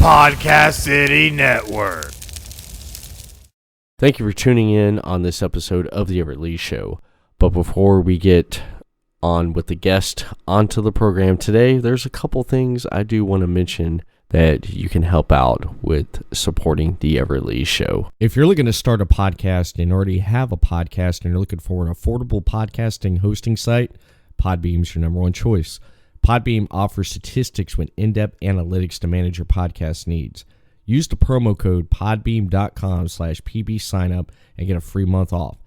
Podcast City Network. Thank you for tuning in on this episode of The Everett Lee Show. But before we get on with the guest onto the program today, there's a couple things I do want to mention that you can help out with supporting The Everett Lee Show. If you're looking to start a podcast and already have a podcast and you're looking for an affordable podcasting hosting site, Podbean's your number one choice. Podbean offers statistics with in-depth analytics to manage your podcast needs. Use the promo code podbeam.com/pbsignup and get a free month off.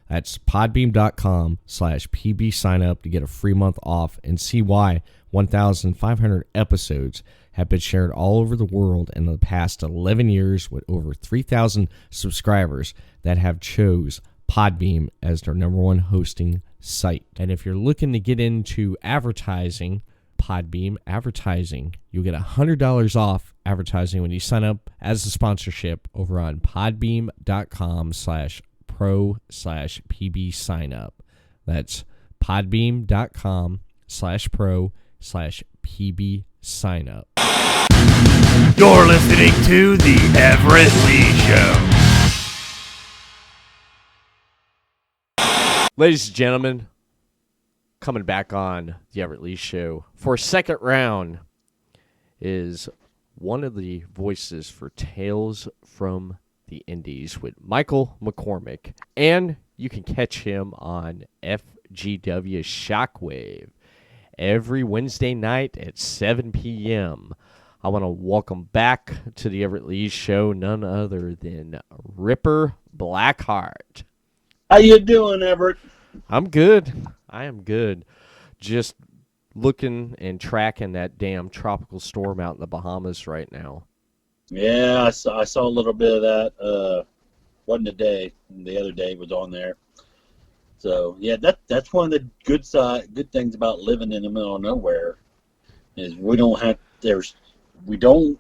That's podbeam.com/pbsignup to get a free month off and see why 1,500 episodes have been shared all over the world in the past 11 years with over 3,000 subscribers that have chose Podbeam as their number one hosting site. And if you're looking to get into advertising, Podbeam advertising, you'll get $100 off advertising when you sign up as a sponsorship over on podbeam.com/pro/pbsignup. That's podbeam.com/pro/pbsignup. You're listening to The Everett Lee Show. Ladies and gentlemen, coming back on The Everett Lee Show for a second round is one of the voices for Tales from the Indies with Michael McCormick. And you can catch him on FGW Shockwave every Wednesday night at 7 p.m. I want to welcome back to The Everett Lee Show none other than Ripper Blackhart. How you doing, Everett? I'm good. I am good. Just looking and tracking that damn tropical storm out in the Bahamas right now. Yeah, I saw a little bit of that. Wasn't today. The other day was on there. So yeah, that's one of the good things about living in the middle of nowhere is we don't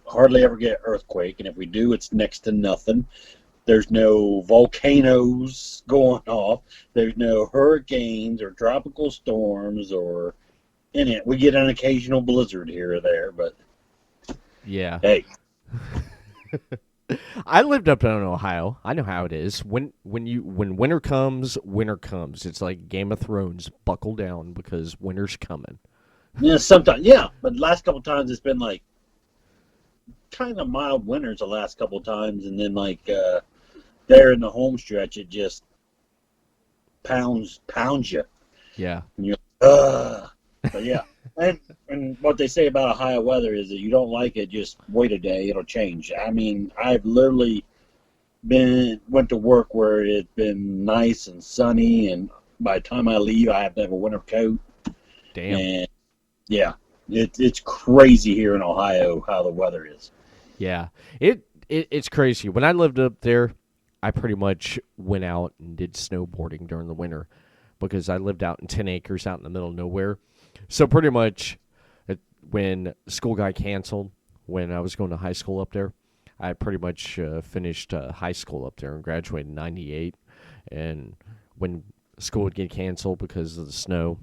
hardly ever get earthquake, and if we do, it's next to nothing. There's no volcanoes going off. There's no hurricanes or tropical storms or in it. We get an occasional blizzard here or there, but yeah. Hey. I lived up in Ohio. I know how it is. When winter comes, winter comes. It's like Game of Thrones. Buckle down because winter's coming. Yeah, sometimes. Yeah, but last couple times it's been like kind of mild winters the last couple times, and then like there in the home stretch, it just pounds you. Yeah. And you're But yeah, and what they say about Ohio weather is that you don't like it, just wait a day, it'll change. I mean, I've literally went to work where it's been nice and sunny, and by the time I leave, I have to have a winter coat. Damn. And yeah, it's crazy here in Ohio how the weather is. Yeah, it's crazy. When I lived up there, I pretty much went out and did snowboarding during the winter because I lived out in 10 acres out in the middle of nowhere. So pretty much when school got canceled, when I was going to high school up there, I pretty much finished high school up there and graduated in 98. And when school would get canceled because of the snow,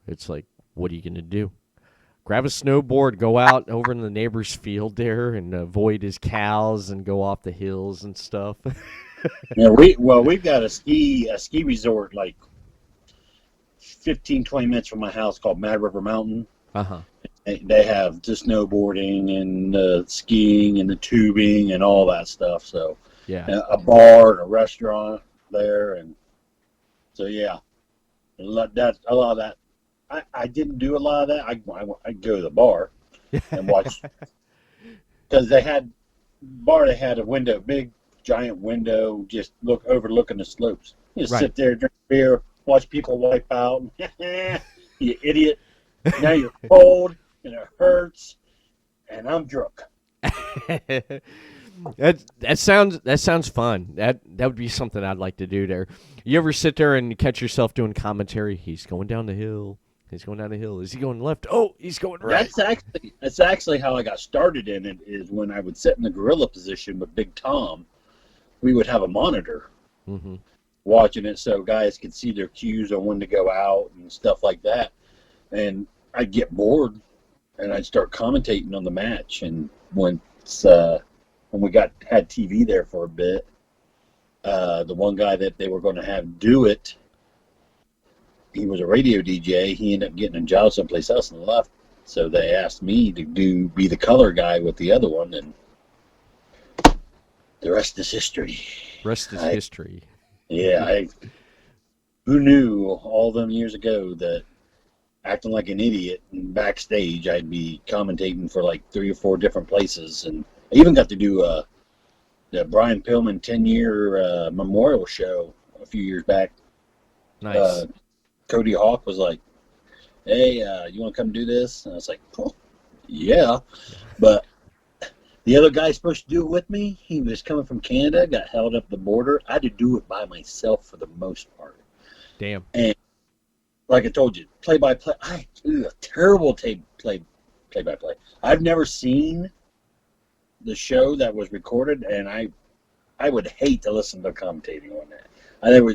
it's like, what are you going to do? Grab a snowboard, go out over in the neighbor's field there and avoid his cows and go off the hills and stuff. Yeah, we've got a ski resort like 15, 20 minutes from my house called Mad River Mountain. Uh-huh. They have the snowboarding and skiing and the tubing and all that stuff. So yeah, a bar and a restaurant there, and so yeah, a lot of that. I didn't do a lot of that. I go to the bar and watch because they had a window, big giant window, just overlooking the slopes. You just sit there, drink beer, watch people wipe out. You idiot! Now you're cold and it hurts, and I'm drunk. That sounds fun. That would be something I'd like to do there. You ever sit there and catch yourself doing commentary? He's going down the hill. He's going down the hill. Is he going left? Oh, he's going right. That's actually how I got started in it. Is when I would sit in the gorilla position with Big Tom. We would have a monitor watching it so guys could see their cues on when to go out and stuff like that. And I'd get bored and I'd start commentating on the match. And when when we had TV there for a bit, the one guy that they were going to have do it, he was a radio DJ. He ended up getting a job someplace else and left. So they asked me to be the color guy with the other one, and the rest is history. History. Yeah, who knew all them years ago that acting like an idiot backstage, I'd be commentating for like 3 or 4 different places, and I even got to do the Brian Pillman 10-year memorial show a few years back. Nice. Cody Hawk was like, "Hey, you want to come do this?" And I was like, "Oh, yeah." But the other guy supposed to do it with me, he was coming from Canada, got held up the border. I had to do it by myself for the most part. Damn. And like I told you, play-by-play, terrible play-by-play. I've never seen the show that was recorded, and I would hate to listen to commentating on that.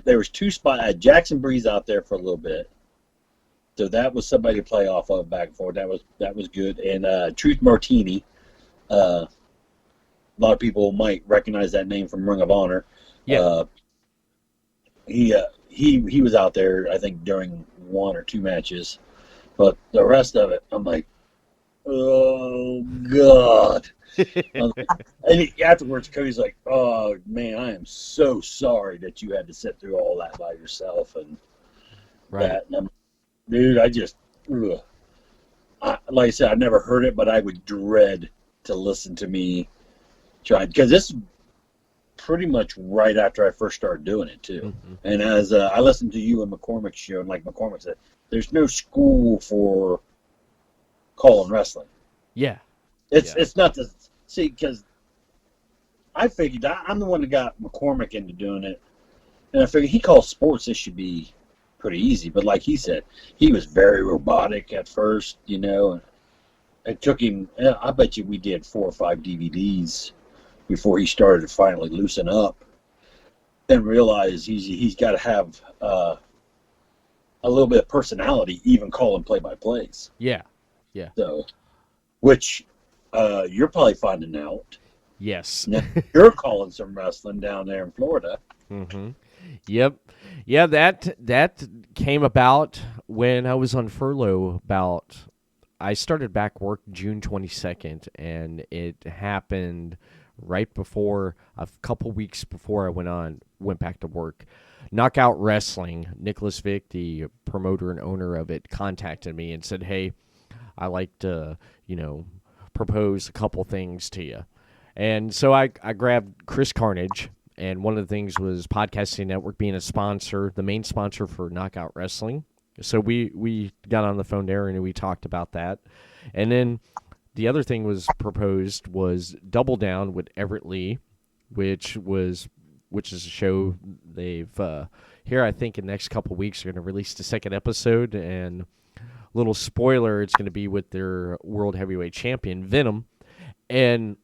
There was 2 spots. I had Jackson Breeze out there for a little bit, so that was somebody to play off of back and forth. That was good. And Truth Martini, a lot of people might recognize that name from Ring of Honor. Yeah. He was out there, I think, during 1 or 2 matches, but the rest of it, I'm like, oh God. And afterwards, Cody's like, "Oh man, I am so sorry that you had to sit through all that by yourself." And that, and dude, like I said, I never heard it, but I would dread to listen to me try, because this is pretty much right after I first started doing it too. Mm-hmm. And as I listened to you and McCormick's show, and like McCormick said, there's no school for calling wrestling. Yeah. It's not the see, because I figured I'm the one that got McCormick into doing it, and I figured he calls sports, this should be pretty easy. But like he said, he was very robotic at first, and it took him. I bet you we did 4 or 5 DVDs before he started to finally loosen up and realize he's got to have a little bit of personality, even calling play-by-plays. Yeah. So, which. You're probably finding out. Yes. Now, you're calling some wrestling down there in Florida. Mm-hmm. Yep. Yeah, that came about when I was on furlough. I started back work June 22nd, and it happened right before, a couple weeks before I went back to work. Knockout Wrestling, Nicholas Vick, the promoter and owner of it, contacted me and said, "Hey, I like to, propose a couple things to you." And so I grabbed Chris Carnage, and one of the things was Podcasting Network being a sponsor, the main sponsor for Knockout Wrestling. So we got on the phone there and we talked about that. And then the other thing was proposed was Double Down with Everett Lee, which is a show they've here, I think in the next couple of weeks they're going to release the 2nd episode, and little spoiler, it's going to be with their World Heavyweight Champion, Venom. And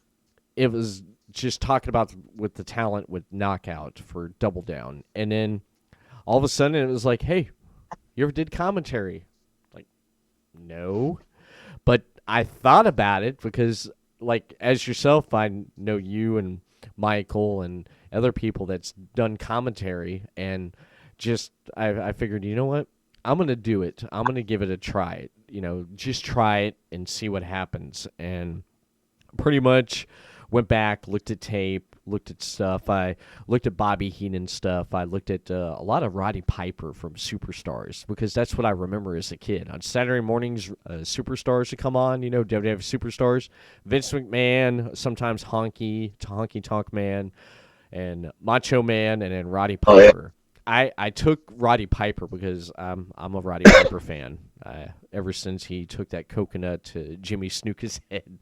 it was just talking about with the talent with Knockout for Double Down. And then all of a sudden it was like, "Hey, you ever did commentary?" Like, no. But I thought about it because, like, as yourself, I know you and Michael and other people that's done commentary, and just I figured, you know what? I'm going to do it. I'm going to give it a try. Just try it and see what happens. And pretty much went back, looked at tape, looked at stuff. I looked at Bobby Heenan stuff. I looked at a lot of Roddy Piper from Superstars, because that's what I remember as a kid. On Saturday mornings, Superstars would come on, WWF Superstars. Vince McMahon, sometimes Honky Tonk Man, and Macho Man, and then Roddy Piper. I took Roddy Piper because I'm a Roddy Piper fan. Ever since he took that coconut to Jimmy Snuka's head,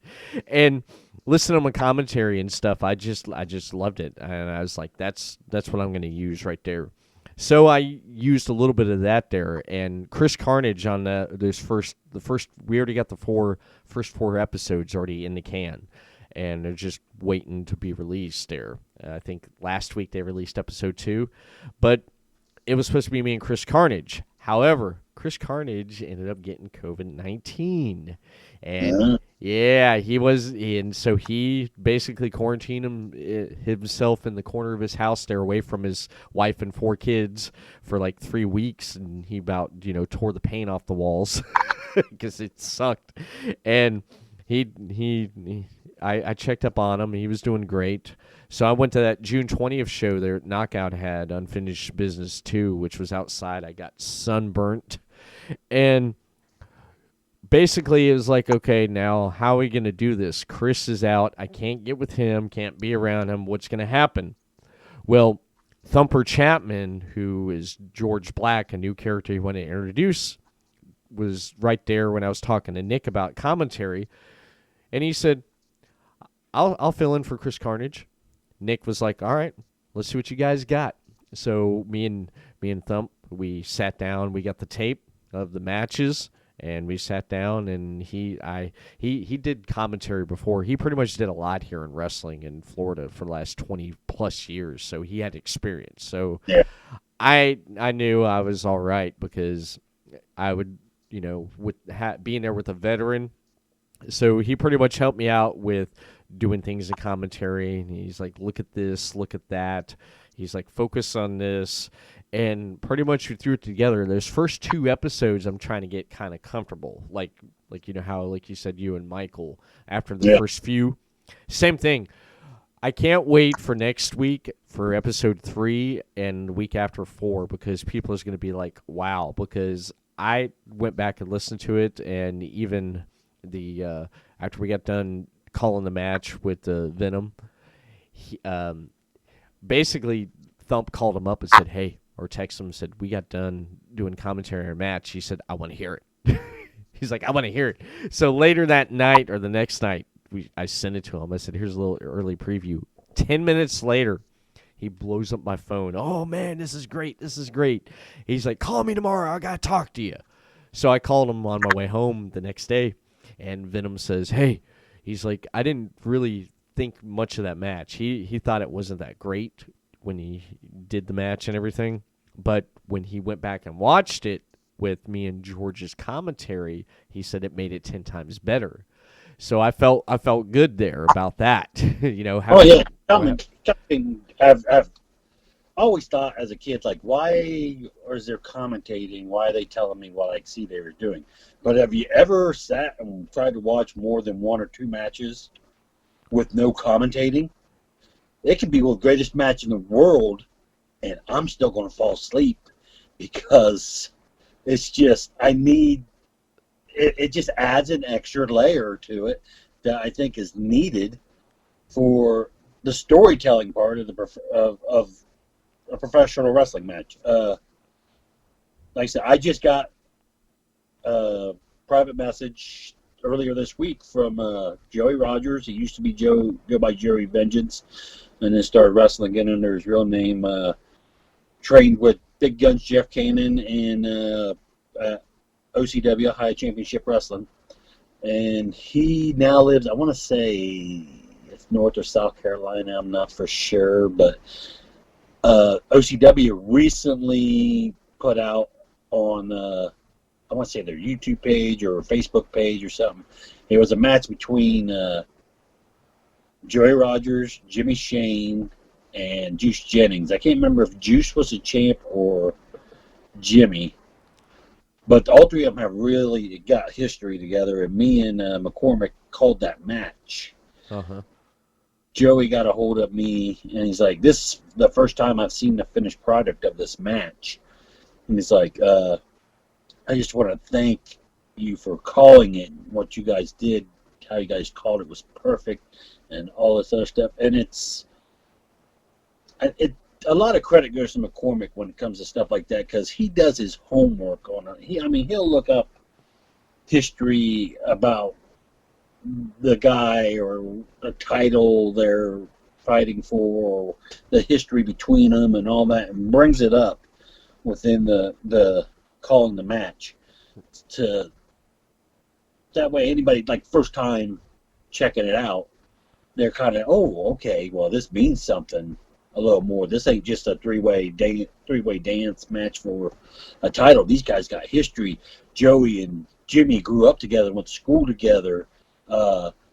and listening to him on commentary and stuff, I just loved it, and I was like, that's what I'm going to use right there. So I used a little bit of that there, and Chris Carnage on the first. We already got the first 4 episodes already in the can, and they're just waiting to be released there. I think last week they released episode 2, but it was supposed to be me and Chris Carnage. However, Chris Carnage ended up getting COVID-19, and Yeah, and so he basically quarantined himself in the corner of his house there, away from his wife and 4 kids, for like 3 weeks, and he about tore the paint off the walls because it sucked. And I checked up on him. He was doing great. So I went to that June 20th show there. Knockout had Unfinished Business 2, which was outside. I got sunburnt, and basically, it was like, okay, now how are we going to do this? Chris is out. I can't get with him, can't be around him. What's going to happen? Well, Thumper Chapman, who is George Black, a new character he wanted to introduce, was right there when I was talking to Nick about commentary. And he said, I'll fill in for Chris Carnage. Nick was like, all right, let's see what you guys got. So me and Thump, we sat down. We got the tape of the matches. And we sat down, and he did commentary before. He pretty much did a lot here in wrestling in Florida for the last 20-plus years, so he had experience. So Yeah. I knew I was all right, because I would, with being there with a veteran. So he pretty much helped me out with doing things in commentary. And he's like, look at this, look at that. He's like, focus on this. And pretty much we threw it together. Those first 2 episodes, I'm trying to get kind of comfortable. Like how, like you said, you and Michael, after the first few. Same thing. I can't wait for next week for episode 3 and the week after 4, because people is going to be like, wow. Because I went back and listened to it, and even the after we got done calling the match with Venom, basically Thump called him up and said, hey, or texted him and said, we got done doing commentary on our match. He said, I want to hear it. He's like, I want to hear it. So later that night, or the next night, I sent it to him. I said, here's a little early preview. 10 minutes later, he blows up my phone. Oh, man, this is great. This is great. He's like, call me tomorrow. I got to talk to you. So I called him on my way home the next day, and Venom says, hey, he's like, I didn't really think much of that match. He thought it wasn't that great when he did the match and everything. But when he went back and watched it with me and George's commentary, he said it made it 10 times better. So I felt good there about that. I've always thought as a kid, like, why or is there commentating? Why are they telling me what I see they were doing? But have you ever sat and tried to watch more than 1 or 2 matches with no commentating? It could be the greatest match in the world, and I'm still going to fall asleep, because it's just, it just adds an extra layer to it that I think is needed for the storytelling part of of a professional wrestling match. Like I said, I just got a private message earlier this week from Joey Rogers. He used to be Go by Jerry Vengeance, and then started wrestling again under his real name. Trained with Big Guns Jeff Cannon and OCW, High Championship Wrestling. And he now lives, I want to say it's North or South Carolina, I'm not for sure, but OCW recently put out on, I want to say their YouTube page or Facebook page or something. It was a match between Joey Rogers, Jimmy Shane, and Juice Jennings. I can't remember if Juice was the champ or Jimmy, but all 3 of them have really got history together, and me and McCormick called that match. Uh-huh. Joey got a hold of me, and he's like, this is the first time I've seen the finished product of this match. And he's like, I just want to thank you for calling it. What you guys did, how you guys called it was perfect, and all this other stuff. And a lot of credit goes to McCormick when it comes to stuff like that, because he does his homework on it. He'll look up history about the guy or a title they're fighting for, or the history between them and all that, and brings it up within the calling the match. To that way, anybody like first time checking it out, they're kind of, oh, okay, well, this means something a little more. This ain't just a three-way dance match for a title. These guys got history. Joey and Jimmy grew up together, went to school together.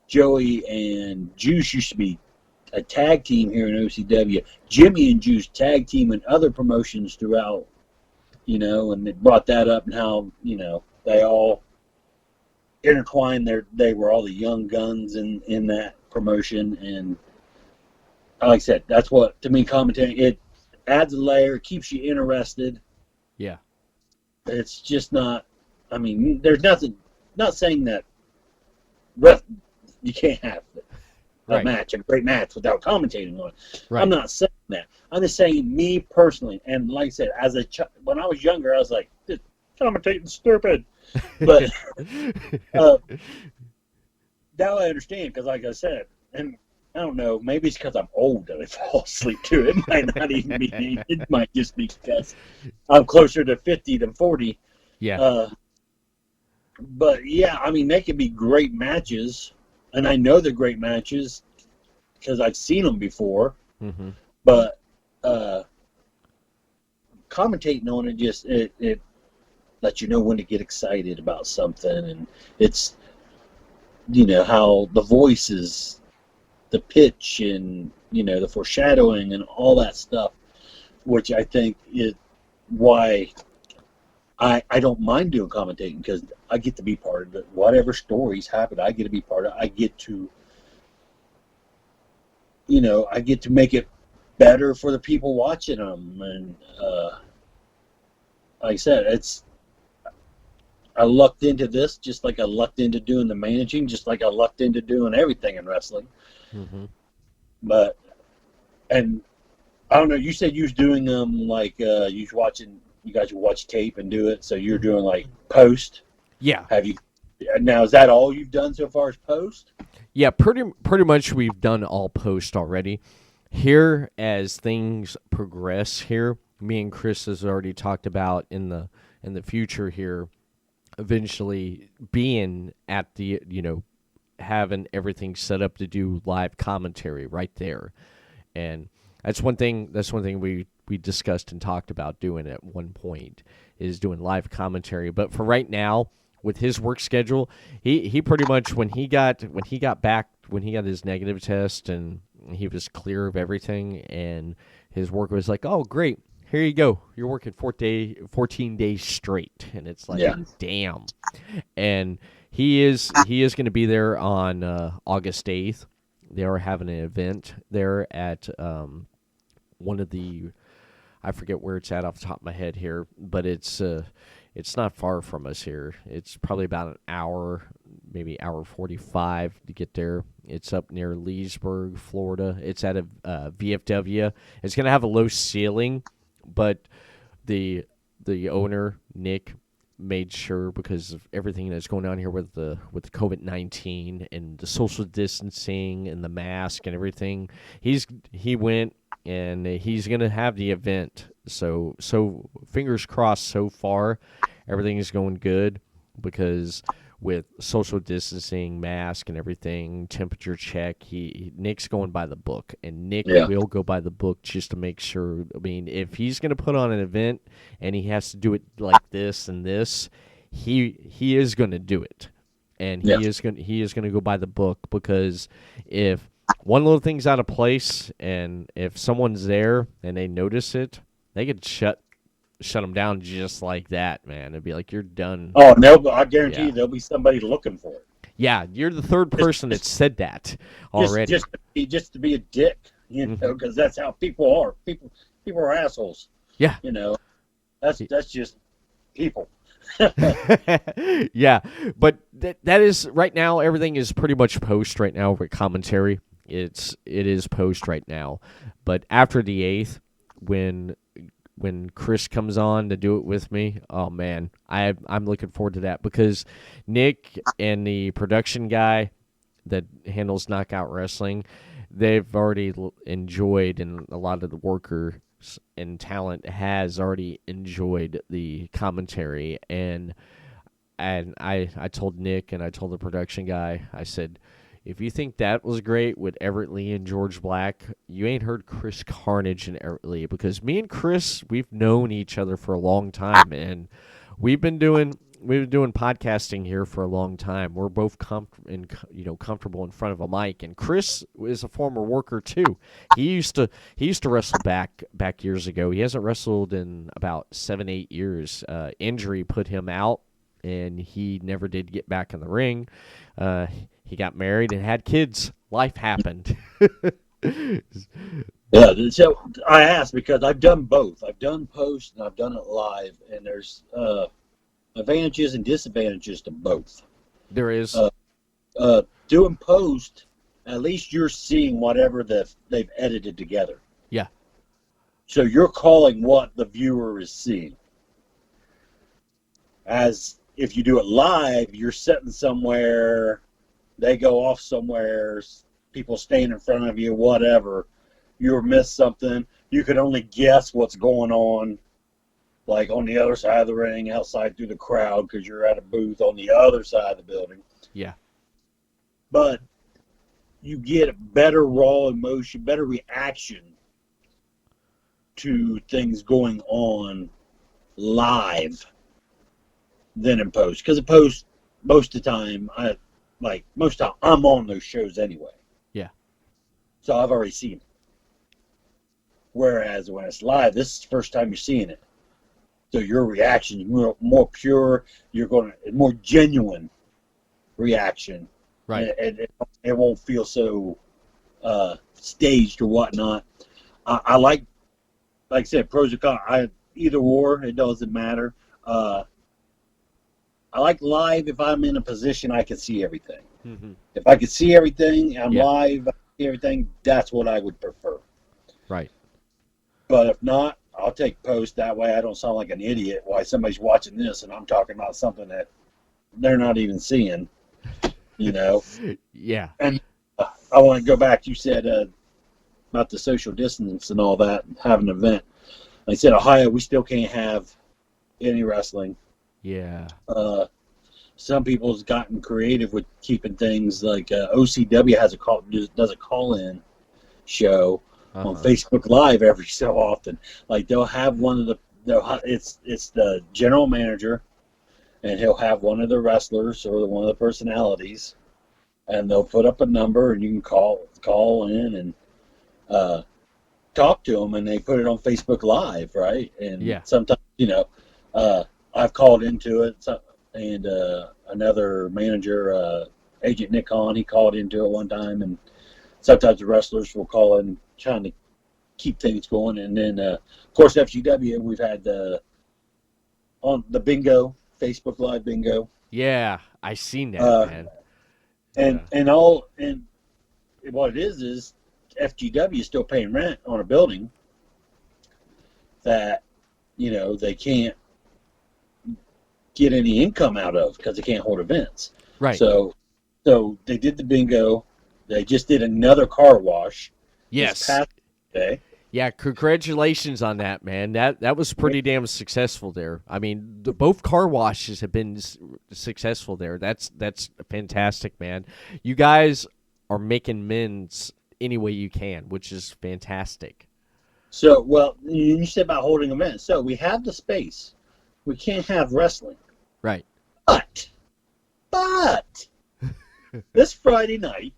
Joey and Juice used to be a tag team here in OCW. Jimmy and Juice tag team in other promotions throughout, and they brought that up and how, they all intertwined they were all the young guns in that promotion. And like I said, that's what, to me, commentating, it adds a layer, keeps you interested. Yeah. It's just not, there's nothing, not saying that you can't have a match, a great match, without commentating on it. Right. I'm not saying that. I'm just saying me personally, and like I said, when I was younger, I was like, this commentating's stupid. But now I understand, because like I said, and I don't know, maybe it's because I'm old that I fall asleep too. It might not even be, it might just be because I'm closer to 50 than 40. Yeah. But yeah, they could be great matches, and I know they're great matches because I've seen them before. Mm-hmm. But commentating on it just it lets you know when to get excited about something, and it's how the voices, the pitch, and the foreshadowing and all that stuff, which I think is why I don't mind doing commentating, because I get to be part of it. Whatever stories happen, I get to be part of it. I get to, I get to make it better for the people watching them. And like I said, I lucked into this just like I lucked into doing the managing, just like I lucked into doing everything in wrestling. Mm-hmm. But, and I don't know, you said you was doing them like you guys would watch tape and do it, so you're doing like post. Yeah. Have you? Now, is that all you've done so far as post? Yeah, pretty much we've done all post already. Here, as things progress here, me and Chris has already talked about in the future here, eventually being at the, having everything set up to do live commentary right there. And that's one thing we discussed and talked about doing at one point, is doing live commentary. But for right now, with his work schedule, he pretty much, when he got his negative test and he was clear of everything, and his work was like, oh great, here you go, you're working 14 days straight, and it's like, damn. And he is going to be there on August 8th. They are having an event there at one of the, I forget where it's at off the top of my head here, but it's not far from us here. It's probably about an hour, maybe hour 45 to get there. It's up near Leesburg, Florida. It's at a VFW. It's going to have a low ceiling, but the owner, Nick, made sure, because of everything that's going on here with the COVID-19 and the social distancing and the mask and everything, he went and he's going to have the event. So fingers crossed, so far everything is going good, because with social distancing, mask and everything, temperature check, Nick's going by the book, and Nick will go by the book just to make sure. If he's going to put on an event and he has to do it like this and this, he is going to do it, and he is going to go by the book, because if one little thing's out of place, and if someone's there and they notice it, they could shut them down just like that, man. It'd be like, you're done. Oh, no, I guarantee you there'll be somebody looking for it. Yeah, you're the third person that said that already. Just to be a dick, because that's how people are. People are assholes. Yeah. That's just people. Yeah, but that is, right now, everything is pretty much post right now with commentary. It is post right now. But after the 8th, when Chris comes on to do it with me, oh man, I'm looking forward to that, because Nick and the production guy that handles Knockout Wrestling, they've already enjoyed, and a lot of the workers and talent has already enjoyed the commentary. And I told Nick and I told the production guy, I said, if you think that was great with Everett Lee and George Black, you ain't heard Chris Carnage and Everett Lee, because me and Chris, we've known each other for a long time, and we've been doing doing podcasting here for a long time. We're both comfortable in front of a mic. And Chris is a former worker too. He used to wrestle back years ago. He hasn't wrestled in about 7-8 years. Injury put him out, and he never did get back in the ring. He got married and had kids. Life happened. Yeah, so I asked because I've done both. I've done post and I've done it live, and there's advantages and disadvantages to both. There is. Doing post, at least you're seeing whatever they've edited together. Yeah. So you're calling what the viewer is seeing. As if you do it live, you're sitting somewhere, they go off somewhere, people stand in front of you, whatever. You miss something, you can only guess what's going on, like on the other side of the ring, outside through the crowd, because you're at a booth on the other side of the building. Yeah. But you get better raw emotion, better reaction to things going on live than in post. Because in post, most of the time, I'm on those shows anyway. Yeah. So I've already seen it. Whereas when it's live, this is the first time you're seeing it. So your reaction is more pure. You're going to more genuine reaction. Right. And it won't feel so staged or whatnot. I like I said, pros and cons. Either or, it doesn't matter. I like live if I'm in a position I can see everything. Mm-hmm. If I can see everything, I'm live, I can see everything, that's what I would prefer. Right. But if not, I'll take post. That way I don't sound like an idiot while somebody's watching this and I'm talking about something that they're not even seeing, you know? Yeah. And I want to go back. You said about the social distance and all that, and have an event. I said, Ohio, we still can't have any wrestling. Yeah. Some people's gotten creative with keeping things like OCW does a call-in show on Facebook Live every so often. Like they'll have it's the general manager, and he'll have one of the wrestlers or one of the personalities, and they'll put up a number, and you can call in and talk to them, and they put it on Facebook Live, right? And sometimes, I've called into it, and another manager, Agent Nick Hahn, he called into it one time, and sometimes the wrestlers will call in trying to keep things going. And then, of course, FGW, we've had on the bingo, Facebook Live bingo. Yeah, I seen that, man. And what it is FGW is still paying rent on a building that, they can't get any income out of because they can't hold events. Right. So they did the bingo. They just did another car wash. Yes. This past day. Yeah, congratulations on that, man. That was pretty damn successful there. I mean, both car washes have been successful there. That's fantastic, man. You guys are making amends any way you can, which is fantastic. So, well, you said about holding events. So we have the space. We can't have wrestling. Right. But this Friday night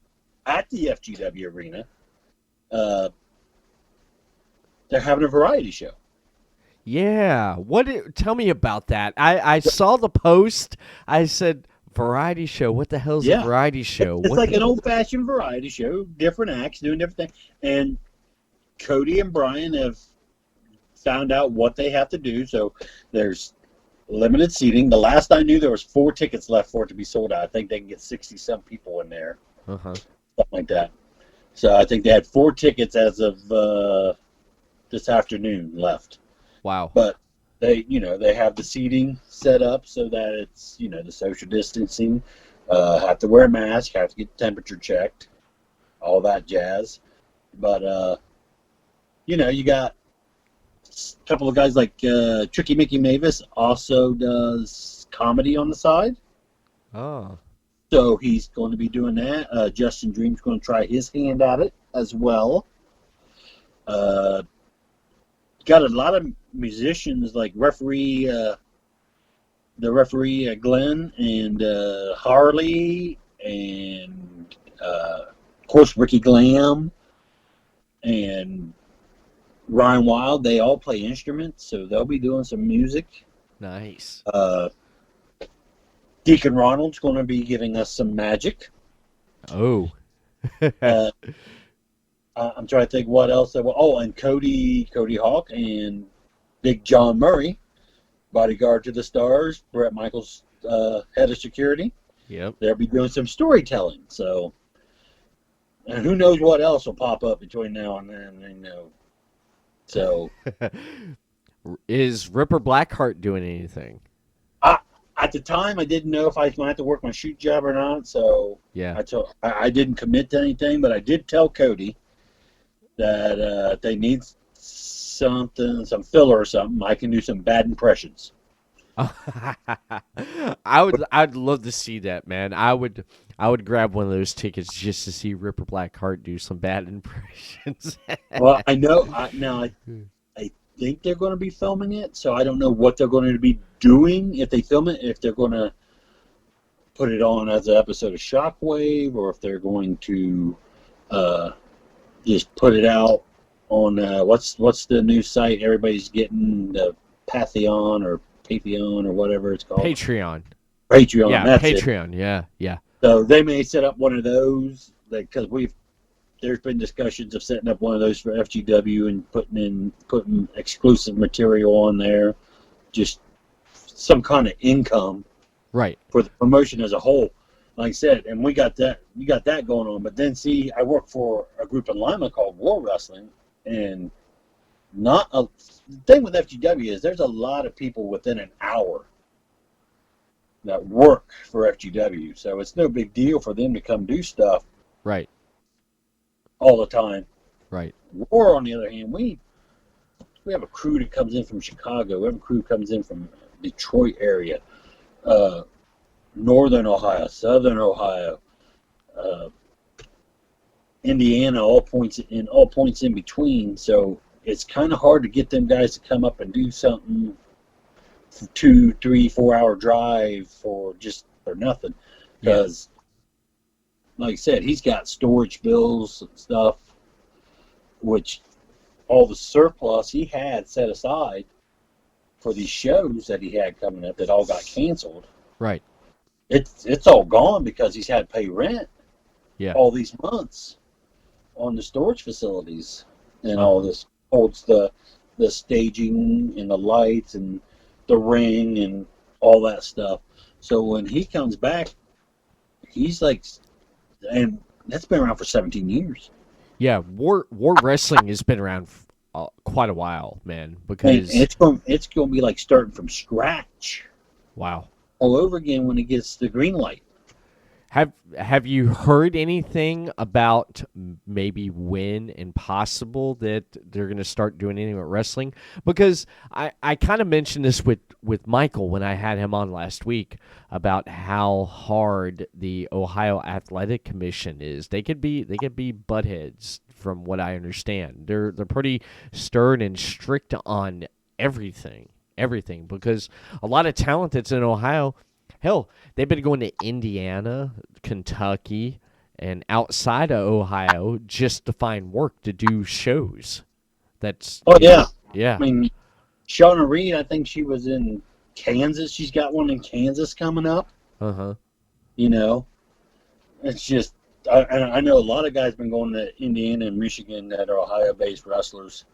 at the FGW Arena, they're having a variety show. Yeah. Tell me about that. I saw the post. I said, variety show? What the hell's a variety show? It's like an old-fashioned variety show, different acts, doing different things. And Cody and Brian have found out what they have to do. So there's limited seating. The last I knew, there was 4 tickets left for it to be sold out. I think they can get 60-some people in there. Something like that. So I think they had 4 tickets as of this afternoon left. Wow. But they have the seating set up so that it's, the social distancing, have to wear a mask, have to get the temperature checked, all that jazz. But, you got a couple of guys like Tricky Mickey Mavis also does comedy on the side. Oh. So he's going to be doing that. Justin Dream's going to try his hand at it as well. Got a lot of musicians like referee the referee Glenn and Harley and of course Ricky Glam and Ryan Wild. They all play instruments, so they'll be doing some music. Nice. Deacon Ronald's going to be giving us some magic. Oh. I'm trying to think what else. And Cody Hawk and Big John Murray, bodyguard to the stars, Brett Michaels, head of security. Yep. They'll be doing some storytelling. So, and who knows what else will pop up between now and then, So, is Ripper Blackheart doing anything? At the time, I didn't know if I was going to have to work my shoot job or not. So, yeah, I didn't commit to anything, but I did tell Cody that if they need something, some filler or something, I can do some bad impressions. I'd love to see that, man. I would grab one of those tickets just to see Ripper Blackheart do some bad impressions. Well, I know I think they're going to be filming it, so I don't know what they're going to be doing if they film it. If they're going to put it on as an episode of Shockwave, or if they're going to just put it out on what's the new site everybody's getting, the Patreon or whatever it's called. Patreon. Yeah, that's Patreon. It. Yeah. So they may set up one of those, because there's been discussions of setting up one of those for FGW and putting exclusive material on there, just some kind of income, right, for the promotion as a whole. Like I said, and we got that going on. But then, see, I work for a group in Lima called War Wrestling, and the thing with FGW is there's a lot of people within an hour that work for FGW, so it's no big deal for them to come do stuff. Right. All the time. Right. War, on the other hand, we have a crew that comes in from Chicago. We have a crew that comes in from Detroit area, Northern Ohio, Southern Ohio, Indiana, all points in between. So it's kind of hard to get them guys to come up and do something, 2, 3, 4 hour drive for nothing, because. Yeah. Like I said, he's got storage bills and stuff, which all the surplus he had set aside for these shows that he had coming up that all got canceled. Right. It's all gone because he's had to pay rent. Yeah. All these months on the storage facilities and all this holds the staging and the lights and the ring and all that stuff. So when he comes back, he's like. And that's been around for 17 years. Yeah, war wrestling has been around quite a while, man. Because and it's going to be like starting from scratch. Wow. All over again when it gets the green light. Have you heard anything about maybe when and possible that they're going to start doing anything with wrestling? Because I kind of mentioned this with Michael when I had him on last week about how hard the Ohio Athletic Commission is. They could be buttheads from what I understand. They're pretty stern and strict on everything because a lot of talent that's in Ohio. Hell, they've been going to Indiana, Kentucky, and outside of Ohio just to find work to do shows. Yeah. I mean, Shauna Reed, I think she was in Kansas. She's got one in Kansas coming up. It's just I know a lot of guys been going to Indiana and Michigan that are Ohio-based wrestlers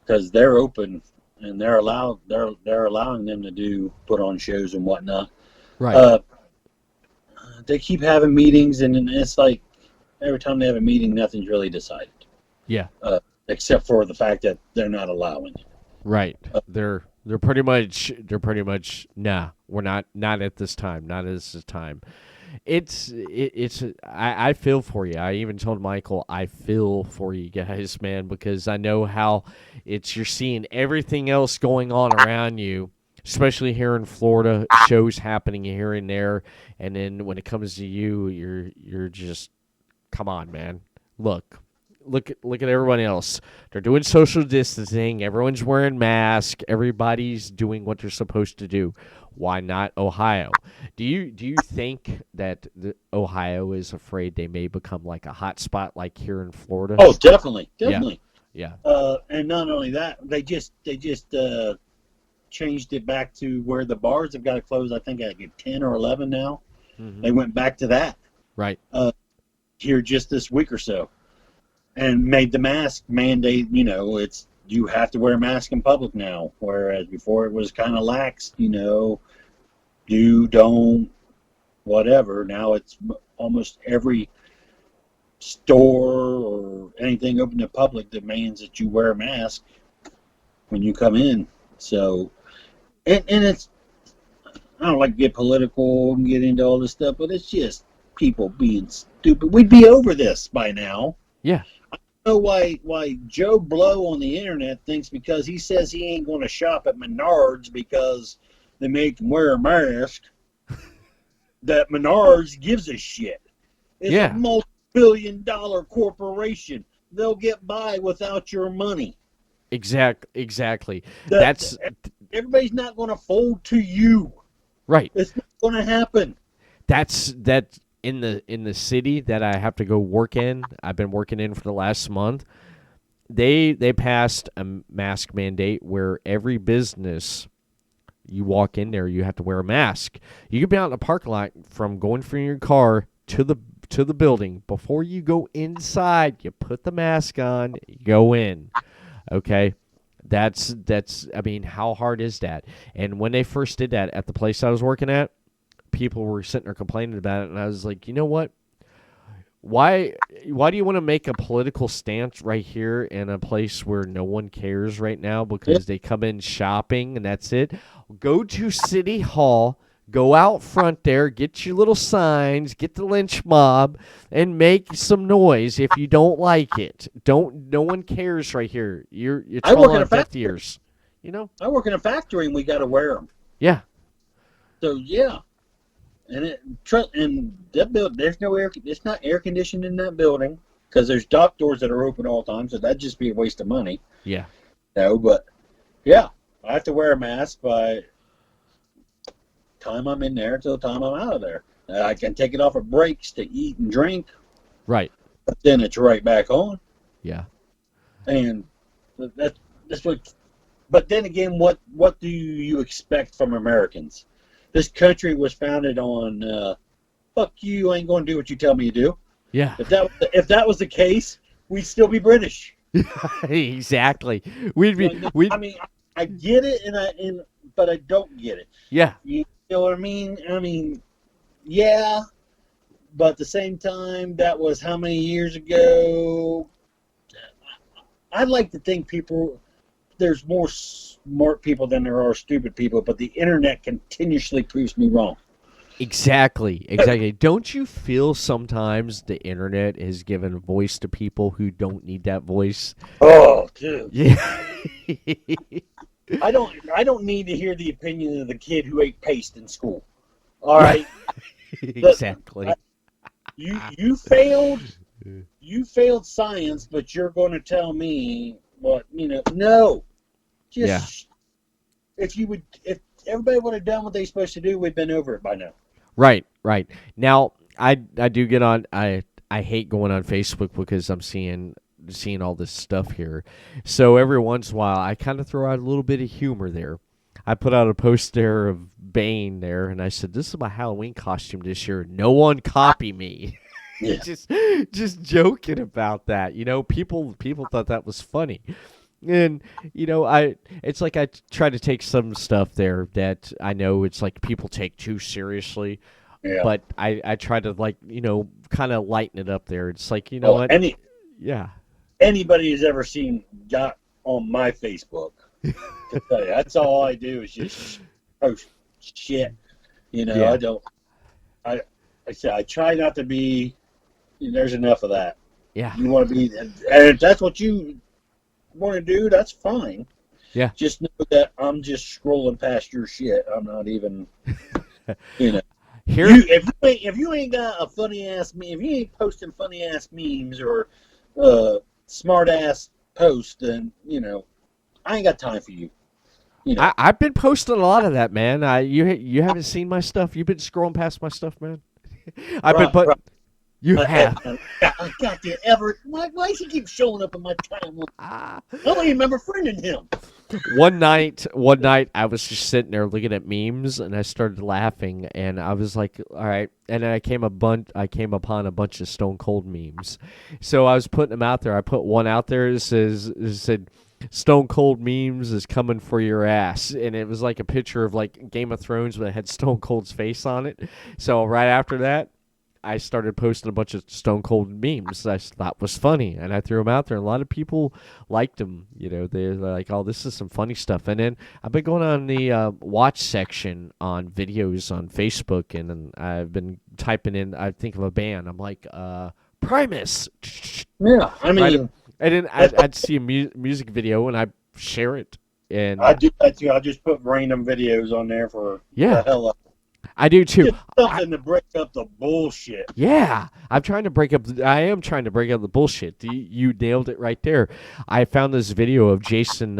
because they're open and they're allowing them to put on shows and whatnot. Right. They keep having meetings, and it's like every time they have a meeting, nothing's really decided. Yeah. Except for the fact that they're not allowing it. Right. They're pretty much nah. We're not at this time. Not at this time. I feel for you. I even told Michael I feel for you guys, man, because I know how you're seeing everything else going on around you. Especially here in Florida, shows happening here and there, and then when it comes to you, you're just, come on, man. Look, look at everyone else. They're doing social distancing. Everyone's wearing masks. Everybody's doing what they're supposed to do. Why not Ohio? Do you think that Ohio is afraid they may become like a hot spot like here in Florida? Oh, definitely. Yeah. And not only that, they just changed it back to where the bars have got to close. I think at 10 or 11 now. Mm-hmm. They went back to that. Right. Here just this week or so, and made the mask mandate. You have to wear a mask in public now, whereas before it was kind of lax. Do, don't, whatever. Now it's almost every store or anything open to public demands that you wear a mask when you come in. So, and it's, I don't like to get political and get into all this stuff, but it's just people being stupid. We'd be over this by now. Yeah. I don't know why Joe Blow on the internet thinks because he says he ain't going to shop at Menards because they make him wear a mask, that Menards gives a shit. It's a multi-billion-dollar corporation. They'll get by without your money. Exactly. Everybody's not going to fold to you. Right. It's not going to happen. That's in the city that I have to go work in. I've been working in for the last month. They passed a mask mandate where every business you walk in there, you have to wear a mask. You can be out in the parking lot from going from your car to the building. Before you go inside, you put the mask on, you go in. Okay? That's I mean, how hard is that? And when they first did that at the place I was working at, people were sitting there complaining about it, and I was like, you know what? Why do you want to make a political stance right here in a place where no one cares right now because they come in shopping and that's it? Go to City Hall, go out front there, get your little signs, get the lynch mob, and make some noise if you don't like it. No one cares right here. You're trolling 50 years. I work in a factory and we got to wear them. Yeah. So yeah. And that building, there's no air. It's not air conditioned in that building because there's dock doors that are open all the time. So that'd just be a waste of money. Yeah. No, but yeah, I have to wear a mask by time I'm in there till the time I'm out of there. I can take it off at breaks to eat and drink. Right. But then it's right back on. Yeah. And that's what. But then again, what do you expect from Americans? This country was founded on, fuck you, I ain't going to do what you tell me to do. Yeah. If that was the case, we'd still be British. Exactly. I mean, I get it, but I don't get it. Yeah. You know what I mean? I mean, yeah, but at the same time, that was how many years ago? I'd like to think there's more smart people than there are stupid people, but the internet continuously proves me wrong. Exactly. Don't you feel sometimes the internet has given voice to people who don't need that voice? Oh, dude. Yeah. I don't need to hear the opinion of the kid who ate paste in school. All right. Exactly. You failed science, but you're going to tell me what, no. Just if everybody would have done what they're supposed to do, we'd been over it by now. Right. Now, I do get on. I hate going on Facebook because I'm seeing all this stuff here. So every once in a while, I kind of throw out a little bit of humor there. I put out a post there of Bane there, and I said, "This is my Halloween costume this year. No one copy me." Yeah. just joking about that. People thought that was funny. And, it's like I try to take some stuff there that I know it's like people take too seriously. Yeah. But I try to, kind of lighten it up there. It's like, what? Anybody who's ever got on my Facebook, to tell you, that's all I do is just post shit. I don't. I say I try not to be. There's enough of that. Yeah. You want to be, and if that's what you want to do, that's fine. Yeah. Just know that I'm just scrolling past your shit. I'm not even. Here. If you ain't got a funny ass meme, if you ain't posting funny ass memes or smart ass post, then I ain't got time for you. I've been posting a lot of that, man. You haven't seen my stuff. You've been scrolling past my stuff, man. I've been putting. You have. God damn, Everett. Why does he keep showing up in my timeline? I don't even remember friending him. One night, I was just sitting there looking at memes, and I started laughing, and I was like, "All right." And then I came upon a bunch of Stone Cold memes, so I was putting them out there. I put one out there that said, "Stone Cold memes is coming for your ass," and it was like a picture of like Game of Thrones, but it had Stone Cold's face on it. So right after that, I started posting a bunch of Stone Cold memes I thought was funny, and I threw them out there. And a lot of people liked them. They're like, "Oh, this is some funny stuff." And then I've been going on the watch section on videos on Facebook, and then I've been typing in. I think of a band. I'm like, Primus. Yeah, I mean, and then I'd see a music video, and I share it. And I do that too. I just put random videos on there for the hell of it. I do too. Just something to break up the bullshit. Yeah, I am trying to break up the bullshit. You nailed it right there. I found this video of Jason,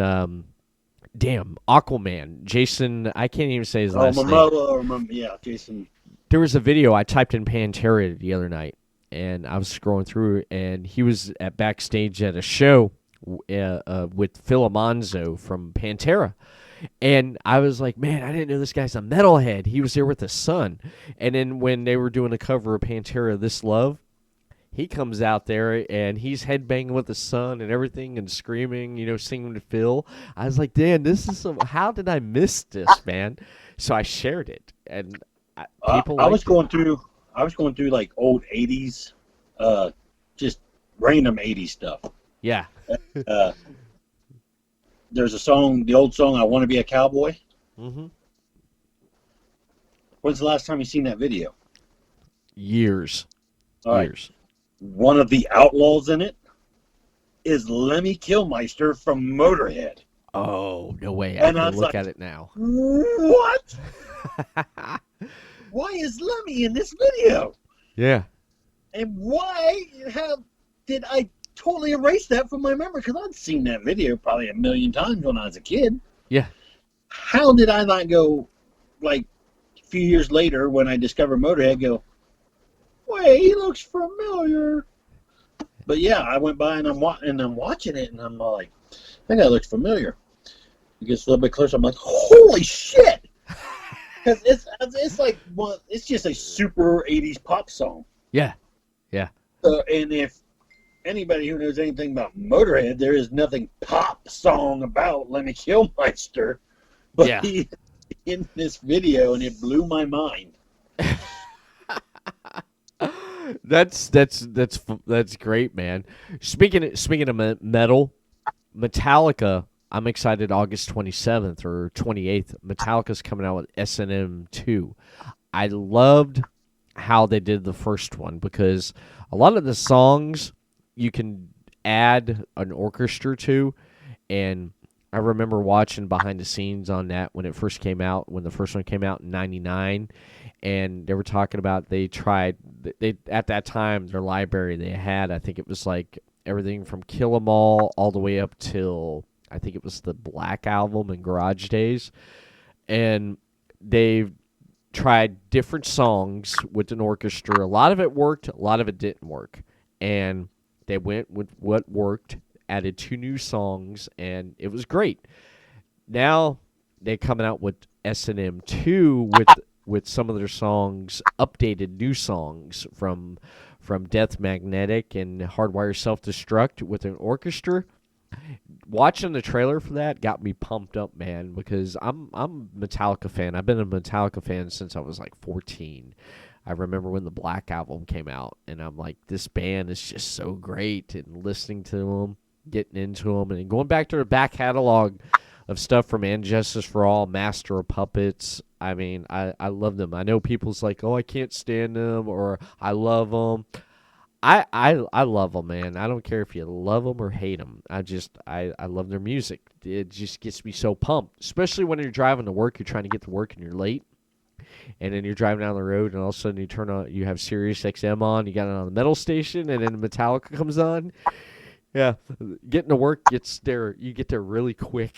Aquaman. Jason, I can't even say his last name. Jason. There was a video I typed in Pantera the other night, and I was scrolling through, and he was backstage at a show with Phil Alonso from Pantera. And I was like, man, I didn't know this guy's a metalhead. He was there with his son. And then when they were doing a cover of Pantera, This Love, he comes out there and he's headbanging with his son and everything and screaming, singing to Phil. I was like, Dan, how did I miss this, man? So I shared it. And people I was going through like old 80s, just random 80s stuff. Yeah. There's a song, the old song, I Want to Be a Cowboy. Mm-hmm. When's the last time you seen that video? Years. All right. One of the outlaws in it is Lemmy Kilmister from Motorhead. Oh, no way. I can look at it now. What? Why is Lemmy in this video? Yeah. And why did I totally erased that from my memory? Because I'd seen that video probably a million times when I was a kid. Yeah. How did I not go, like, a few years later when I discovered Motorhead, go, wait, he looks familiar. But yeah, I went by and I'm watching it, and I'm like, that guy looks familiar. It gets a little bit closer. I'm like, holy shit! Because it's like, it's just a super 80s pop song. Yeah. Yeah. And if anybody who knows anything about Motorhead, there is nothing pop song about Lemmy Kilmister, but he in this video, and it blew my mind. That's great, man. Speaking of metal, Metallica. I'm excited. August 27th or 28th, Metallica's coming out with S&M 2. I loved how they did the first one because a lot of the songs you can add an orchestra to, and I remember watching behind the scenes on that when the first one came out in '99, and they were talking about they at that time their library they had, I think it was like everything from Kill 'Em All the way up till I think it was the Black Album and Garage Days, and they tried different songs with an orchestra. A lot of it worked, a lot of it didn't work, and they went with what worked, added 2 new songs, and it was great. Now they're coming out with S&M 2 with some of their songs, updated new songs from Death Magnetic and Hardwire Self-Destruct with an orchestra. Watching the trailer for that got me pumped up, man, because I'm a Metallica fan. I've been a Metallica fan since I was like 14. I remember when the Black Album came out, and I'm like, this band is just so great, and listening to them, getting into them, and going back to their back catalog of stuff from And Justice for All, Master of Puppets. I mean, I love them. I know people's like, oh, I can't stand them, or I love them. I love them, man. I don't care if you love them or hate them. I love their music. It just gets me so pumped, especially when you're driving to work. You're trying to get to work and you're late, and then you're driving down the road, and all of a sudden you have Sirius XM on. You got it on the metal station, and then Metallica comes on. Yeah, getting to work gets there. You get there really quick.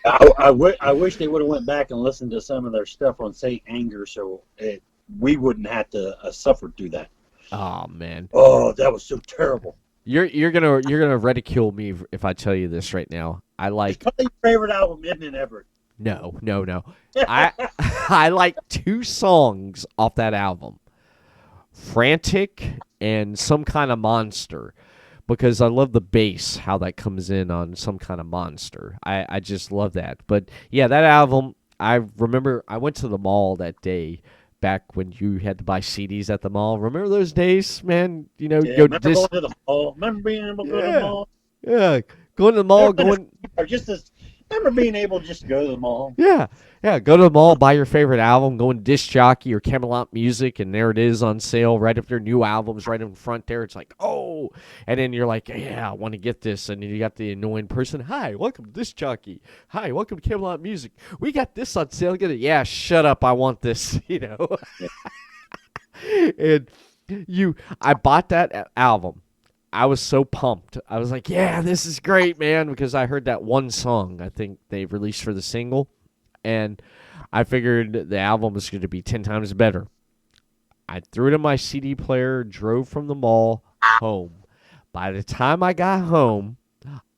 I wish they would have went back and listened to some of their stuff on Saint Anger, so we wouldn't have to suffer through that. Oh man. Oh, that was so terrible. You're gonna ridicule me if I tell you this right now. I like It's probably your favorite album, isn't it, Everett? no. I I like 2 songs off that album. Frantic and Some Kind of Monster. Because I love the bass, how that comes in on Some Kind of Monster. I just love that. But yeah, that album, I remember I went to the mall that day back when you had to buy CDs at the mall. Remember those days, man? You know, Yeah, remember going to the mall? Remember being able to go to the mall? Yeah, going to the mall, Remember being able to just go to the mall? Yeah, go to the mall, buy your favorite album, go in Disc Jockey or Camelot Music, and there it is on sale right up their new albums right in front there. It's like, oh, and then you're like, yeah, I want to get this, and then you got the annoying person, hi, welcome to Disc Jockey, hi, welcome to Camelot Music, we got this on sale, get it, yeah, shut up, I want this, you know, and I bought that album. I was so pumped. I was like, yeah, this is great, man, because I heard that one song I think they released for the single, and I figured the album was going to be 10 times better. I threw it in my CD player, drove from the mall home. By the time I got home,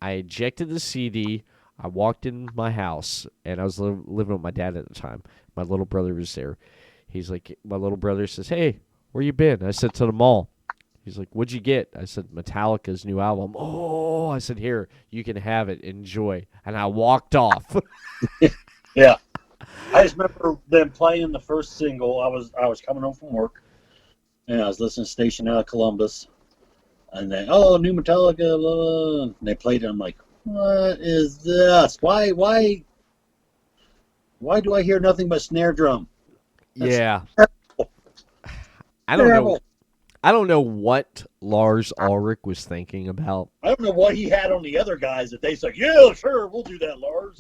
I ejected the CD. I walked in my house, and I was living with my dad at the time. My little brother was there. My little brother says, hey, where you been? I said, to the mall. He's like, what'd you get? I said, Metallica's new album. Oh, I said, here, you can have it. Enjoy. And I walked off. Yeah. I just remember them playing the first single. I was coming home from work, and I was listening to station out of Columbus. And they, new Metallica, blah, blah, and they played it. I'm like, what is this? Why do I hear nothing but snare drum? That's yeah. terrible. I don't know what Lars Ulrich was thinking about. I don't know what he had on the other guys that they said, yeah, sure, we'll do that, Lars.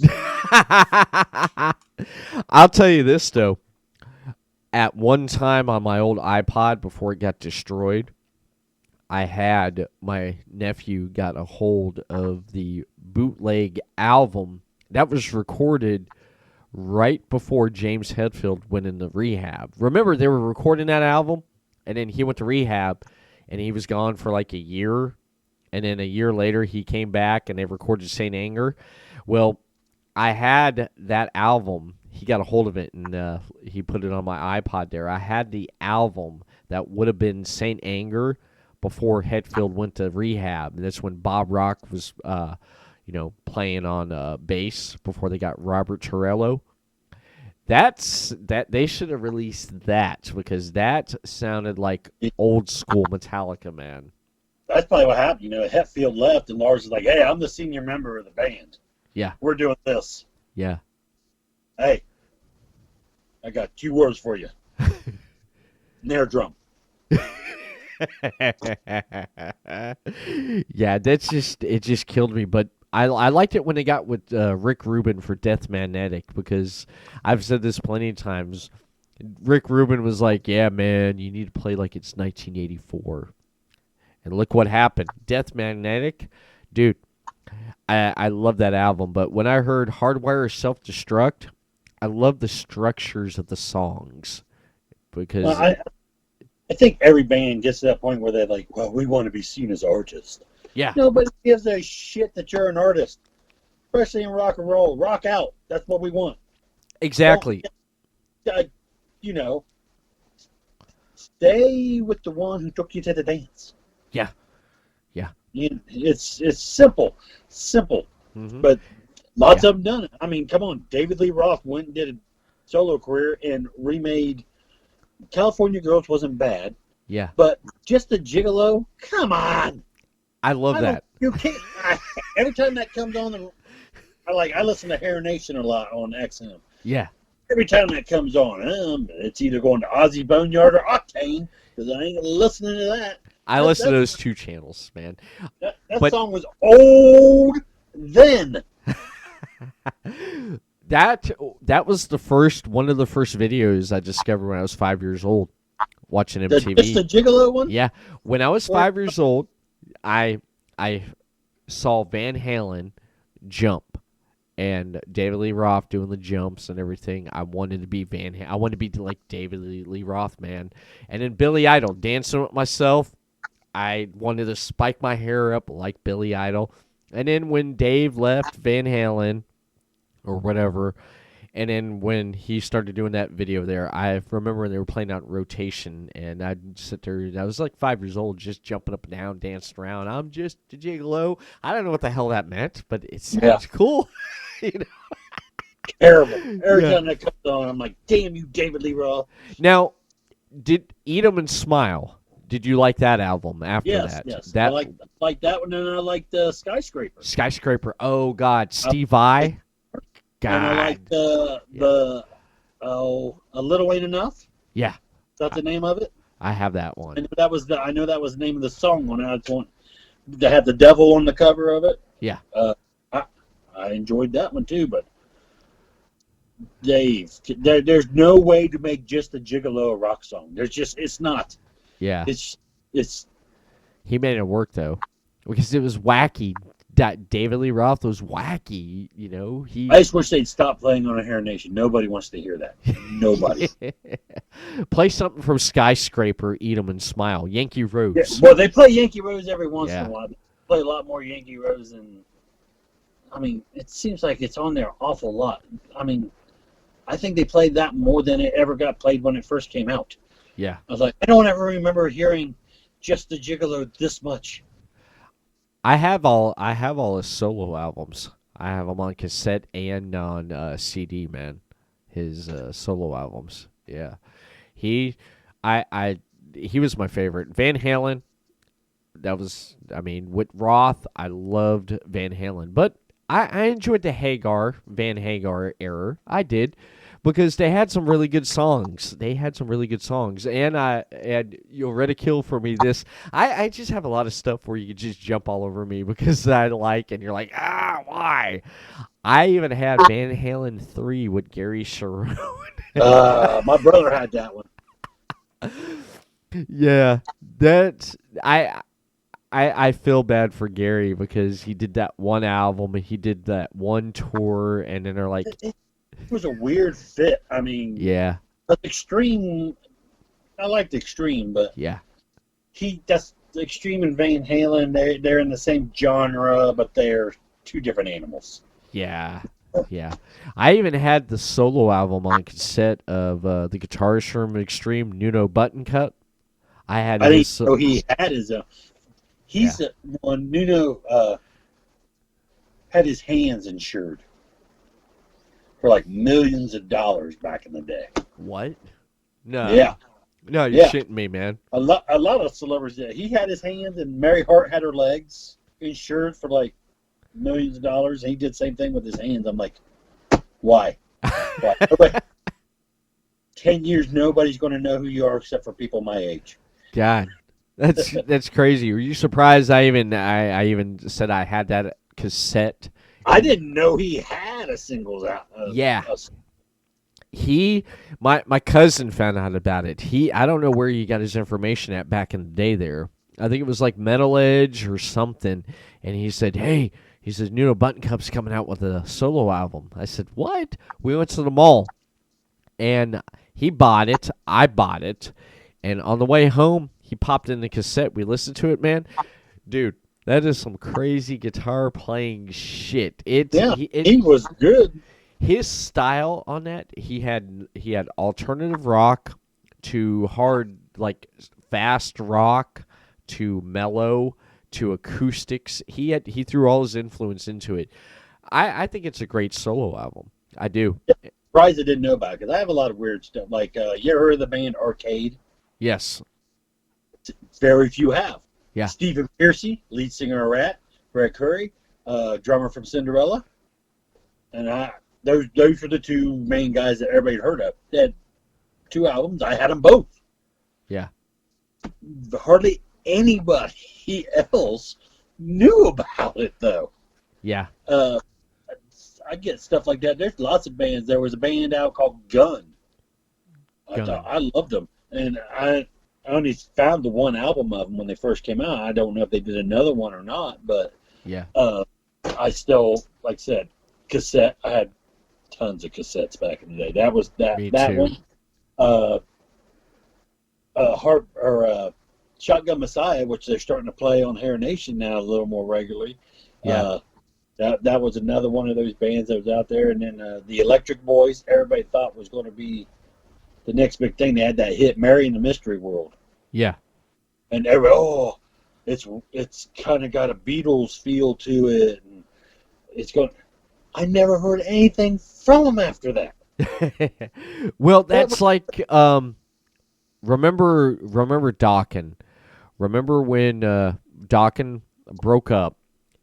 I'll tell you this, though. At one time on my old iPod before it got destroyed, my nephew got a hold of the bootleg album that was recorded right before James Hetfield went into rehab. Remember, they were recording that album? And then he went to rehab, and he was gone for like a year. And then a year later, he came back, and they recorded Saint Anger. Well, I had that album. He got a hold of it, and he put it on my iPod there. I had the album that would have been Saint Anger before Hetfield went to rehab. And that's when Bob Rock was, playing on bass before they got Robert Torello. They should have released that because that sounded like old school Metallica, man. That's probably what happened. Hetfield left, and Lars was like, hey, I'm the senior member of the band. Yeah. We're doing this. Yeah. Hey, I got 2 words for you. Snare drum. Yeah, it just killed me, but I liked it when they got with Rick Rubin for Death Magnetic because I've said this plenty of times. Rick Rubin was like, yeah, man, you need to play like it's 1984. And look what happened. Death Magnetic, dude, I love that album. But when I heard Hardwire Self-Destruct, I love the structures of the songs. Because I think every band gets to that point where they're like, well, we want to be seen as artists. Yeah. Nobody gives a shit that you're an artist, especially in rock and roll. Rock out. That's what we want. Exactly. Stay with the one who took you to the dance. Yeah. Yeah. It's simple. Mm-hmm. But lots of them done it. I mean, come on. David Lee Roth went and did a solo career and remade California Girls wasn't bad. Yeah. But just the Gigolo, come on. I love that. You can't. Every time that comes on, I listen to Hair Nation a lot on XM. Yeah. Every time that comes on, it's either going to Ozzy Boneyard or Octane because I ain't listening to that. I listen to those 2 channels, man. That song was old then. That was one of the first videos I discovered when I was 5 years old, watching MTV. Just the Gigolo one? Yeah. When I was 5 years old, I saw Van Halen jump and David Lee Roth doing the jumps and everything, I wanted to be I wanted to be like David Lee Roth, man. And then Billy Idol, dancing with myself, I wanted to spike my hair up like Billy Idol. And then when Dave left Van Halen or whatever, and then when he started doing that video there, I remember they were playing out in rotation, and I'd sit there, and I was like 5 years old, just jumping up and down, dancing around. I'm just a gigolo. I don't know what the hell that meant, but it sounds cool. You know? Terrible. Every time that comes on, I'm like, damn you, David Lee Roth. Now, did Eat 'Em and Smile, did you like that album after that? Yes, That, I like that one, and I like the Skyscraper. Skyscraper, oh, God. Steve Vai? God. And I like A Little Ain't Enough. Yeah. Is that the name of it? I have that one. I know that was the name of the song on it. They had the devil on the cover of it. Yeah. I enjoyed that one too, but Dave, there's no way to make just a Gigolo rock song. It's not. Yeah. It's. He made it work though, because it was wacky. David Lee Roth was wacky, you know. I just wish they'd stop playing on a Hair Nation. Nobody wants to hear that. Nobody. Play something from Skyscraper, Eat 'Em and Smile. Yankee Rose. Yeah, well, they play Yankee Rose every once in a while. They play a lot more Yankee Rose than. I mean, it seems like it's on there an awful lot. I mean, I think they played that more than it ever got played when it first came out. Yeah. I was like, I don't ever remember hearing Just the Gigolo this much. I have all his solo albums. I have them on cassette and on CD, man. His solo albums. Yeah. He was my favorite. Van Halen, with Roth, I loved Van Halen. But I enjoyed the Van Hagar era. I did. Because they had some really good songs. And you'll ridicule for me this. I just have a lot of stuff where you can just jump all over me because I like, and you're like, why? I even had Van Halen 3 with Gary Sharon. My brother had that one. Yeah. I feel bad for Gary because he did that one album, and he did that one tour, and then they're like... It was a weird fit. I mean, yeah. But Extreme, I liked Extreme, but yeah, that's Extreme and Van Halen. They're in the same genre, but they're two different animals. Yeah, yeah. I even had the solo album on cassette of the guitarist from Extreme, Nuno Buttoncut. I didn't know he had his own. When Nuno had his hands insured for like millions of dollars back in the day. What? No. Yeah. No, you're shitting me, man. A lot of celebrities did. He had his hands, and Mary Hart had her legs insured for like millions of dollars. He did the same thing with his hands. I'm like, why? 10 years, nobody's going to know who you are except for people my age. God, that's crazy. Were you surprised? I even said I had that cassette. I didn't know he had a singles out. My cousin found out about it. I don't know where he got his information at back in the day there. I think it was like Metal Edge or something. And he said, hey, Nuno Buttoncup's coming out with a solo album. I said, what? We went to the mall. And he bought it. I bought it. And on the way home, he popped in the cassette. We listened to it, man. Dude. That is some crazy guitar playing shit. He was good. His style on that, he had alternative rock to hard, like fast rock to mellow to acoustics. He threw all his influence into it. I think it's a great solo album. I do. Yeah, surprised I didn't know about it because I have a lot of weird stuff. Like you ever heard of the band Arcade? Yes. Very few have. Yeah. Stephen Pearcy, lead singer of Rat, Brett Curry, drummer from Cinderella, and those are the two main guys that everybody heard of. They had 2 albums. I had them both. Yeah. Hardly anybody else knew about it though. Yeah. I get stuff like that. There's lots of bands. There was a band out called Gun. I loved them, and I I only found the one album of them when they first came out. I don't know if they did another one or not, but Yeah. I still, like I said, cassette. I had tons of cassettes back in the day. That was that Me that too. one. Shotgun Messiah, which they're starting to play on Hair Nation now a little more regularly. Yeah. That was another one of those bands that was out there. And then the Electric Boys, everybody thought was going to be the next big thing. They had that hit, Mary in the Mystery World. Yeah. And everybody, it's kind of got a Beatles feel to it. And it's going. I never heard anything from them after that. Well, that's like remember Dawkins. Remember when Dawkins broke up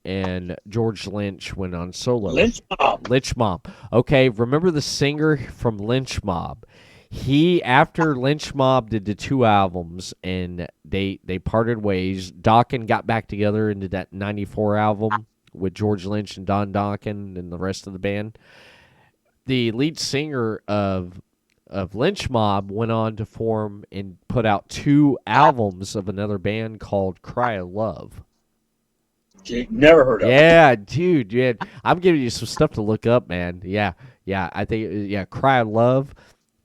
and George Lynch went on solo? Lynch Mob. Okay, remember the singer from Lynch Mob? After Lynch Mob did the 2 albums and they parted ways, Dawkins got back together and did that 94 album with George Lynch and Don Dawkins and the rest of the band. The lead singer of Lynch Mob went on to form and put out 2 albums of another band called Cry of Love. Never heard of it. Yeah, dude, I'm giving you some stuff to look up, man. Yeah, I think Cry of Love.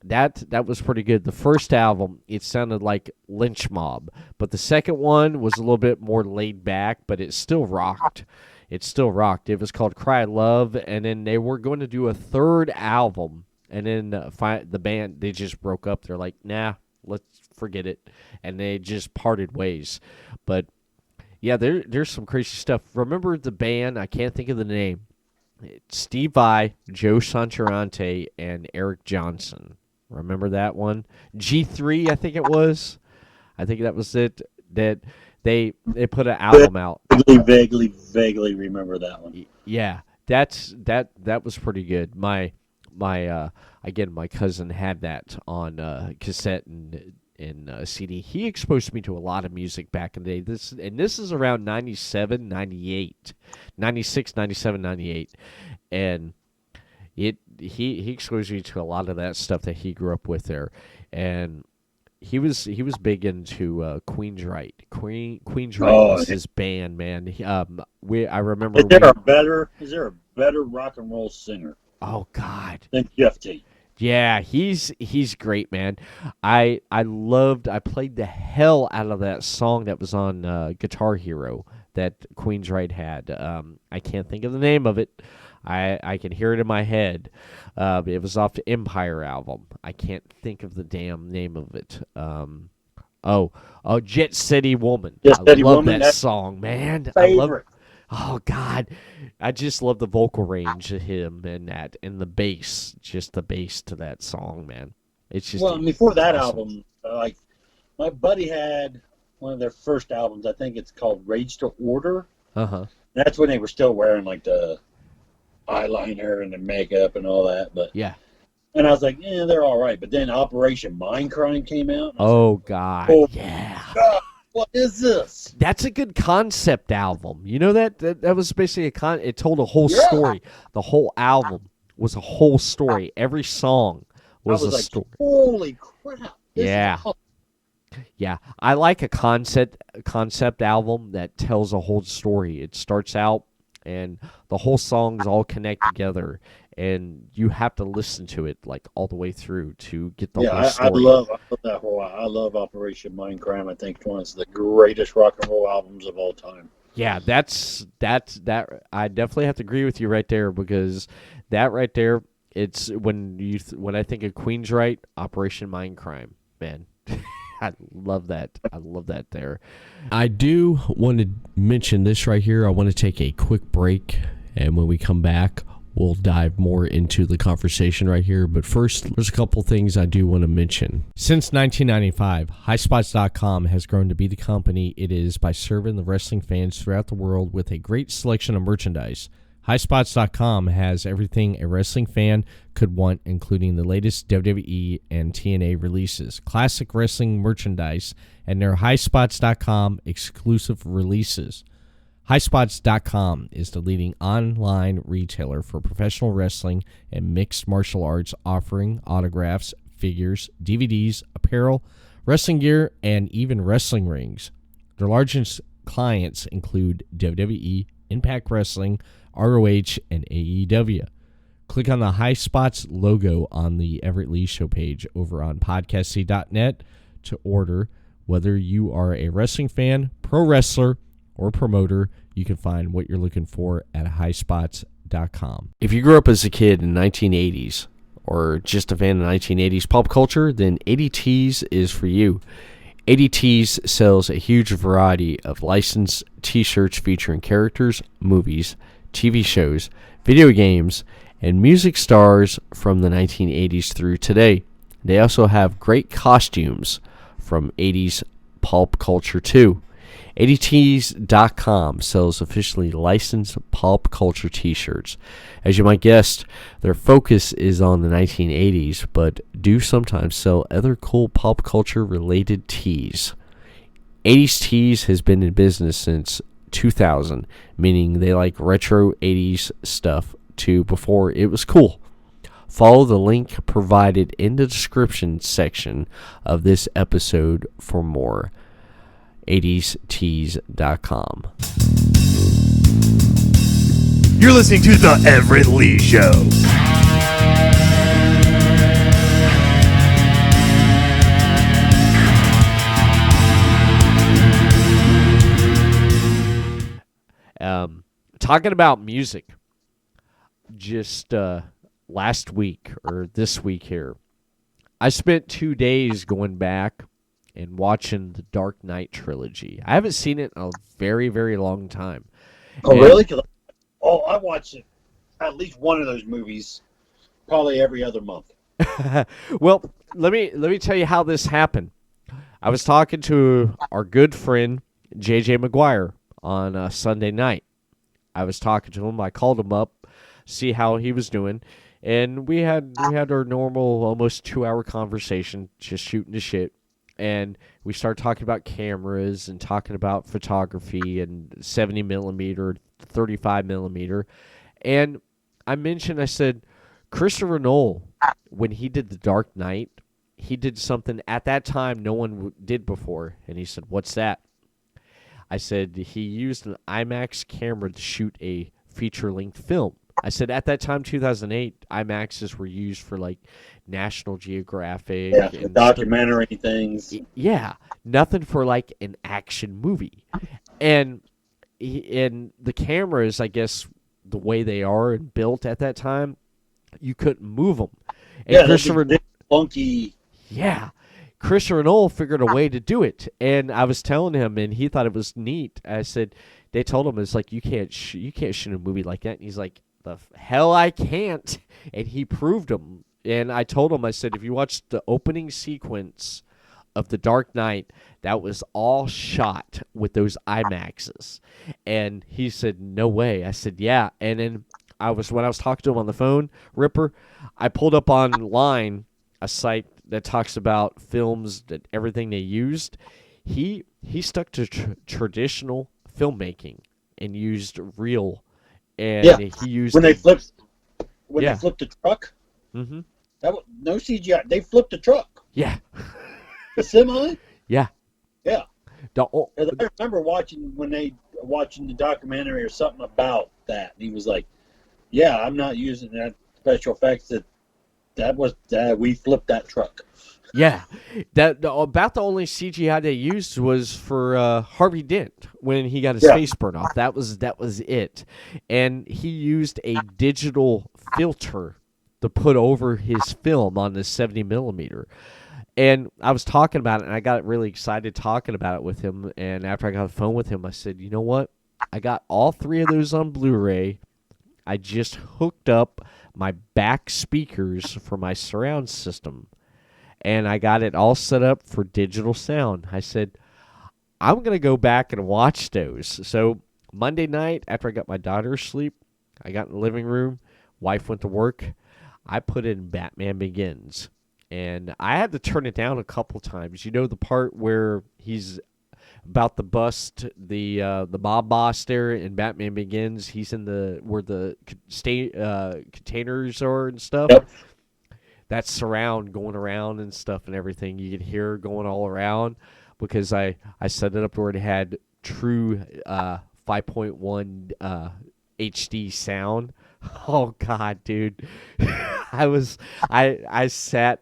That was pretty good. The first album, it sounded like Lynch Mob, but the second one was a little bit more laid back, but it still rocked. It was called Cry of Love, and then they were going to do a third album, and then the band, they just broke up. They're like, nah, let's forget it, and they just parted ways. But yeah, there's some crazy stuff. Remember the band? I can't think of the name. Steve Vai, Joe Santarante, and Eric Johnson. Remember that one? G3, I think it was. I think that was it. That they put an album out. Vaguely remember that one. Yeah, that was pretty good. My cousin had that on cassette and CD. He exposed me to a lot of music back in the day. This is around 97, 98, 96, 97, 98. And he exposed me to a lot of that stuff that he grew up with there. And he was big into Queensryche. Queensryche was his band, man. I remember. Is there a better rock and roll singer? Oh God. Than Jeff Tate. Yeah, he's great, man. I played the hell out of that song that was on Guitar Hero that Queensryche had. I can't think of the name of it. I can hear it in my head. It was off the Empire album. I can't think of the damn name of it. Jet City Woman. I love that song, man. Favorite. Oh God, I just love the vocal range of him and the bass, just the bass to that song, man. It's just before that album, like my buddy had one of their first albums. I think it's called Rage to Order. That's when they were still wearing like the eyeliner and the makeup and all that. But yeah, and I was like, yeah, they're all right. But then Operation Mindcrime came out. Oh God, yeah. God, what is this? That's a good concept album. You know that was basically it told a whole story. The whole album was a whole story. Every song was a story. Holy crap! Yeah, I like a concept album that tells a whole story. It starts out and the whole songs all connect together, and you have to listen to it like all the way through to get the whole story. I love Operation Mindcrime. I think it's one of the greatest rock and roll albums of all time. Yeah, that. I definitely have to agree with you right there, because that right there, it's when I think of Queensryche, Operation Mindcrime, man. I love that. I love that there. I do want to mention this right here. I want to take a quick break, and when we come back, we'll dive more into the conversation right here. But first, there's a couple things I do want to mention. Since 1995, HighSpots.com has grown to be the company it is by serving the wrestling fans throughout the world with a great selection of merchandise. HighSpots.com has everything a wrestling fan could want, including the latest WWE and TNA releases, classic wrestling merchandise, and their HighSpots.com exclusive releases. HighSpots.com is the leading online retailer for professional wrestling and mixed martial arts, offering autographs, figures, DVDs, apparel, wrestling gear, and even wrestling rings. Their largest clients include WWE, Impact Wrestling, ROH, and AEW. Click on the High Spots logo on the Everett Lee Show page over on podcasty.net to order. Whether you are a wrestling fan, pro wrestler, or promoter, you can find what you're looking for at highspots.com. If you grew up as a kid in the 1980s or just a fan of 1980s pop culture, then ADTs is for you. ADTs sells a huge variety of licensed t-shirts featuring characters, movies, TV shows, video games, and music stars from the 1980s through today. They also have great costumes from 80s pulp culture too. ADTs.com sells officially licensed pulp culture t-shirts. As you might guess, their focus is on the 1980s, but do sometimes sell other cool pop culture related tees. 80s Tees has been in business since 2000, meaning they like retro 80s stuff too before it was cool. Follow the link provided in the description section of this episode for more. 80stees.com. You're listening to The Everett Lee Show. Talking about music, just last week or this week here, I spent 2 days going back and watching the Dark Knight Trilogy. I haven't seen it in a very, very long time. Oh, really? I watch it, at least one of those movies probably every other month. Well, let me tell you how this happened. I was talking to our good friend J.J. McGuire on Sunday night. I was talking to him. I called him up, see how he was doing, and we had our normal almost 2-hour conversation, just shooting the shit. And we started talking about cameras and talking about photography and 70 millimeter, 35 millimeter. And I said, Christopher Nolan, when he did The Dark Knight, he did something at that time no one did before. And he said, what's that? I said, he used an IMAX camera to shoot a feature-length film. I said, at that time, 2008, IMAXs were used for, like, National Geographic. Yeah, and documentary things. Yeah, nothing for, like, an action movie. And the cameras, I guess, the way they are and built at that time, you couldn't move them. And yeah, Christopher, funky. Yeah. Christopher Nolan figured a way to do it. And I was telling him, and he thought it was neat. I said, they told him, it's like, you can't shoot a movie like that. And he's like, the hell I can't. And he proved them. And I told him, I said, if you watch the opening sequence of The Dark Knight, that was all shot with those IMAXs. And he said, no way. I said, yeah. And then when I was talking to him on the phone, Ripper, I pulled up online a site that talks about films, that everything they used. He stuck to traditional filmmaking and used real. And he used they flipped the truck. Mm-hmm. No CGI. They flipped the truck. Yeah. The semi. Yeah. Yeah. I remember watching the documentary or something about that. And he was like, "Yeah, I'm not using that special effects. We flipped that truck." Yeah, about the only CGI they used was for Harvey Dent when he got his face burned off. That was it, and he used a digital filter to put over his film on the 70 millimeter. And I was talking about it, and I got really excited talking about it with him. And after I got on the phone with him, I said, "You know what? I got all 3 of those on Blu-ray. I just hooked up my back speakers for my surround system." And I got it all set up for digital sound. I said, I'm going to go back and watch those. So Monday night, after I got my daughter asleep, I got in the living room. Wife went to work. I put in Batman Begins. And I had to turn it down a couple times. You know the part where he's about to bust the mob boss there in Batman Begins? He's in where the containers are and stuff. Yep. that surround going around and stuff and everything. You could hear going all around because I set it up where it had true 5.1 HD sound. Oh God, dude. I sat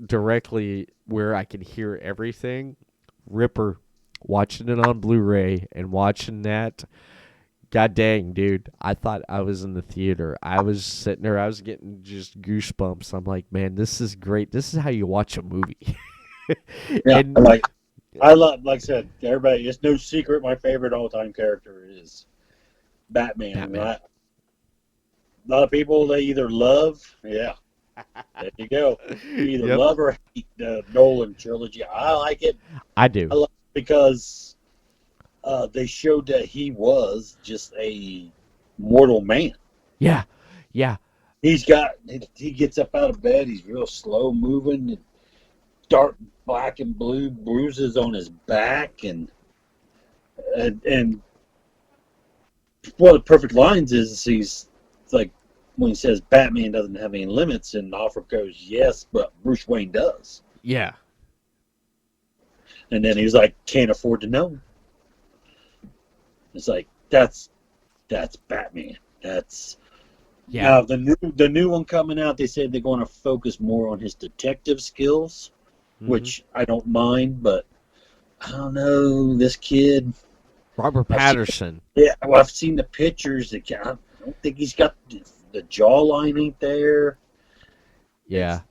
directly where I could hear everything. Ripper, watching it on Blu-ray and watching that. God dang, dude. I thought I was in the theater. I was sitting there. I was getting just goosebumps. I'm like, man, this is great. This is how you watch a movie. Yeah, And, I love, like I said, everybody, it's no secret my favorite all-time character is Batman. A lot of people, they either love, there you go. You either love or hate the Nolan trilogy. I like it. I do. I love it because they showed that he was just a mortal man. Yeah, yeah. He gets up out of bed. He's real slow moving. Dark black and blue bruises on his back, and one of the perfect lines is it's like when he says Batman doesn't have any limits, and Alfred goes, yes, but Bruce Wayne does. Yeah. And then he's like, can't afford to know. It's like that's Batman. Now the new one coming out, they said they're going to focus more on his detective skills, which I don't mind, but I don't know, this kid Robert Patterson. I've seen the pictures. I don't think he's got the jawline ain't there. Yeah.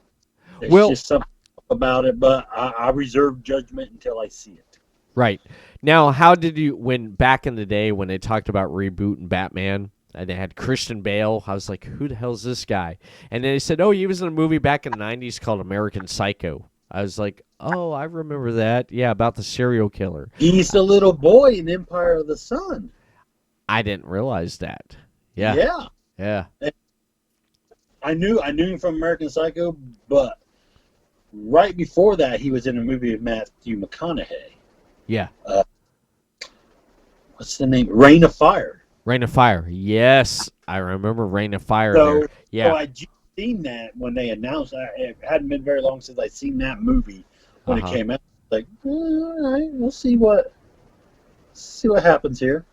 There's just something about it, but I reserve judgment until I see it. Right. Now, how did you, when back in the day when they talked about rebooting Batman and they had Christian Bale, I was like, who the hell's this guy? And then they said, oh, he was in a movie back in the 90s called American Psycho. I was like, oh, I remember that. Yeah, about the serial killer. He's the little boy in Empire of the Sun. I didn't realize that. Yeah. Yeah. Yeah. I knew him from American Psycho, but right before that, he was in a movie with Matthew McConaughey. Yeah. What's the name? Reign of Fire. Reign of Fire. Yes, I remember Reign of Fire. There. Yeah. So I just seen that when they announced. It hadn't been very long since I seen that movie when it came out. Like, all right, we'll see what happens here.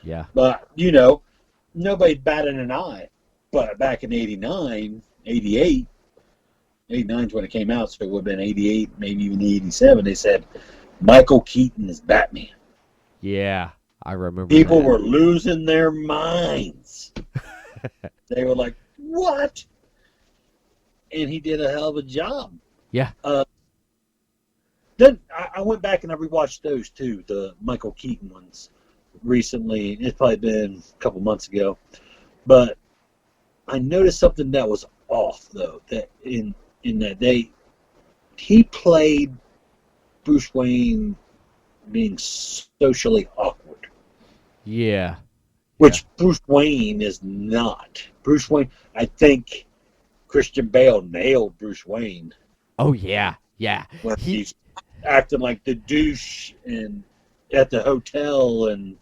Yeah. But nobody batted an eye. But back in 89, 88, 89 is when it came out, so it would have been 88, maybe even 87. They said Michael Keaton is Batman. Yeah, I remember. People were losing their minds. They were like, "What?" And he did a hell of a job. Yeah. Then I went back and I rewatched those too, the Michael Keaton ones recently. It's probably been a couple months ago, but I noticed something that was off though. That in that he played Bruce Wayne being socially awkward. Yeah. Which Bruce Wayne is not. Bruce Wayne, I think Christian Bale nailed Bruce Wayne. Oh, yeah. Yeah. When he's acting like the douche and at the hotel and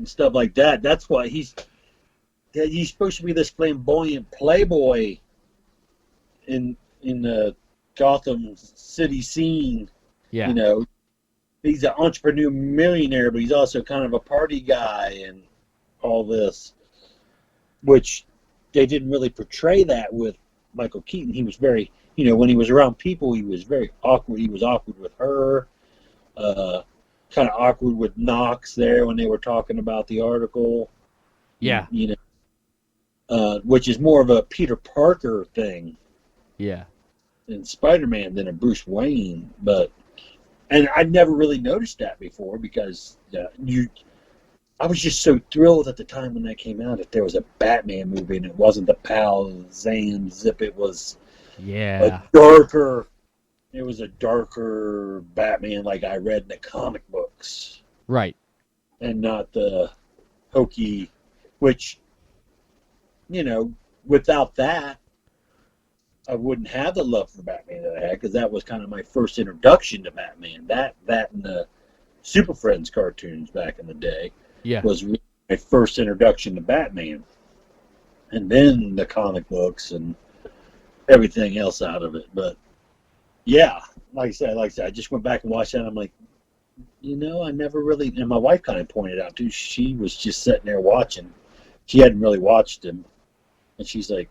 stuff like that. That's why he's supposed to be this flamboyant playboy in the Gotham City scene. Yeah. He's an entrepreneur millionaire, but he's also kind of a party guy and all this, which they didn't really portray that with Michael Keaton. He was very, when he was around people, he was very awkward. He was awkward with her, kind of awkward with Knox there when they were talking about the article. Yeah. Which is more of a Peter Parker thing. Yeah. In Spider-Man than a Bruce Wayne, and I'd never really noticed that before because I was just so thrilled at the time when that came out that there was a Batman movie and it wasn't the Pal Zam Zip. It was a darker Batman like I read in the comic books. Right. And not the hokey, which, without that, I wouldn't have the love for Batman that I had because that was kind of my first introduction to Batman. That and the Super Friends cartoons back in the day was really my first introduction to Batman. And then the comic books and everything else out of it. But yeah, like I said, I just went back and watched that. And I'm like, I never really. And my wife kind of pointed out too. She was just sitting there watching. She hadn't really watched him, and she's like,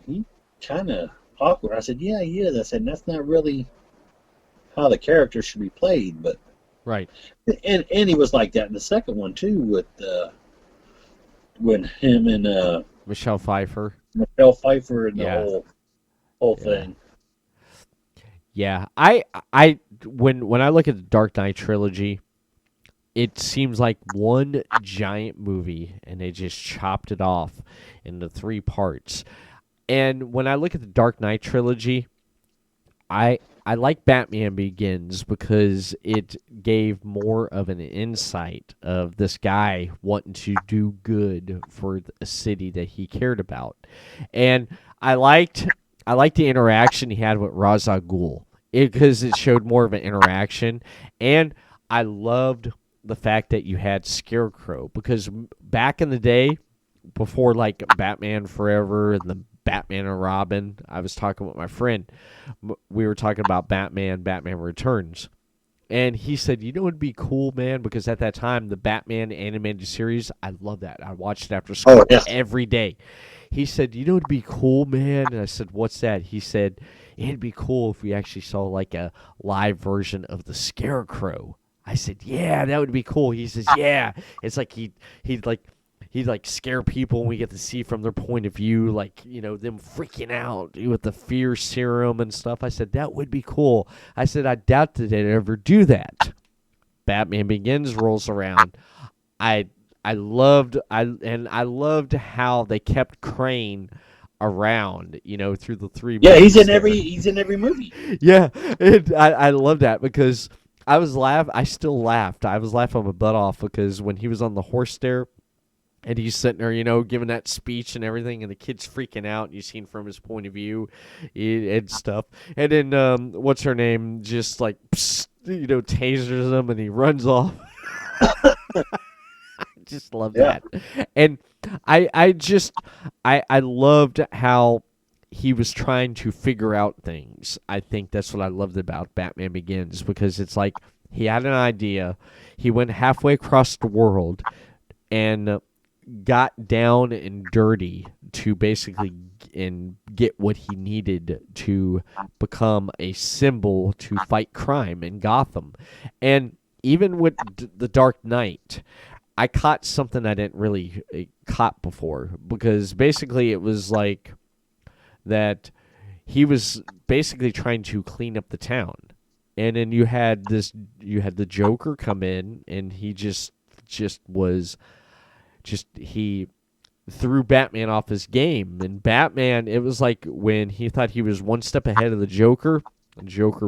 "He kind of awkward." I said, "Yeah, he is." I said, "That's not really how the character should be played." But Right. and he was like that in the second one too, with when him and Michelle Pfeiffer. Michelle Pfeiffer and the Yeah. whole thing. Yeah, when I look at the Dark Knight Trilogy, it seems like one giant movie, and they just chopped it off into 3 parts. And when I look at the Dark Knight Trilogy, I like Batman Begins because it gave more of an insight of this guy wanting to do good for a city that he cared about, and I liked the interaction he had with Ra's al Ghul because it showed more of an interaction, and I loved the fact that you had Scarecrow because back in the day, before like Batman Forever and the Batman and Robin, I was talking with my friend. We were talking about Batman Returns. And he said, it'd be cool, man, because at that time, the Batman animated series, I love that. I watched it after school every day. He said, it'd be cool, man. And I said, what's that? He said, it'd be cool if we actually saw like a live version of the Scarecrow. I said, yeah, that would be cool. He says, yeah. It's like he'd scare people, and we get to see from their point of view, like, them freaking out with the fear serum and stuff. I said, that would be cool. I said, I doubt that they'd ever do that. Batman Begins rolls around. I loved how they kept Crane around, through the 3 movies. Yeah, he's in every movie. Yeah, I love that because I still laughed. I was laughing my butt off because when he was on the horse there, and he's sitting there, giving that speech and everything, and the kid's freaking out, and you've seen from his point of view and stuff. And then, what's her name, just like, psst, tasers him, and he runs off. I just love that. And I loved how he was trying to figure out things. I think that's what I loved about Batman Begins, because it's like he had an idea, he went halfway across the world, and got down and dirty to basically get what he needed to become a symbol to fight crime in Gotham. And even with the Dark Knight, I caught something I didn't really caught before, because basically it was like that he was basically trying to clean up the town. And then you had the Joker come in, and he he threw Batman off his game. And Batman, it was like when he thought he was one step ahead of the Joker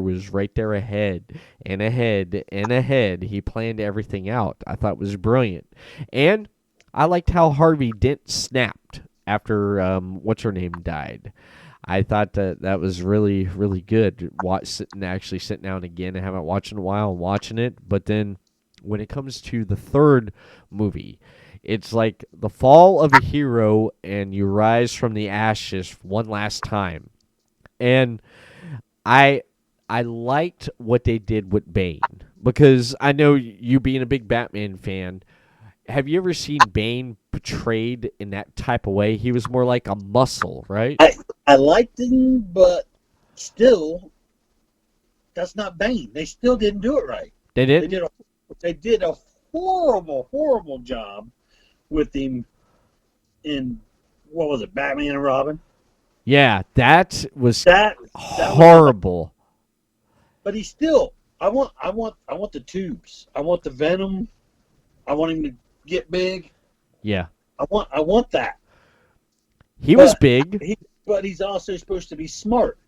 was right there ahead and ahead and ahead. He planned everything out. I thought it was brilliant. And I liked how Harvey Dent snapped after what's her name died. I thought that was really, really good. Sitting down again. I haven't watched in a while and watching it. But then when it comes to the third movie, it's like the fall of a hero, and you rise from the ashes one last time. And I liked what they did with Bane, because I know you being a big Batman fan, have you ever seen Bane portrayed in that type of way? He was more like a muscle, right? I liked him, but still, that's not Bane. They still didn't do it right. They did? They did a horrible, horrible job with him in, what was it, Batman and Robin? Yeah, that was that horrible. But he's still, I want the tubes. I want the venom. I want him to get big. Yeah. I want that. He was big. But he's also supposed to be smart.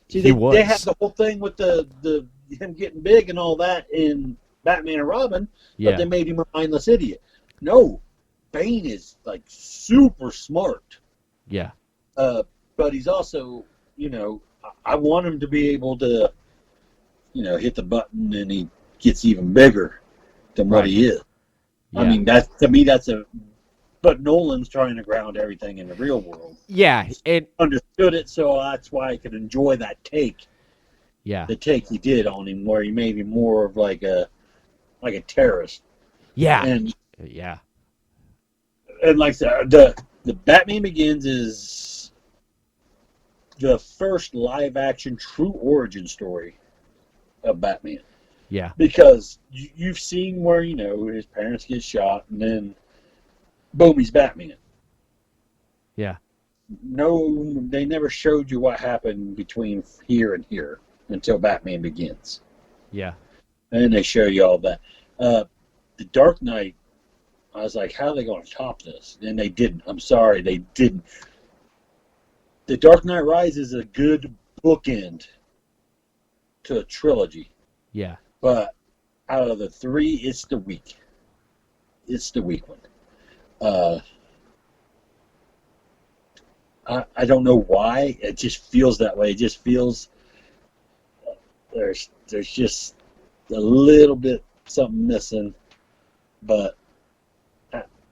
See, they had the whole thing with the him getting big and all that in Batman and Robin, but they made him a mindless idiot. No, Bane is like super smart. Yeah. But he's also, I want him to be able to, hit the button and he gets even bigger than what he is. Yeah. I mean, to me, that's But Nolan's trying to ground everything in the real world. Yeah, and Understood it, so that's why I could enjoy that take. yeah, The take he did on him, where he made him more of like a terrorist. yeah, And yeah, like I said, the Batman Begins is the first live action true origin story of Batman. yeah, Because you've seen where, his parents get shot and then boom, he's Batman. yeah, No, they never showed you what happened between here and here until Batman Begins. yeah, And they show you all that. The Dark Knight, I was like, how are they going to top this? And they didn't. I'm sorry, they didn't. The Dark Knight Rises is a good bookend to a trilogy. yeah. But out of the three, it's the weak. It's the weak one. I don't know why. It just feels that way. It just feels there's just a little bit something missing. But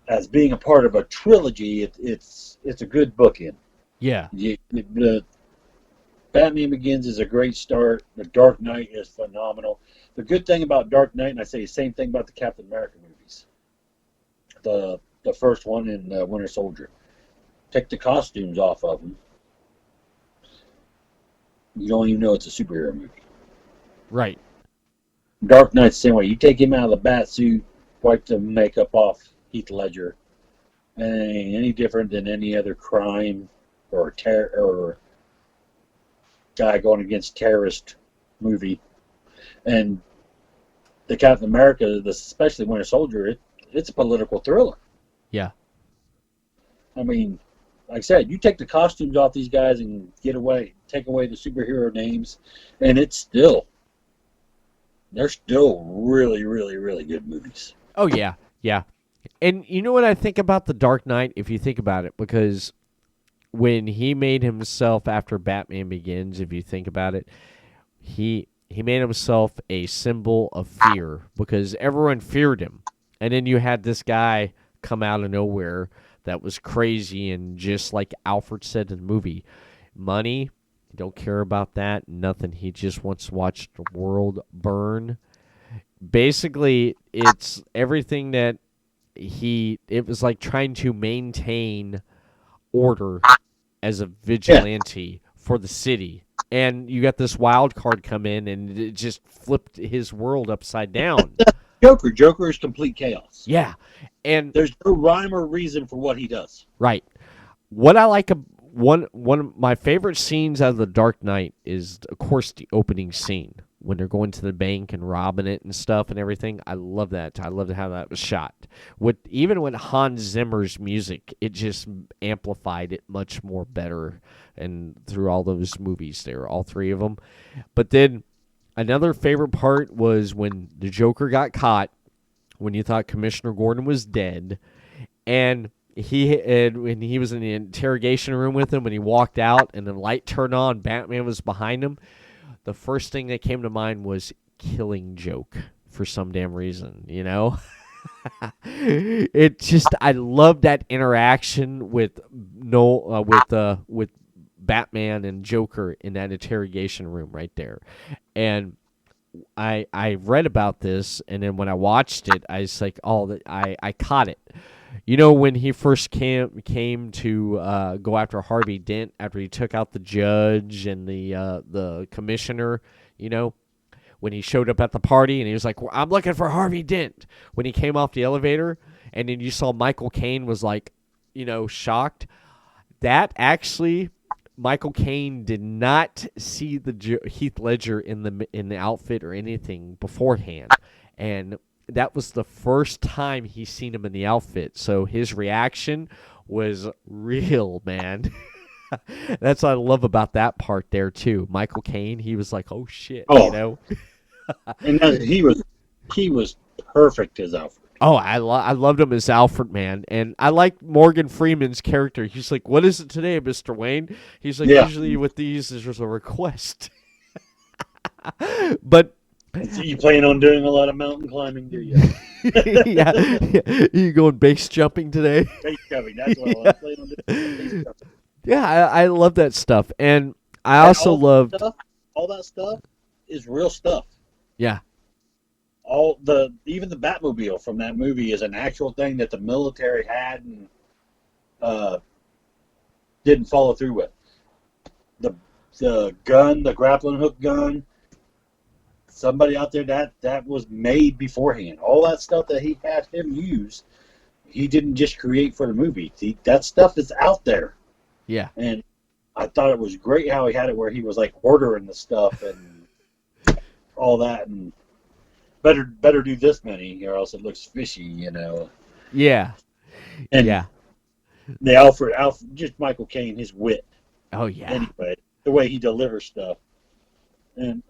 as being a part of a trilogy, it's a good bookend. Yeah. The Batman Begins is a great start. The Dark Knight is phenomenal. The good thing about Dark Knight, and I say the same thing about the Captain America movies, the first one in Winter Soldier. Take the costumes off of them. You don't even know it's a superhero movie. Right. Dark Knight's the same way. You take him out of the bat suit, wipe the makeup off Heath Ledger, and it ain't any different than any other crime or or guy going against terrorist movie. And the Captain America, especially Winter Soldier, it's a political thriller. Yeah. I mean, like I said, you take the costumes off these guys and take away the superhero names, and they're still really, really, really good movies. Oh, yeah. Yeah. And you know what I think about The Dark Knight, if you think about it, because when he made himself after Batman Begins, if you think about it, he made himself a symbol of fear because everyone feared him. And then you had this guy come out of nowhere that was crazy, and just like Alfred said in the movie, money, he don't care about that, nothing. He just wants to watch the world burn. Basically, it's everything that it was like trying to maintain order as a vigilante for the city. And you got this wild card come in, and it just flipped his world upside down. Joker is complete chaos. Yeah. And there's no rhyme or reason for what he does. Right. What I like, one of my favorite scenes out of The Dark Knight is, of course, the opening scene when they're going to the bank and robbing it and stuff and everything. I love that. I love how that was shot. Even with Hans Zimmer's music, it just amplified it much more better. And through all those movies there, all three of them. But then another favorite part was when the Joker got caught, when you thought Commissioner Gordon was dead, and when he was in the interrogation room with him, when he walked out and the light turned on, Batman was behind him. The first thing that came to mind was Killing Joke for some damn reason, It just, I love that interaction with with Batman and Joker in that interrogation room right there. And I read about this, and then when I watched it, I was like, I caught it. When he first came to go after Harvey Dent after he took out the judge and the commissioner, when he showed up at the party and he was like, I'm looking for Harvey Dent. When he came off the elevator, and then you saw Michael Caine was like, shocked. That actually, Michael Caine did not see the Heath Ledger in the outfit or anything beforehand, and that was the first time he seen him in the outfit. So his reaction was real, man. That's what I love about that part there too. Michael Caine, he was like, "Oh shit," And he was perfect as Alfred. Oh, I loved him as Alfred, man. And I like Morgan Freeman's character. He's like, "What is it today, Mr. Wayne?" He's like, "Usually with these, there's a request." But So you plan on doing a lot of mountain climbing, do you? Yeah. You going base jumping today? Base jumping, that's what I was planning on doing. Base jumping. Yeah, I love that stuff. And I And also loved. all that stuff is real stuff. Yeah. Even the Batmobile from that movie is an actual thing that the military had and didn't follow through with. The gun, the grappling hook gun, somebody out there that was made beforehand. All that stuff that he had him use, he didn't just create for the movie. That stuff is out there. Yeah. And I thought it was great how he had it where he was like ordering the stuff and all that, and better do this many or else it looks fishy, Yeah. And Yeah. the Alfred, just Michael Caine, his wit. Oh yeah. Anyway, the way he delivers stuff, and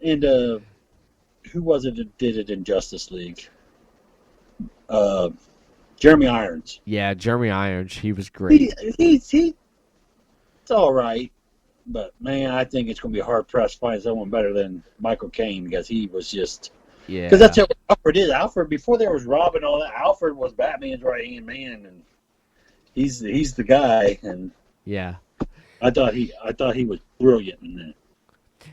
who was it that did it in Justice League? Jeremy Irons. Yeah, Jeremy Irons. He was great. It's all right, but man, I think it's going to be hard pressed to find someone better than Michael Caine because he was just. Yeah. Because that's what Alfred is. Alfred, before there was Robin and all that, Alfred was Batman's right hand man, and he's the guy. And yeah. I thought he was brilliant in that.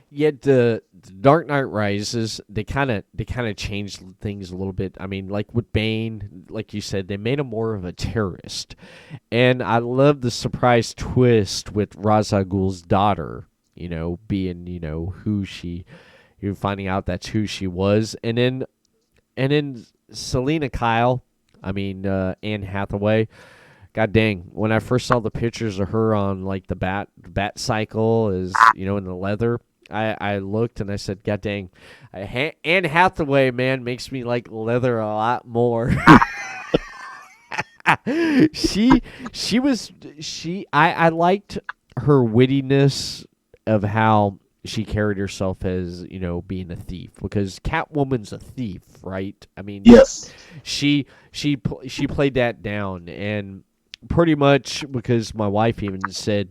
Yet the Dark Knight Rises, they kind of changed things a little bit. I mean, like with Bane, like you said, they made him more of a terrorist, and I love the surprise twist with Ra's al Ghul's daughter. Being who she, you're finding out that's who she was, and then Selena Kyle. I mean, Anne Hathaway. God dang! When I first saw the pictures of her on like the bat cycle, is in the leather, I looked and I said, God dang, Anne Hathaway, man, makes me like leather a lot more. I liked her wittiness of how she carried herself as being a thief, because Catwoman's a thief, right? I mean, yes, she played that down, and pretty much because my wife even said,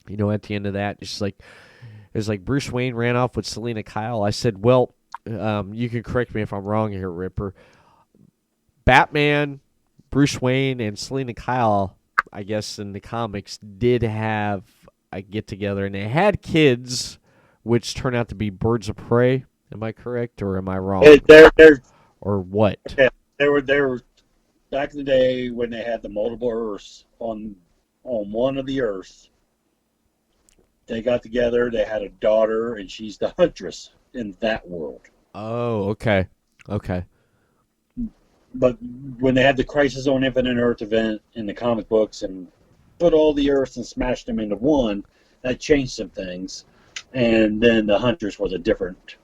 at the end of that, it's like Bruce Wayne ran off with Selena Kyle. I said, well, you can correct me if I'm wrong here, Ripper. Batman, Bruce Wayne, and Selena Kyle, I guess in the comics, did have a get together, and they had kids, which turned out to be birds of prey. Am I correct, or am I wrong? Or what? Yeah, they were back in the day when they had the multiple Earths on one of the Earths. They got together. They had a daughter, and she's the Huntress in that world. Oh, okay. But when they had the Crisis on Infinite Earth event in the comic books and put all the Earths and smashed them into one, that changed some things. And then the Huntress was a different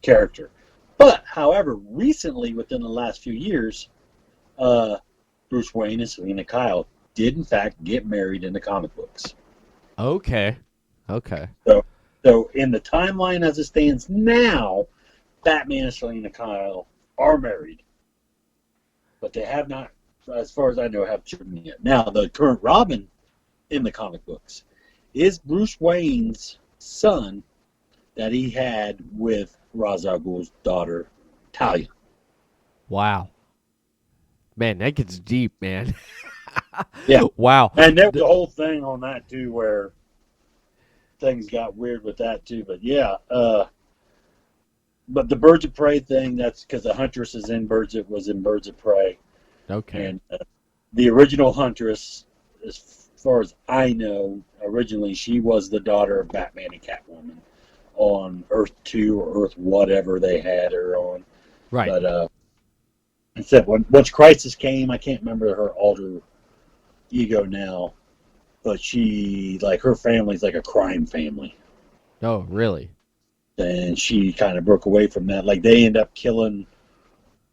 character. But, however, recently, within the last few years, Bruce Wayne and Selena Kyle did, in fact, get married in the comic books. Okay. So in the timeline as it stands now, Batman and Selena Kyle are married. But they have not, as far as I know, have children yet. Now, the current Robin in the comic books is Bruce Wayne's son that he had with Ra's al Ghul's daughter, Talia. Wow. Man, that gets deep, man. Yeah. Wow. And there was a whole thing on that, too, where things got weird with that, too. But, yeah. But the Birds of Prey thing, that's because the Huntress was in Birds of Prey. Okay. And the original Huntress, as far as I know, originally she was the daughter of Batman and Catwoman on Earth 2 or Earth whatever they had her on. Right. But except once Crisis came, I can't remember her alter ego now, but her family's like a crime family. Oh, really? And she kind of broke away from that. Like, they end up killing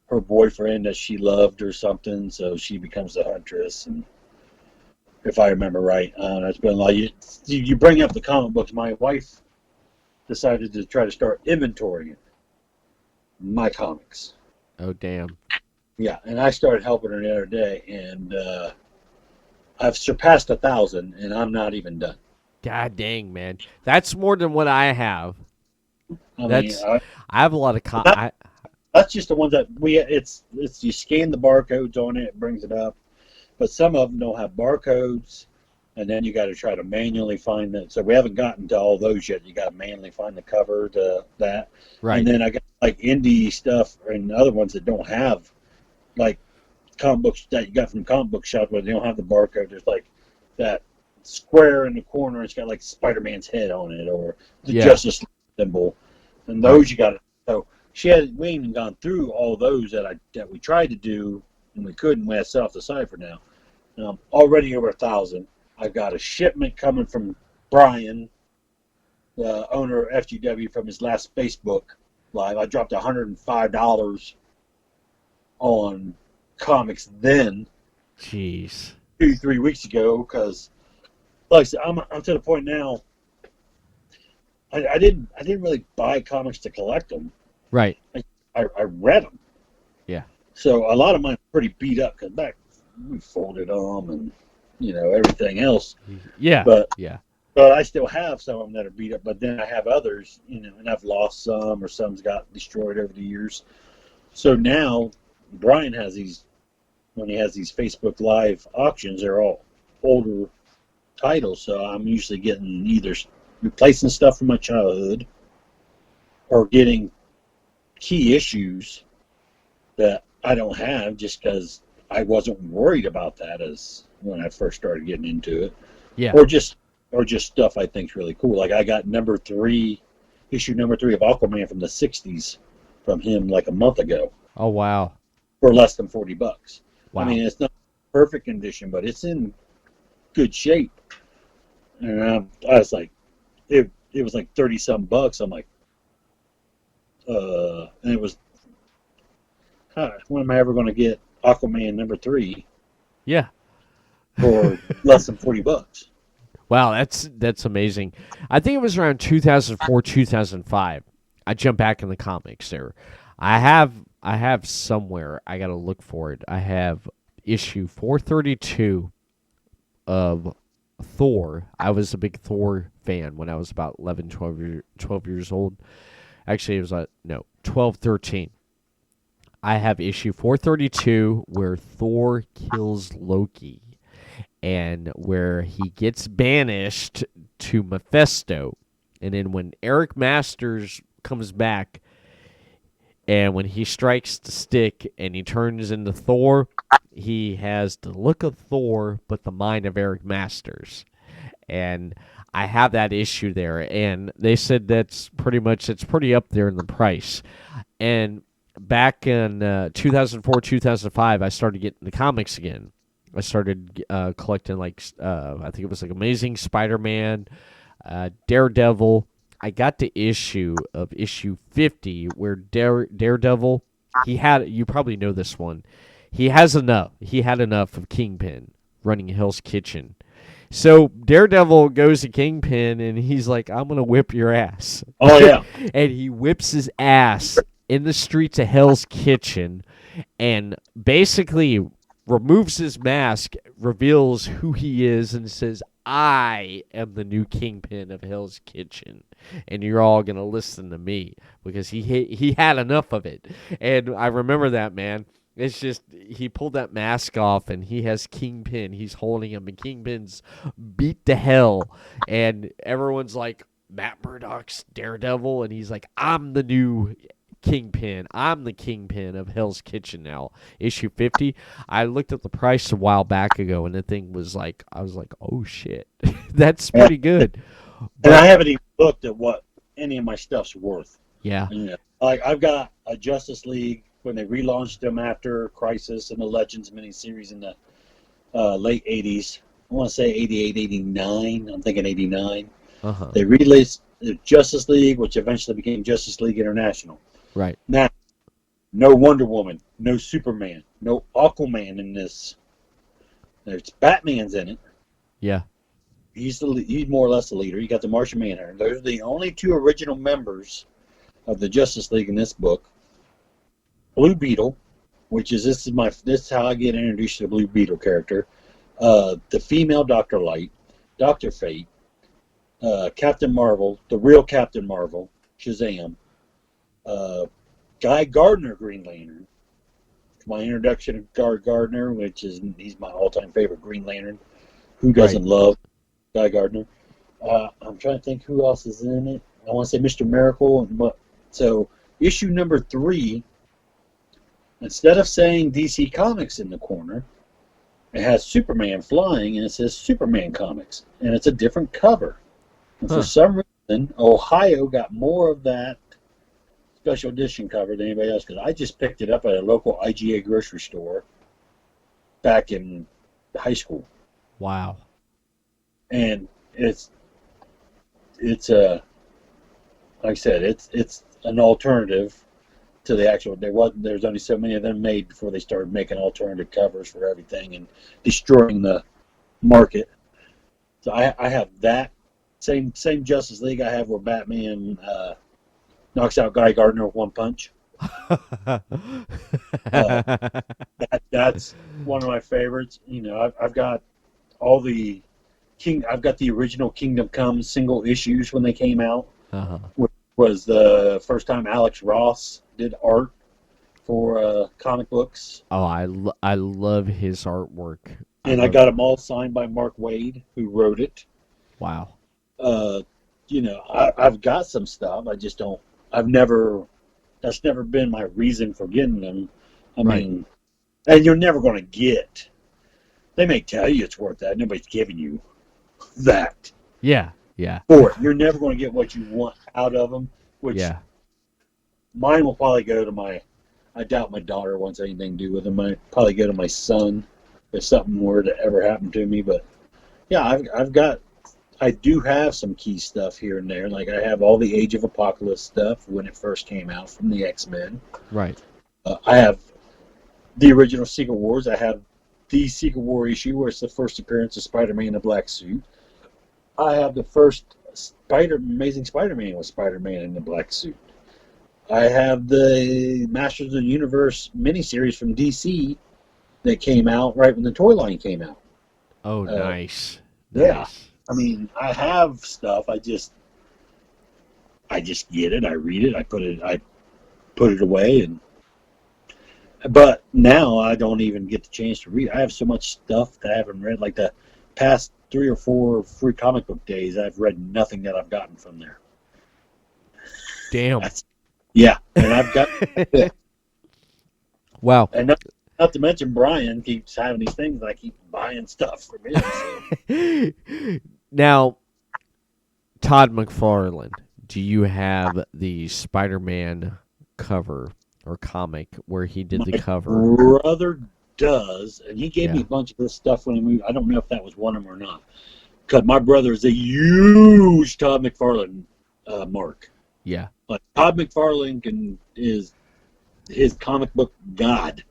her boyfriend that she loved or something, so she becomes the Huntress. And if I remember right, it's been like you bring up the comic books. My wife decided to try to start inventorying my comics. Oh, damn. Yeah, and I started helping her the other day, and I've surpassed 1,000, and I'm not even done. God dang, man. That's more than what I have. I mean, That's I have a lot of that's just the ones that it's you scan the barcodes on it, it brings it up. But some of them don't have barcodes, and then you got to try to manually find it. So we haven't gotten to all those yet. You got to manually find the cover to that. right. And then I got like indie stuff and other ones that don't have, like comic books that you got from comic book shops where they don't have the barcode. There's like that square in the corner. It's got like Spider-Man's head on it, or the Justice League symbol. And those you got to. So we ain't even gone through all those that we tried to do and we couldn't. We had to set off the side for now. Already over 1,000. I've got a shipment coming from Brian, the owner of FGW, from his last Facebook Live. I dropped $105 on comics then. Jeez. 2-3 weeks ago, because like I said, I'm to the point now. I didn't really buy comics to collect them. Right. I read them. Yeah. So a lot of mine are pretty beat up because back we folded them and everything else. Yeah. But yeah. But I still have some of them that are beat up. But then I have others, and I've lost some, or some's got destroyed over the years. So now Brian has these. When he has these Facebook Live auctions, they're all older titles. So I'm usually getting either replacing stuff from my childhood or getting key issues that I don't have just because I wasn't worried about that as when I first started getting into it. Yeah. Or just stuff I think is really cool. Like I got issue number 3 of Aquaman from the 60s from him like a month ago. Oh, wow. For less than $40. Wow. I mean, it's not perfect condition, but it's in good shape. And I was like, it was like 30-some bucks. I'm like, and it was, when am I ever going to get Aquaman number 3? Yeah. For less than $40. Wow, that's amazing. I think it was around 2004, 2005. I jumped back in the comics there. I have somewhere, I got to look for it. I have issue 432 of Thor. I was a big Thor fan when I was about 11, 12 years old. Actually, it was 12, 13. I have issue 432 where Thor kills Loki and where he gets banished to Mephisto. And then when Eric Masters comes back and when he strikes the stick and he turns into Thor, he has the look of Thor but the mind of Eric Masters. And I have that issue there. And they said it's pretty up there in the price. And back in 2004, 2005, I started getting the comics again. I started collecting I think it was like Amazing Spider-Man, Daredevil. I got to issue 50 where Daredevil, you probably know this one. He had enough of Kingpin running Hell's Kitchen. So Daredevil goes to Kingpin and he's like, I'm going to whip your ass. Oh, yeah. And he whips his ass in the streets of Hell's Kitchen and basically removes his mask, reveals who he is, and says, I am the new Kingpin of Hell's Kitchen, and you're all going to listen to me, because he had enough of it. And I remember that, man. It's just, he pulled that mask off, and he has Kingpin. He's holding him, and Kingpin's beat to hell, and everyone's like, Matt Murdock's Daredevil, and he's like, I'm the new Kingpin. I'm the Kingpin of Hell's Kitchen now. Issue 50. I looked at the price a while back ago, and the thing was like, I was like, oh shit, that's pretty good. And I haven't even looked at what any of my stuff's worth. Yeah. Like I've got a Justice League when they relaunched them after Crisis and the Legends miniseries in the late 80s. I want to say 88, 89. I'm thinking 89. Uh-huh. They released the Justice League, which eventually became Justice League International. Right. Now, no Wonder Woman, no Superman, no Aquaman in this. There's Batman's in it. Yeah. He's more or less the leader. You got the Martian Manhunter. Those are the only 2 original members of the Justice League in this book. Blue Beetle, which is this is how I get introduced to the Blue Beetle character. The female Dr. Light, Dr. Fate, Captain Marvel, the real Captain Marvel, Shazam, Guy Gardner Green Lantern. My introduction to Guy Gardner, he's my all-time favorite Green Lantern. Who doesn't love Guy Gardner? I'm trying to think who else is in it. I want to say Mr. Miracle. So issue number 3, instead of saying DC Comics in the corner, it has Superman flying, and it says Superman Comics, and it's a different cover. And for some reason, Ohio got more of that special edition cover than anybody else, because I just picked it up at a local IGA grocery store back in high school. Wow. And it's like I said, it's an alternative to the actual. There's only so many of them made before they started making alternative covers for everything and destroying the market. So I have that same Justice League I have where Batman knocks out Guy Gardner with one punch. That's one of my favorites. You know, I've got all the I've got the original Kingdom Come single issues when they came out. Which was the first time Alex Ross did art for comic books. Oh, I love his artwork. And I got them all signed by Mark Waid, who wrote it. Wow. You know, I've got some stuff. I just don't. That's never been my reason for getting them. I mean, and you're never going to get. They may tell you it's worth that. Nobody's giving you that. Yeah. For it. You're never going to get what you want out of them. Which mine will probably go to I doubt my daughter wants anything to do with them. I'd probably go to my son if something were to ever happen to me. But yeah, I do have some key stuff here and there. Like I have all the Age of Apocalypse stuff when it first came out from the X-Men. Right. I have the original Secret Wars. I have the Secret War issue where it's the first appearance of Spider-Man in a black suit. I have the first Amazing Spider-Man with Spider-Man in a black suit. I have the Masters of the Universe miniseries from DC that came out right when the toy line came out. Oh, nice. Yeah. Nice. I mean, I have stuff. I just get it. I read it. I put it away, but now I don't even get the chance to read. I have so much stuff that I haven't read. Like the past 3 or 4 free comic book days, I've read nothing that I've gotten from there. Damn. Yeah, and I've got. Wow. And not to mention Brian keeps having these things. I keep buying stuff from him. So. Now, Todd McFarlane, do you have the Spider-Man cover or comic where he did the cover? My brother does, and he gave me a bunch of this stuff when he moved. I don't know if that was one of them or not, because my brother is a huge Todd McFarlane mark. Yeah. Like Todd McFarlane is his comic book god.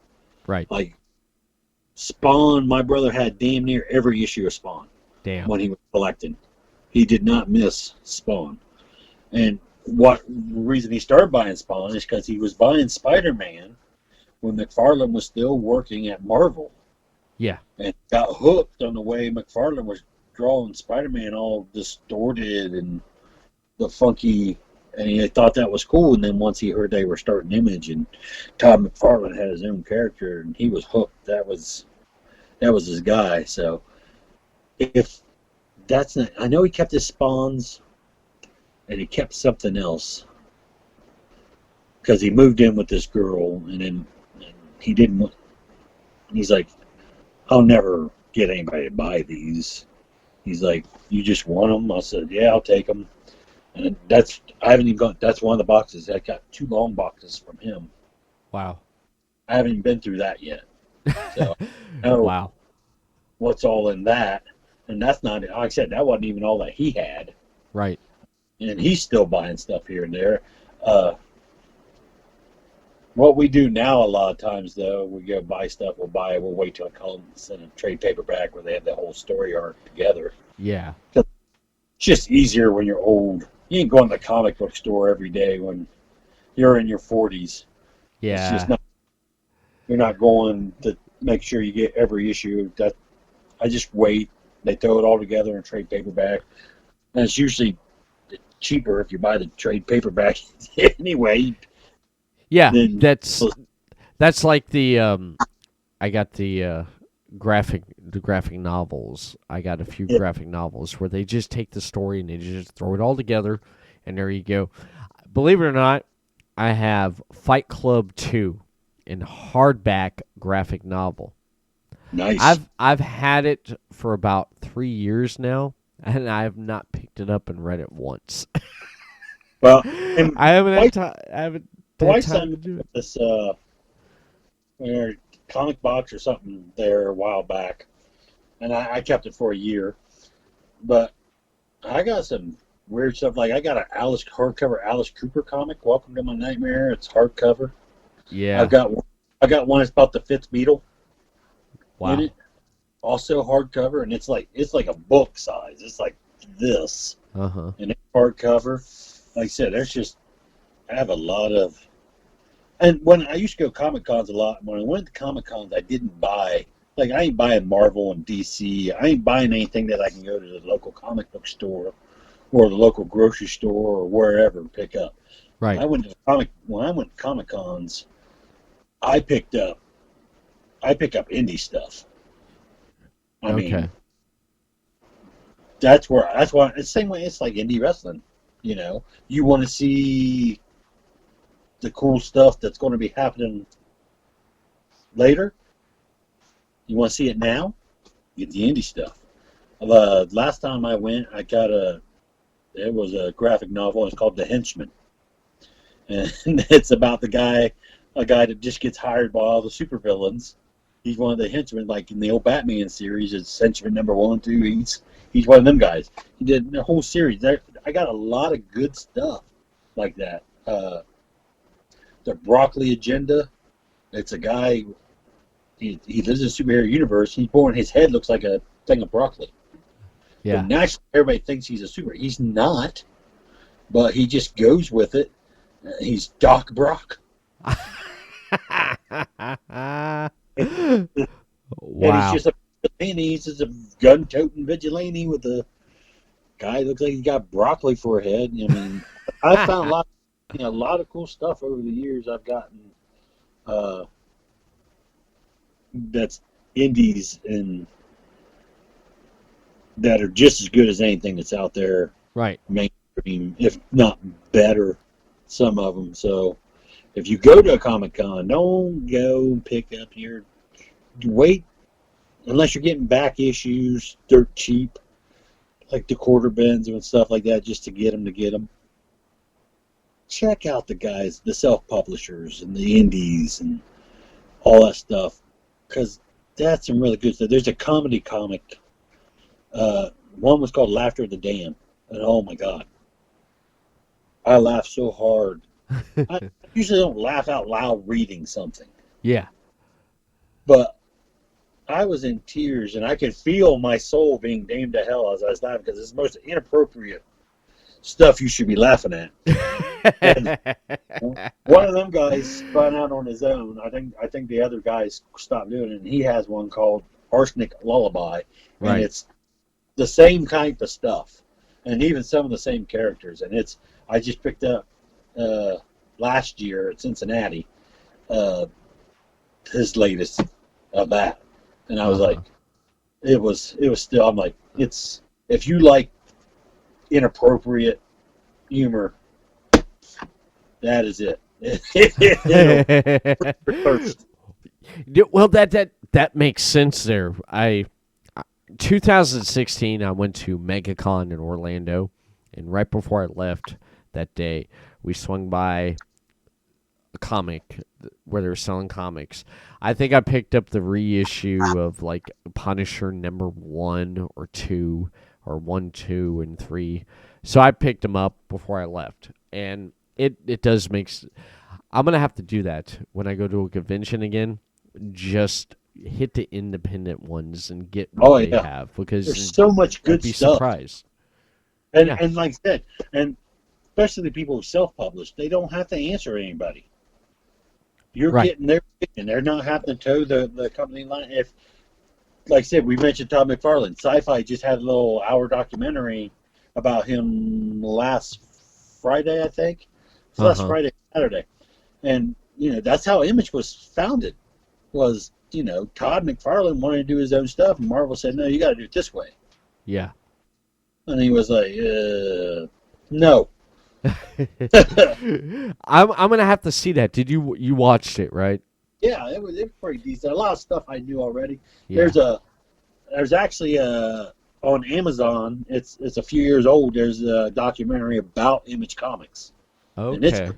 Right. Like Spawn, my brother had damn near every issue of Spawn. Damn. When he was collecting. He did not miss Spawn. And what reason he started buying Spawn is because he was buying Spider-Man when McFarlane was still working at Marvel. Yeah. And got hooked on the way McFarlane was drawing Spider-Man all distorted and the funky, and he thought that was cool. And then once he heard they were starting Image and Todd McFarlane had his own character and he was hooked, that was his guy. So if that's not, I know he kept his Spawns and he kept something else because he moved in with this girl and then he didn't. He's like, I'll never get anybody to buy these. He's like, you just want them? I said, yeah, I'll take them. And I haven't even gone. That's one of the boxes. I got 2 long boxes from him. Wow. I haven't even been through that yet. So, wow. What's all in that? And that's not, like I said, that wasn't even all that he had. Right. And he's still buying stuff here and there. What we do now a lot of times, though, we go buy stuff, we'll wait till it comes in a trade paperback where they have the whole story arc together. Yeah. It's just easier when you're old. You ain't going to the comic book store every day when you're in your 40s. Yeah. It's just not, you're not going to make sure you get every issue. I just wait. They throw it all together in trade paperback. And it's usually cheaper if you buy the trade paperback anyway. Yeah, Then that's like the I got the graphic novels. I got a few graphic novels where they just take the story and they just throw it all together, and there you go. Believe it or not, I have Fight Club 2 in hardback graphic novel. nice. I've had it for about 3 years now, and I have not picked it up and read it once. Well, and I haven't had White- time. I haven't my had wife time sent to me do it. this comic box or something there a while back, and I kept it for a year. But I got some weird stuff. Like I got a hardcover Alice Cooper comic, Welcome to My Nightmare. It's hardcover. Yeah. I got one. It's about the fifth Beatle Wow. in it. Also hardcover, and it's like a book size. It's like this, Uh-huh. and it's hardcover. Like I said, I have a lot of. And when I used to go Comic Cons a lot, when I went to Comic Cons, I didn't buy. Like I ain't buying Marvel and DC. I ain't buying anything that I can go to the local comic book store or the local grocery store or wherever and pick up. Right. When I went to Comic Cons, I pick up indie stuff. I mean, that's why it's the same way. It's like indie wrestling. You know, you want to see the cool stuff that's going to be happening later. You want to see it now? Get the indie stuff. Last time I went, it was a graphic novel. It's called The Henchman, and it's about a guy that just gets hired by all the supervillains. He's one of the henchmen, like in the old Batman series. It's henchman number 1, 2. He's one of them guys. He did the whole series. I got a lot of good stuff like that. The Broccoli Agenda. It's a guy. He lives in a superhero universe. He's born. His head looks like a thing of broccoli. Yeah. But naturally, everybody thinks he's a superhero. He's not. But he just goes with it. He's Doc Brock. And Wow. he's just a gun-toting vigilante with a guy who looks like he's got broccoli for a head. I mean, I've found a lot of cool stuff over the years. I've gotten that's indies and that are just as good as anything that's out there, Right. mainstream, if not better. Some of them. So, if you go to a Comic-Con, don't go and pick up wait unless you're getting back issues dirt cheap, like the quarter bins and stuff like that, just to get them. Check out the guys, the self-publishers and the indies and all that stuff, because that's some really good stuff. There's a comedy comic. One was called Laughter of the Damned, and oh my God, I laughed so hard. I usually don't laugh out loud reading something, Yeah. but I was in tears, and I could feel my soul being damned to hell as I was laughing, because it's the most inappropriate stuff you should be laughing at. And one of them guys spun out on his own. I think the other guys stopped doing it, and he has one called Arsenic Lullaby, and Right. it's the same kind of stuff, and even some of the same characters. And I just picked up last year at Cincinnati his latest of that, and I was like, it was still. I'm like, it's if you like inappropriate humor, that is it. Well, that makes sense there. 2016, I went to MegaCon in Orlando, and right before I left that day, we swung by a comic where they were selling comics. I think I picked up the reissue of like Punisher #1 or 2, or 1, 2, and 3. So I picked them up before I left, and it does make. I'm gonna have to do that when I go to a convention again. Just hit the independent ones and get what they have, because there's so much good I'd be stuff. surprised. And Yeah. and like I said, and especially the people who self-publish, they don't have to answer anybody. You're Right. getting their and they're not having to toe the company line. If, like I said, we mentioned Todd McFarlane. Sci-Fi just had a little hour documentary about him last Friday, I think. So that's Friday, Saturday. And, that's how Image was founded, was, Todd McFarlane wanted to do his own stuff, and Marvel said, no, you got to do it this way. Yeah. And he was like, no. I'm going to have to see that. Did you watched it, right? Yeah, it was pretty decent. A lot of stuff I knew already. Yeah. There's actually on Amazon, it's a few years old, there's a documentary about Image Comics. Okay. And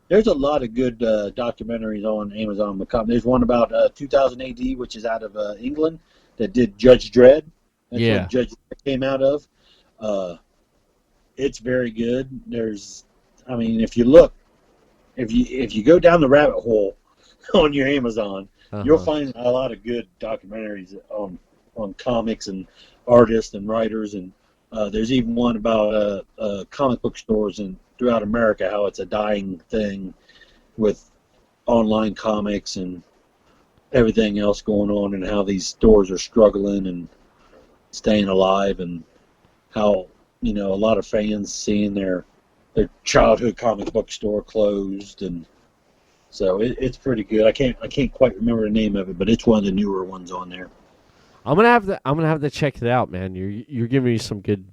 there's a lot of good documentaries on Amazon. There's one about 2000 AD, which is out of England, that did Judge Dredd. That's what Judge Dredd came out of. It's very good. If you look, if you go down the rabbit hole on your Amazon, you'll find a lot of good documentaries on comics and artists and writers, and there's even one about comic book stores throughout America, how it's a dying thing with online comics and everything else going on, and how these stores are struggling and staying alive, and how a lot of fans seeing their childhood comic book store closed, and so it's pretty good. I can't quite remember the name of it, but it's one of the newer ones on there. I'm gonna have to check it out, man. You're giving me some good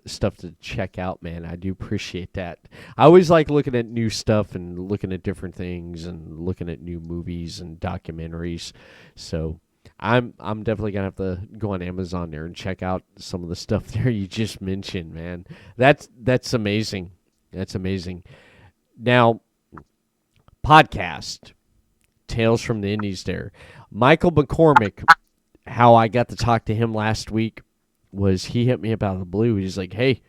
stuff to check out, man. I do appreciate that. I always like looking at new stuff and looking at different things and looking at new movies and documentaries. So I'm definitely gonna have to go on Amazon there and check out some of the stuff there you just mentioned, man. That's amazing. That's amazing. Now, podcast Tales from the Indies. There, Michael McCormick. How I got to talk to him last week was he hit me up out of the blue. He's like, hey,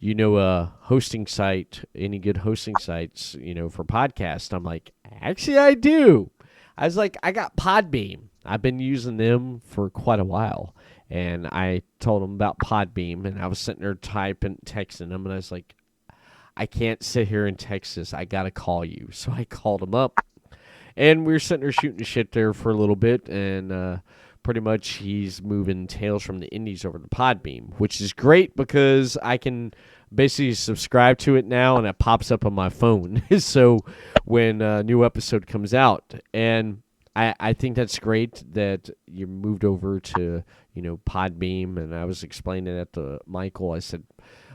a hosting site, any good hosting sites, for podcasts? I'm like, actually, I do. I was like, I got Podbean. I've been using them for quite a while. And I told him about Podbean, and I was sitting there texting him, and I was like, I can't sit here in Texas. I got to call you. So I called him up, and we were sitting there shooting shit there for a little bit, and pretty much he's moving Tales from the Indies over to Podbean, which is great because I can basically subscribe to it now, and it pops up on my phone. So when a new episode comes out, and I think that's great that you moved over to Podbean, and I was explaining that to Michael. I said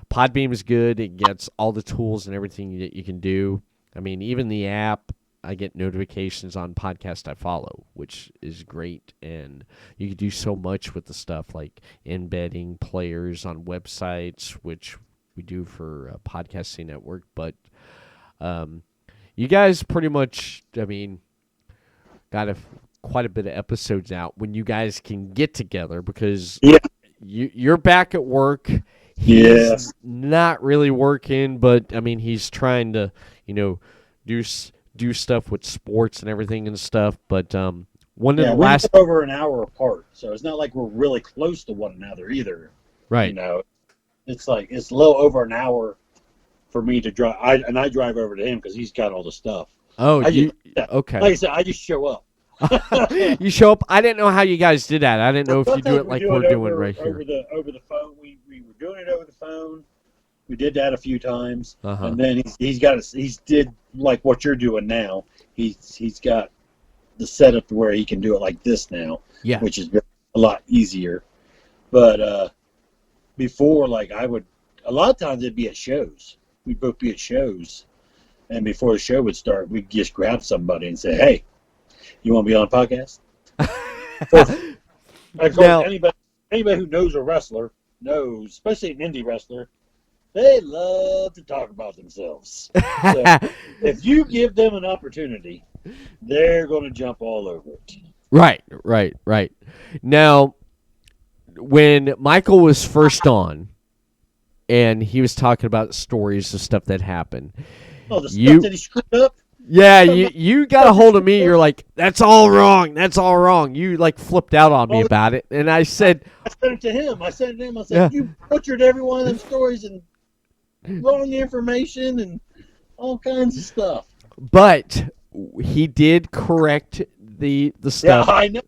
Podbean is good. It gets all the tools and everything that you can do. I mean, even the app, I get notifications on podcasts I follow, which is great. And you can do so much with the stuff like embedding players on websites, which we do for Podcasting Network. But you guys pretty much, got quite a bit of episodes out when you guys can get together, because you're back at work. He's not really working, but, he's trying to, do stuff with sports and everything and stuff, but one of the last over an hour apart, so it's not like we're really close to one another either. Right. It's like it's a little over an hour for me to drive. I drive over to him because he's got all the stuff. Oh, okay. Like I said, I just show up. You show up. I didn't know how you guys did that. I didn't know if you do it like we're doing right here. Over the phone. We were doing it over the phone. We did that a few times, and then he did like what you're doing now. He's got the setup to where he can do it like this now, which is a lot easier. But before, like a lot of times it'd be at shows. We'd both be at shows, and before the show would start, we'd just grab somebody and say, "Hey, you want to be on a podcast?" Of course, anybody who knows a wrestler knows, especially an indie wrestler. They love to talk about themselves. So if you give them an opportunity, they're going to jump all over it. Right. Now, when Michael was first on, and he was talking about stories of stuff that happened. Oh, the stuff that he screwed up? Yeah, you got a hold of me. You're like, that's all wrong. You like flipped out on me about it. And I said... I sent it to him. I said, you butchered every one of them stories and wrong information and all kinds of stuff. But he did correct the stuff. Yeah, I know.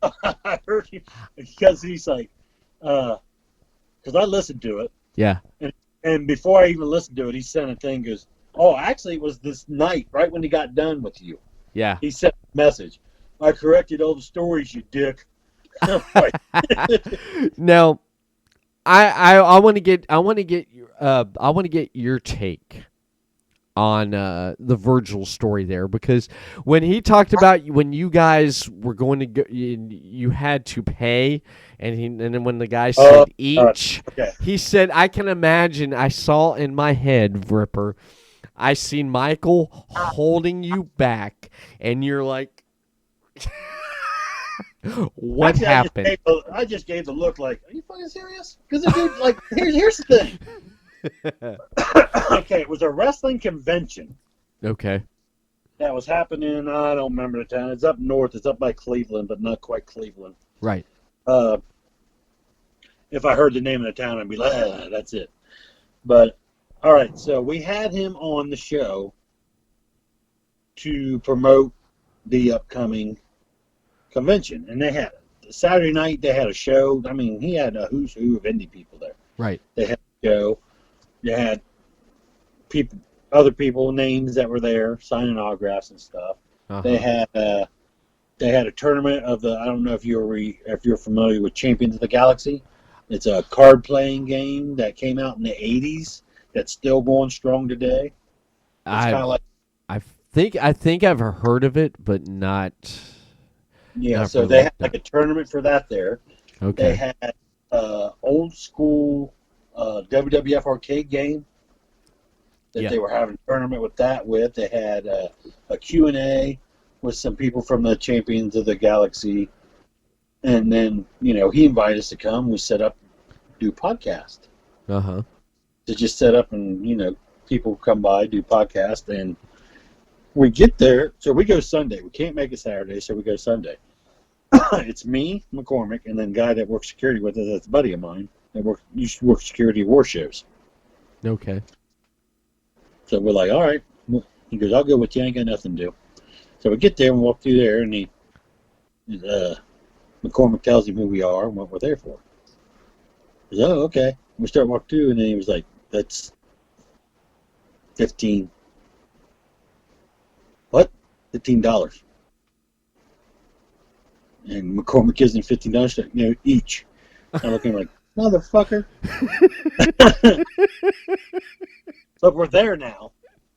I heard him because he's like, because I listened to it. Yeah. And before I even listened to it, he sent a thing, goes, Oh, actually, it was this night, right when he got done with you. Yeah. He sent a message. I corrected all the stories, you dick. Now, I want to get your take on the Virgil story there, because when he talked about when you guys were going to go, you had to pay, and then when the guy said each, okay. he said, I can imagine, I saw in my head, Vripper, I seen Michael holding you back, and you're like, what Actually, happened? I just gave the look like, are you fucking serious? Because the dude, like, here's the thing. Okay, it was a wrestling convention Okay. that was happening. I don't remember the town. It's up north. It's up by Cleveland, but not quite Cleveland. Right. If I heard the name of the town, I'd be like, that's it. But all right, so we had him on the show to promote the upcoming convention, and they had Saturday night. They had a show. I mean, he had a who's who of indie people there. Right. They had a show. They had people, other people, names that were there signing autographs and stuff. Uh-huh. They had a tournament of the. I don't know if you're familiar with Champions of the Galaxy. It's a card playing game that came out in the '80s that's still going strong today. It's kind of like I think I've heard of it, but not. Not So really they had like like a tournament for that there. Okay. They had old school WWF arcade game that they were having a tournament with that with. They had a Q&A with some people from the Champions of the Galaxy. And then, he invited us to come. We set up, do podcast. Uh-huh. To just set up and, people come by, do podcast. And we get there. So we go Sunday. We can't make it Saturday, so we go Sunday. It's me, McCormick, and then a guy that works security with us, that's a buddy of mine, that used to work security at war shows. Okay. So we're like, all right. He goes, I'll go with you. I ain't got nothing to do. So we get there and walk through there, and McCormick tells him who we are and what we're there for. He goes, oh, okay. We start walking through, and then he was like, that's 15. What? $15. And McCormick gives him $15, each. I look at him like, motherfucker. But we're there now,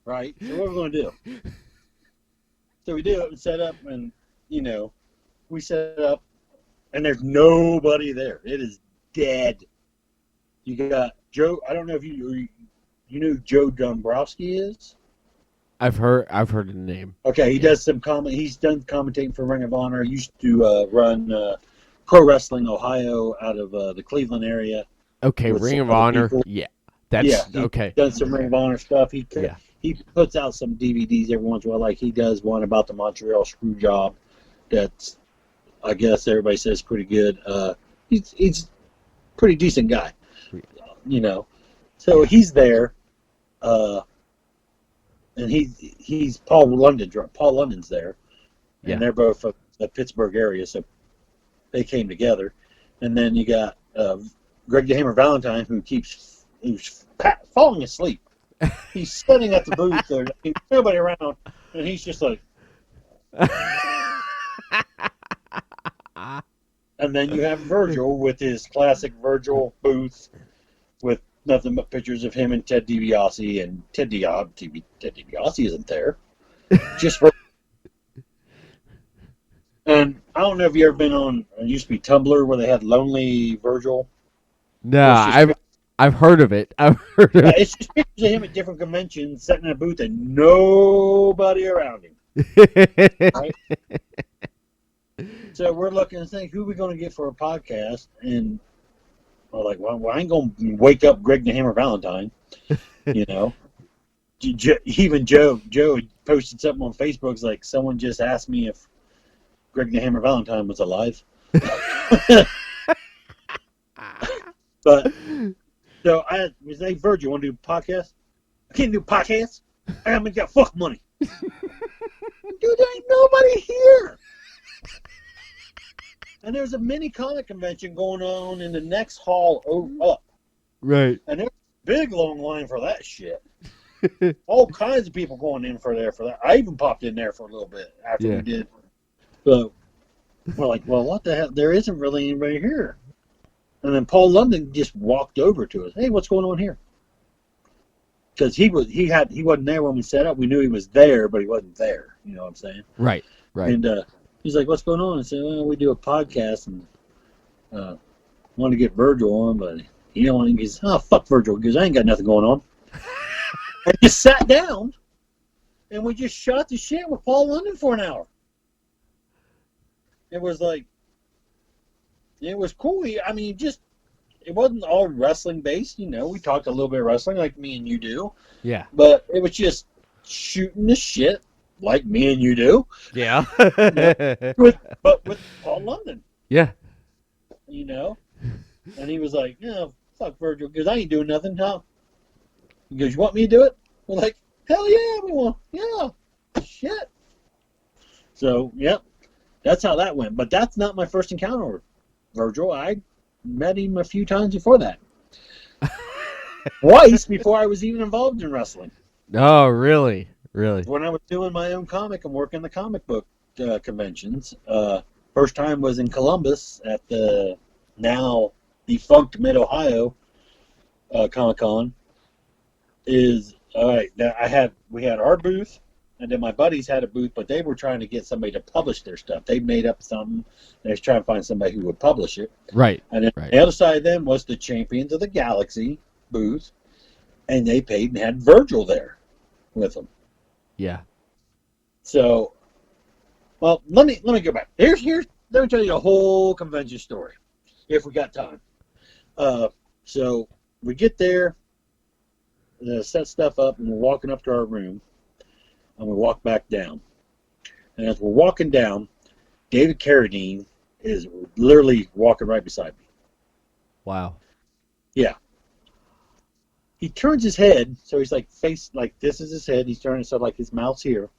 right? So what are we going to do? So we do it and set up, and, we set up, and there's nobody there. It is dead. You got Joe. I don't know if you know who Joe Dombrowski is. I've heard the name. Okay, he does some He's done commentating for Ring of Honor. He used to run Pro Wrestling Ohio out of the Cleveland area. Okay, Ring of Honor. People. Yeah, that's okay. Done some Ring of Honor stuff. He puts out some DVDs every once in a while. Like he does one about the Montreal screw job. That's, I guess everybody says pretty good. He's pretty decent guy. So he's there. And he's Paul London. Paul London's there, and they're both from the Pittsburgh area, so they came together. And then you got Greg the Hammer Valentine, who's falling asleep. He's sitting at the booth there, nobody around, and he's just like. And then you have Virgil with his classic Virgil booth with nothing but pictures of him and Ted DiBiase, and Ted DiBiase isn't there. Just for. And I don't know if you ever been on. It used to be Tumblr where they had Lonely Virgil. No, I've heard of it. It's just pictures of him at different conventions, sitting in a booth and nobody around him. Right? So we're looking and saying, who are we going to get for a podcast? And we're like, well, I ain't going to wake up Greg the Hammer Valentine, Even Joe posted something on Facebook. It's like, someone just asked me if Greg the Hammer Valentine was alive. But, so I was like, Virgil, want to do a podcast? I can't do podcasts. I haven't got fuck money. Dude, there ain't nobody here. And there's a mini comic convention going on in the next hall up. Right. And there's a big long line for that shit. All kinds of people going in for that. I even popped in there for a little bit after Yeah. we did. So we're like, well, what the hell? There isn't really anybody here. And then Paul London just walked over to us. Hey, what's going on here? Because he wasn't there when we set up. We knew he was there, but he wasn't there. You know what I'm saying? Right. And he's like, "What's going on?" I said, "Well, we do a podcast and want to get Virgil on, but he don't want." He says, "Oh, fuck Virgil," because I ain't got nothing going on. And just sat down, and we just shot the shit with Paul London for an hour. It was like, it was cool. I mean, it wasn't all wrestling based. You know, we talked a little bit of wrestling like me and you do. Yeah. But it was just shooting the shit like me and you do. Yeah. But with Paul London. Yeah. You know? And he was like, "Yeah, fuck Virgil, because I ain't doing nothing, huh?" He goes, "You want me to do it?" We're like, "Hell yeah, we want. Yeah. Shit." So, yep. That's how that went. But that's not my first encounter with Virgil. I met him a few times before that. Twice before I was even involved in wrestling. Oh, really? Really? When I was doing my own comic and working the comic book conventions. First time was in Columbus at the now defunct Mid-Ohio Comic-Con. We had our booth, and then my buddies had a booth, but they were trying to get somebody to publish their stuff. They made up something. They was trying to find somebody who would publish it. Right. And then the other side of them was the Champions of the Galaxy booth, and they paid and had Virgil there with them. Yeah. So, well, let me go back. Let me tell you the whole convention story, if we got time. So we get there, set stuff up, and we're walking up to our room, and we walk back down. And as we're walking down, David Carradine is literally walking right beside me. Wow. Yeah. He turns his head, so he's like this is his head. He's turning so like his mouth's here.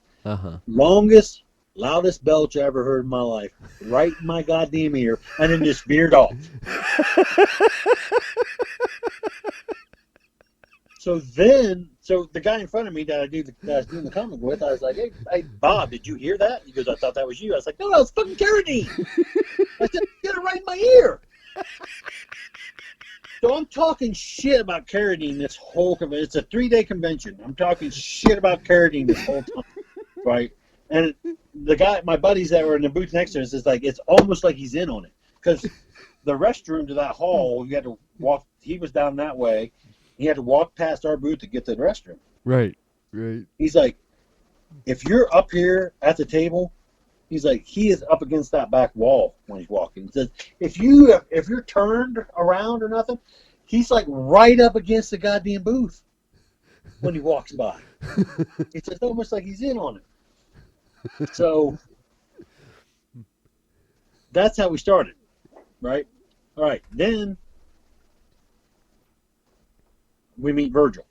Longest, loudest belch I ever heard in my life, right in my goddamn ear, and then just veered off. So the guy in front of me that I was doing the comic with, I was like, hey, Bob, did you hear that? He goes, "I thought that was you." I was like, no, it's fucking Carradine. I said, "Get it right in my ear." So I'm talking shit about Carradine this whole convention. It's a 3-day convention. I'm talking shit about Carradine this whole time, right? And the guy, my buddies that were in the booth next to us, is like, it's almost like he's in on it, because the restroom to that hall, you had to walk. He was down that way. He had to walk past our booth to get to the restroom. Right. He's like, if you're up here at the table, he's like, he is up against that back wall when he's walking. He says, if you're turned around or nothing, he's like right up against the goddamn booth when he walks by. It's just almost like he's in on it. So that's how we started, right? All right, then we meet Virgil.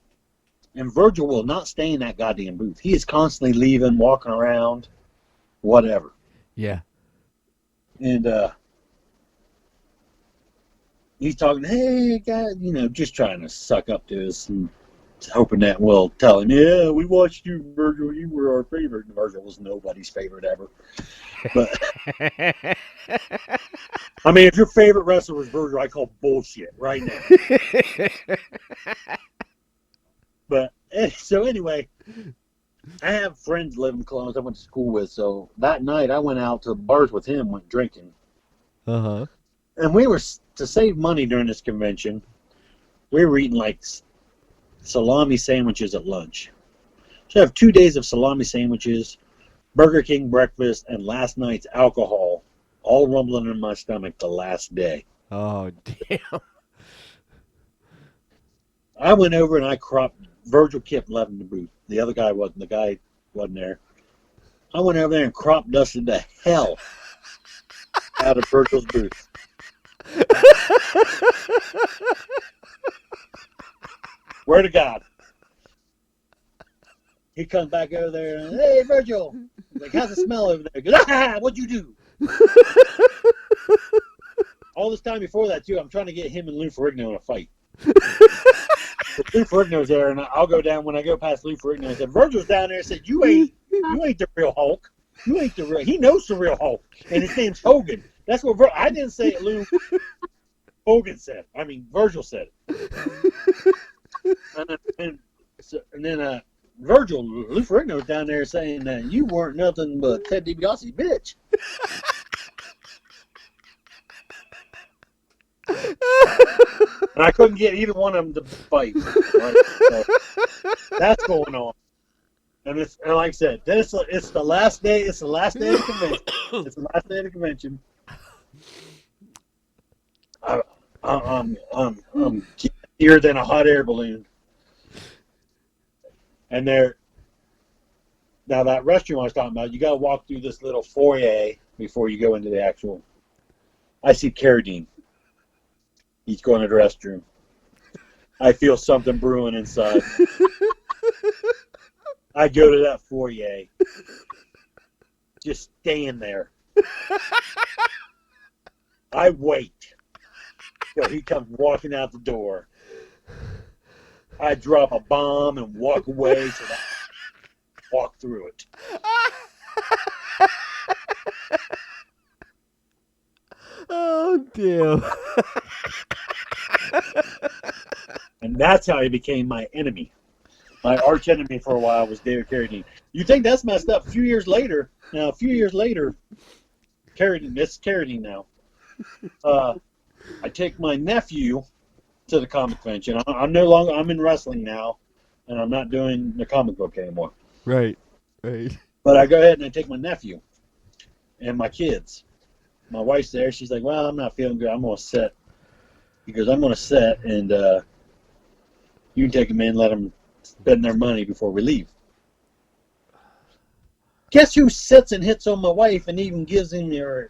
And Virgil will not stay in that goddamn booth. He is constantly leaving, walking around, whatever. Yeah. And he's talking, "Hey, guys," just trying to suck up to us and hoping that we'll tell him, "Yeah, we watched you, Virgil. You were our favorite." And Virgil was nobody's favorite ever. But I mean, if your favorite wrestler was Virgil, I call bullshit right now. But so anyway, I have friends live in Columbus I went to school with, so that night I went out to the bars with him, went drinking. Uh-huh. And we were, to save money during this convention, we were eating like salami sandwiches at lunch. So I have 2 days of salami sandwiches, Burger King breakfast, and last night's alcohol all rumbling in my stomach the last day. Oh, damn. I went over and I cropped. Virgil kept loving the booth. The other guy wasn't. The guy wasn't there. I went over there and crop dusted the hell out of Virgil's booth. Word to God. He comes back over there and, "Hey, Virgil." He's like, "How's it smell over there?" He goes, "Ah, what'd you do?" All this time before that, too, I'm trying to get him and Lou Ferrigno in a fight. But Lou Ferrigno's there, and I'll go down when I go past Lou Ferrigno. I said, Virgil's down there. I said, you ain't the real Hulk. You ain't the real. He knows the real Hulk, and his name's Hogan. That's what I didn't say it. Lou Hogan said. I mean, Virgil said it. And then Virgil, Lou Ferrigno's down there saying that you weren't nothing but Ted DiBiase's bitch. And I couldn't get either one of them to fight. Right? So that's going on. And like I said, it's the last day. It's the last day of the convention. It's the last day of the convention. I'm here than a hot air balloon. And now that restroom I was talking about, you got to walk through this little foyer before you go into the actual. I see Carradine. He's going to the restroom. I feel something brewing inside. I go to that foyer. Just staying there. I wait till he comes walking out the door. I drop a bomb and walk away so that I walk through it. Oh, damn. And that's how he became my enemy. My arch enemy for a while was David Carradine. You think that's messed up? A few years later, Carradine, it's Carradine now. I take my nephew to the comic convention. I'm in wrestling now, and I'm not doing the comic book anymore. Right. But I go ahead and I take my nephew and my kids. My wife's there. She's like, well, I'm not feeling good. I'm going to sit. He goes, I'm going to sit, and you can take them in, let them spend their money before we leave. Guess who sits and hits on my wife and even gives her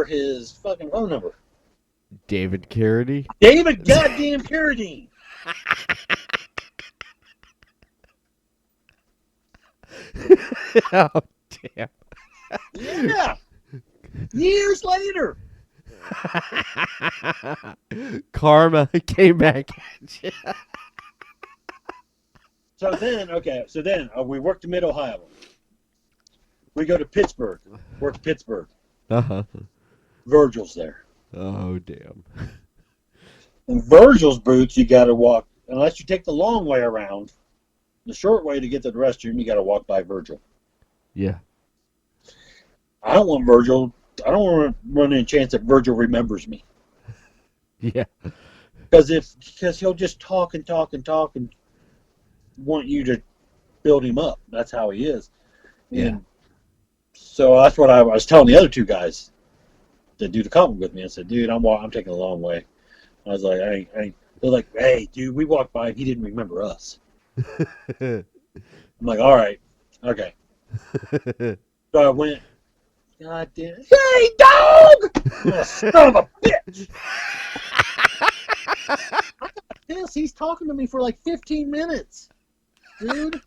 his fucking phone number? David Carradine? David goddamn Carradine. Oh, damn. Yeah. Years later. Karma came back at you. So then we work to Mid-Ohio. We go to Pittsburgh. Work Pittsburgh. Uh-huh. Virgil's there. Oh, damn. In Virgil's boots, you got to walk, unless you take the long way around. The short way to get to the restroom, you got to walk by Virgil. Yeah. I don't want Virgil. I don't want to run any chance that Virgil remembers me. Yeah. Because he'll just talk and want you to build him up. That's how he is. Yeah. And so that's what I was telling the other two guys that do the comic with me. I said, dude, I'm taking a long way. I was like, they're like, hey, dude, we walked by and he didn't remember us. I'm like, all right, okay. So I went, God damn, hey, dog! Oh, son of a bitch! He's talking to me for like 15 minutes, dude.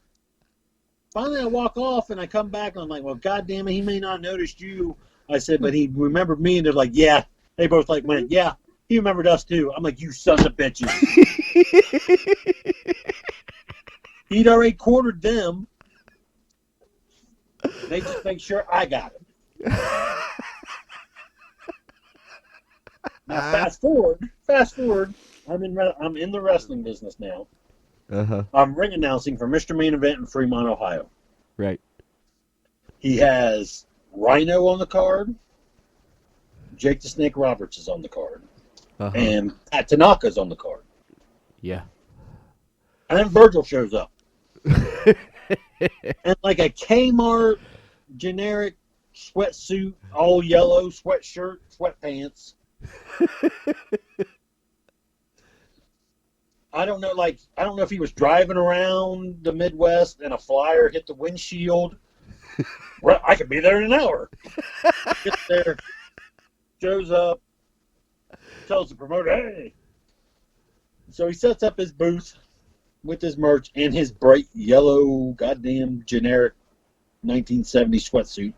Finally, I walk off and I come back and I'm like, well, God damn it, he may not have noticed you. I said, but he remembered me, and they're like, yeah. They both like went, yeah, he remembered us too. I'm like, you sons of bitches. He'd already quartered them. They just make sure I got it. Now fast forward. I'm in the wrestling business now. Uh-huh. I'm ring announcing for Mr. Main Event in Fremont, Ohio. Right. He has Rhino on the card. Jake the Snake Roberts is on the card. Uh-huh. And Pat Tanaka's on the card. Yeah. And then Virgil shows up. And like a Kmart generic sweatsuit, all yellow, sweatshirt, sweatpants. I don't know if he was driving around the Midwest and a flyer hit the windshield. Well, I could be there in an hour. Gets there, shows up, tells the promoter, hey. So he sets up his booth with his merch and his bright yellow, goddamn generic 1970s sweatsuit.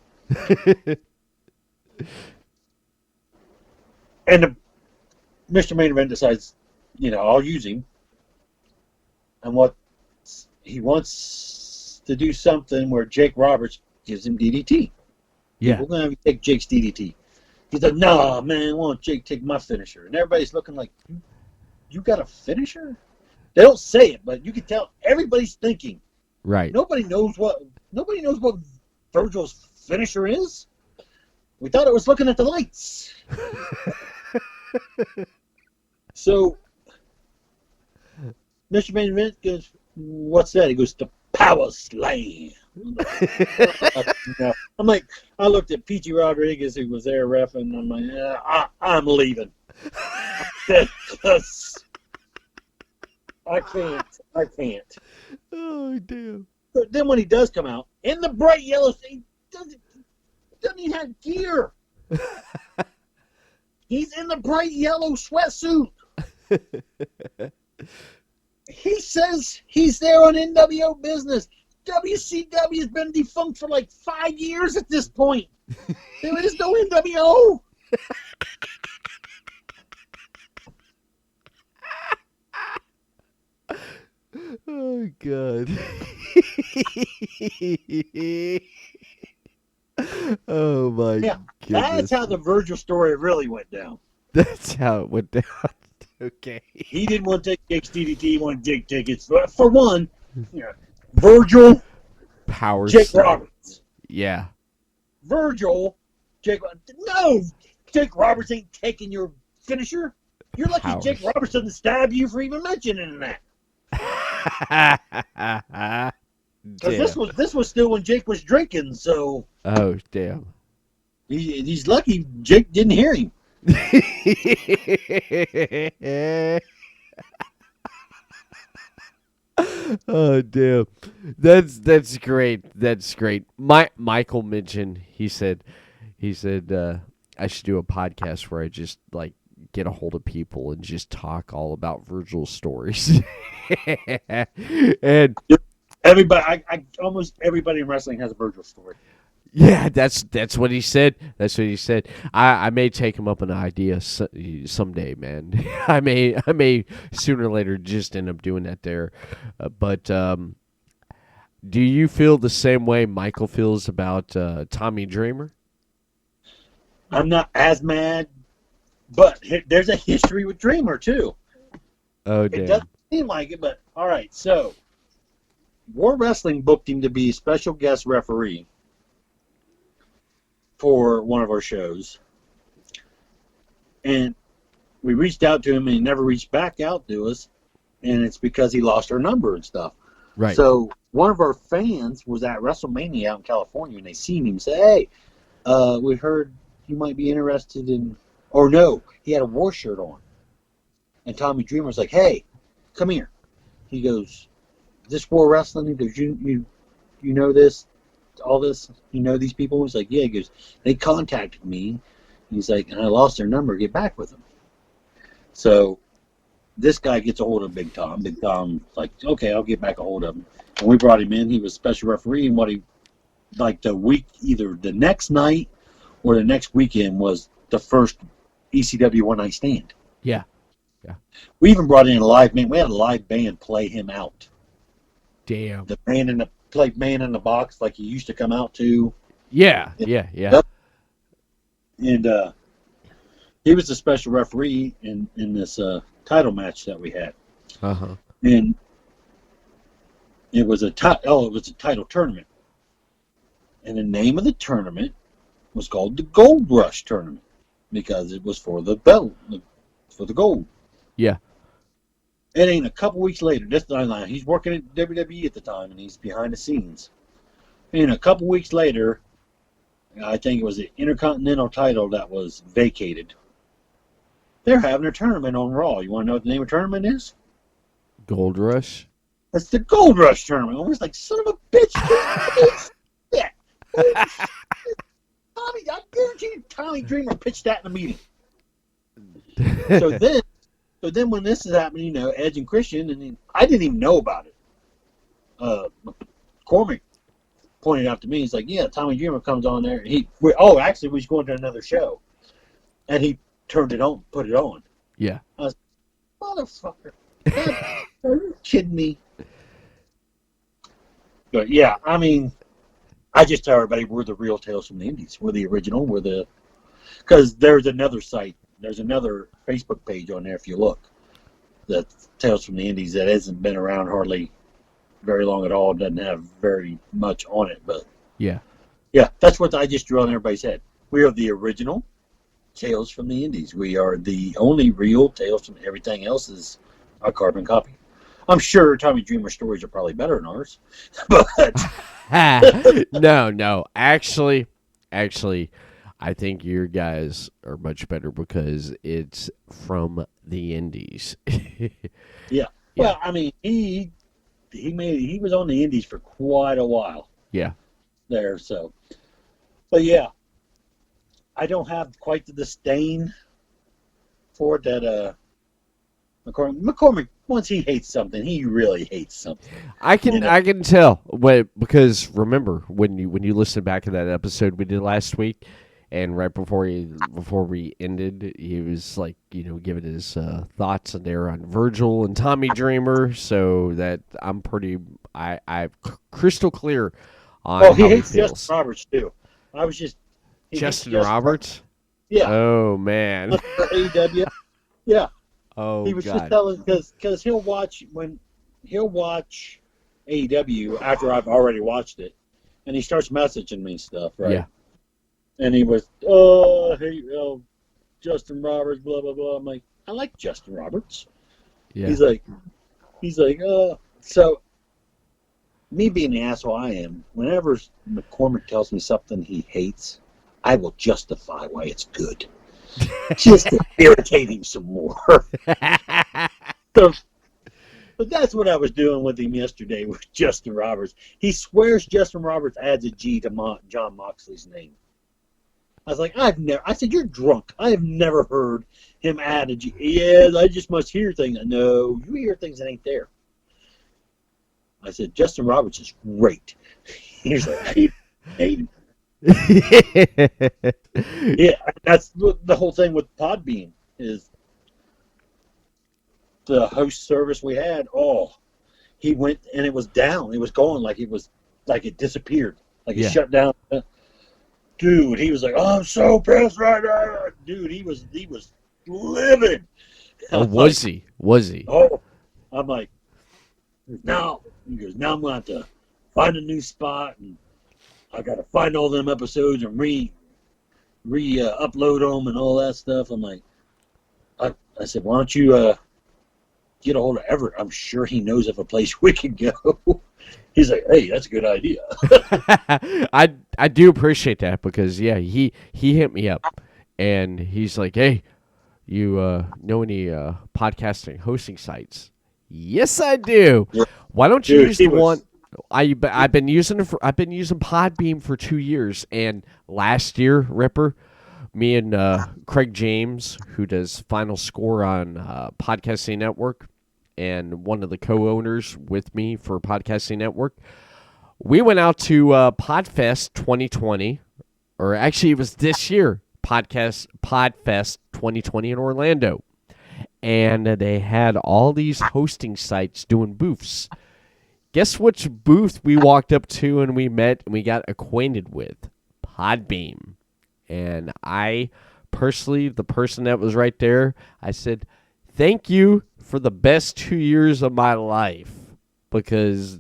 And Mr. Main Event decides, I'll use him. and what he wants to do something where Jake Roberts gives him DDT. Yeah. We're gonna have you take Jake's DDT. He's like, nah, man, why don't Jake take my finisher? And everybody's looking like, you got a finisher? They don't say it, but you can tell everybody's thinking. Right. Nobody knows what Virgil's finisher is. We thought it was looking at the lights. So Mr. Main Event goes, what's that? He goes, the power slam. I'm like, I looked at Peachy Rodriguez, who was there reffing. I'm like, I'm leaving. I can't. Oh, damn. But then when he does come out, in the bright yellow, he doesn't even have gear. He's in the bright yellow sweatsuit. He says he's there on NWO business. WCW has been defunct for like 5 years at this point. There is no NWO. Oh, God. Oh, my Yeah, goodness. that's how the Virgil story really went down. That's how it went down. Okay. He didn't want to take Jake's DDT. He wanted Jake tickets. For one, Virgil, Power Jake slam. Roberts. Yeah. Virgil, Jake. No, Jake Roberts ain't taking your finisher. You're lucky Powers. Jake Roberts doesn't stab you for even mentioning that. Because this was still when Jake was drinking, so Oh, damn. he's lucky Jake didn't hear him. Oh, damn. That's great. That's great. Michael mentioned, he said I should do a podcast where I just like get a hold of people and just talk all about Virgil's stories. And Everybody, almost everybody in wrestling has a Virgil story. yeah, that's what he said. That's what he said. I may take him up an idea someday, man. I may sooner or later just end up doing that there. But do you feel the same way Michael feels about Tommy Dreamer? I'm not as mad, but there's a history with Dreamer too. Oh, It damn. doesn't seem like it, but all right. So, War Wrestling booked him to be special guest referee for one of our shows, and we reached out to him, and he never reached back out to us, and it's because he lost our number and stuff. Right. So one of our fans was at WrestleMania out in California, and they seen him say, "Hey, we heard you might be interested in," or no, he had a War shirt on, and Tommy Dreamer was like, "Hey, come here." He goes, "This War Wrestling?" He goes, "You know this, all this? You know these people?" He's like, "Yeah." He goes, "They contacted me." He's like, "And I lost their number. Get back with them." So this guy gets a hold of Big Tom. Big Tom's like, "Okay, I'll get back a hold of him." And we brought him in. He was special referee, and what he like the week, either the next night or the next weekend, was the first ECW One Night Stand. Yeah. We even brought in a live band. We had a live band play him out. Damn. The man in the box like he used to come out to. Yeah. And he was the special referee in this title match that we had. Uh-huh. And it was a title tournament. And the name of the tournament was called the Gold Rush Tournament because it was for the belt, for the gold. Yeah. It ain't a couple weeks later. This time, he's working at WWE at the time, and he's behind the scenes. And a couple weeks later, I think it was the Intercontinental title that was vacated. They're having a tournament on Raw. You want to know what the name of the tournament is? Gold Rush. It's the Gold Rush Tournament. I was like, son of a bitch. Yeah. Tommy, I guarantee you Tommy Dreamer pitched that in a meeting. So then when this is happening, Edge and Christian, and I didn't even know about it. McCormick pointed out to me, he's like, yeah, Tommy Dreamer comes on there. Actually, we was going to another show. And he turned it on, put it on. Yeah. I was like, motherfucker. Are you kidding me? But yeah, I mean, I just tell everybody we're the real Tales from the Indies. We're the original. Because there's another site. There's another Facebook page on there if you look. That's Tales from the Indies that hasn't been around hardly very long at all. Doesn't have very much on it. But Yeah. yeah, that's what I just drew on everybody's head. We are the original Tales from the Indies. We are the only real Tales from everything else is a carbon copy. I'm sure Tommy Dreamer stories are probably better than ours, but No. Actually, I think your guys are much better because it's from the Indies. yeah. Well, I mean, he was on the Indies for quite a while Yeah. there, so. But yeah, I don't have quite the disdain for it that McCormick, once he hates something, he really hates something. I can tell because remember when you listen back to that episode we did last week, and right before we ended, he was like giving his thoughts there on Virgil and Tommy Dreamer, so that I'm crystal clear on Oh, how he hates feels. Justin Roberts too. Justin Roberts. Yeah. Oh man. For AEW. Yeah. Oh he was God. just telling because he'll watch AEW after I've already watched it, and he starts messaging me stuff, right? Yeah. And he was, hey, Justin Roberts, blah blah blah. I'm like, I like Justin Roberts. Yeah. He's like, so. Me being the asshole I am, whenever McCormick tells me something he hates, I will justify why it's good. Just to irritate him some more. So, but that's what I was doing with him yesterday with Justin Roberts. He swears Justin Roberts adds a G to John Moxley's name. I was like, I said, you're drunk. I have never heard him add a G. Yeah, I just must hear things. No, you hear things that ain't there. I said, Justin Roberts is great. He's like, I hate him. Yeah, that's the whole thing with Podbean is the host service we had. Oh, he went and it was down. It was going like it disappeared, like it shut down. Dude, he was like, "Oh, I'm so pissed right now." Dude, he was livid. Was he? Oh, I'm like, no. He goes, now I'm going to have to find a new spot, and I got to find all them episodes and upload them and all that stuff. I'm like, I said, why don't you get a hold of Everett? I'm sure he knows of a place we can go. He's like, hey, that's a good idea. I do appreciate that because he hit me up and he's like, hey, you know any podcasting hosting sites? Yes, I do. Yeah. Why don't you use the one? I've been using Podbean for 2 years, and last year, Ripper, me and Craig James, who does Final Score on Podcasting Network, and one of the co-owners with me for Podcasting Network, we went out to Podfest 2020, or actually it was this year, Podfest 2020 in Orlando. And they had all these hosting sites doing booths. Guess which booth we walked up to and we met and we got acquainted with? Podbean. And I personally, the person that was right there, I said, thank you for the best 2 years of my life. Because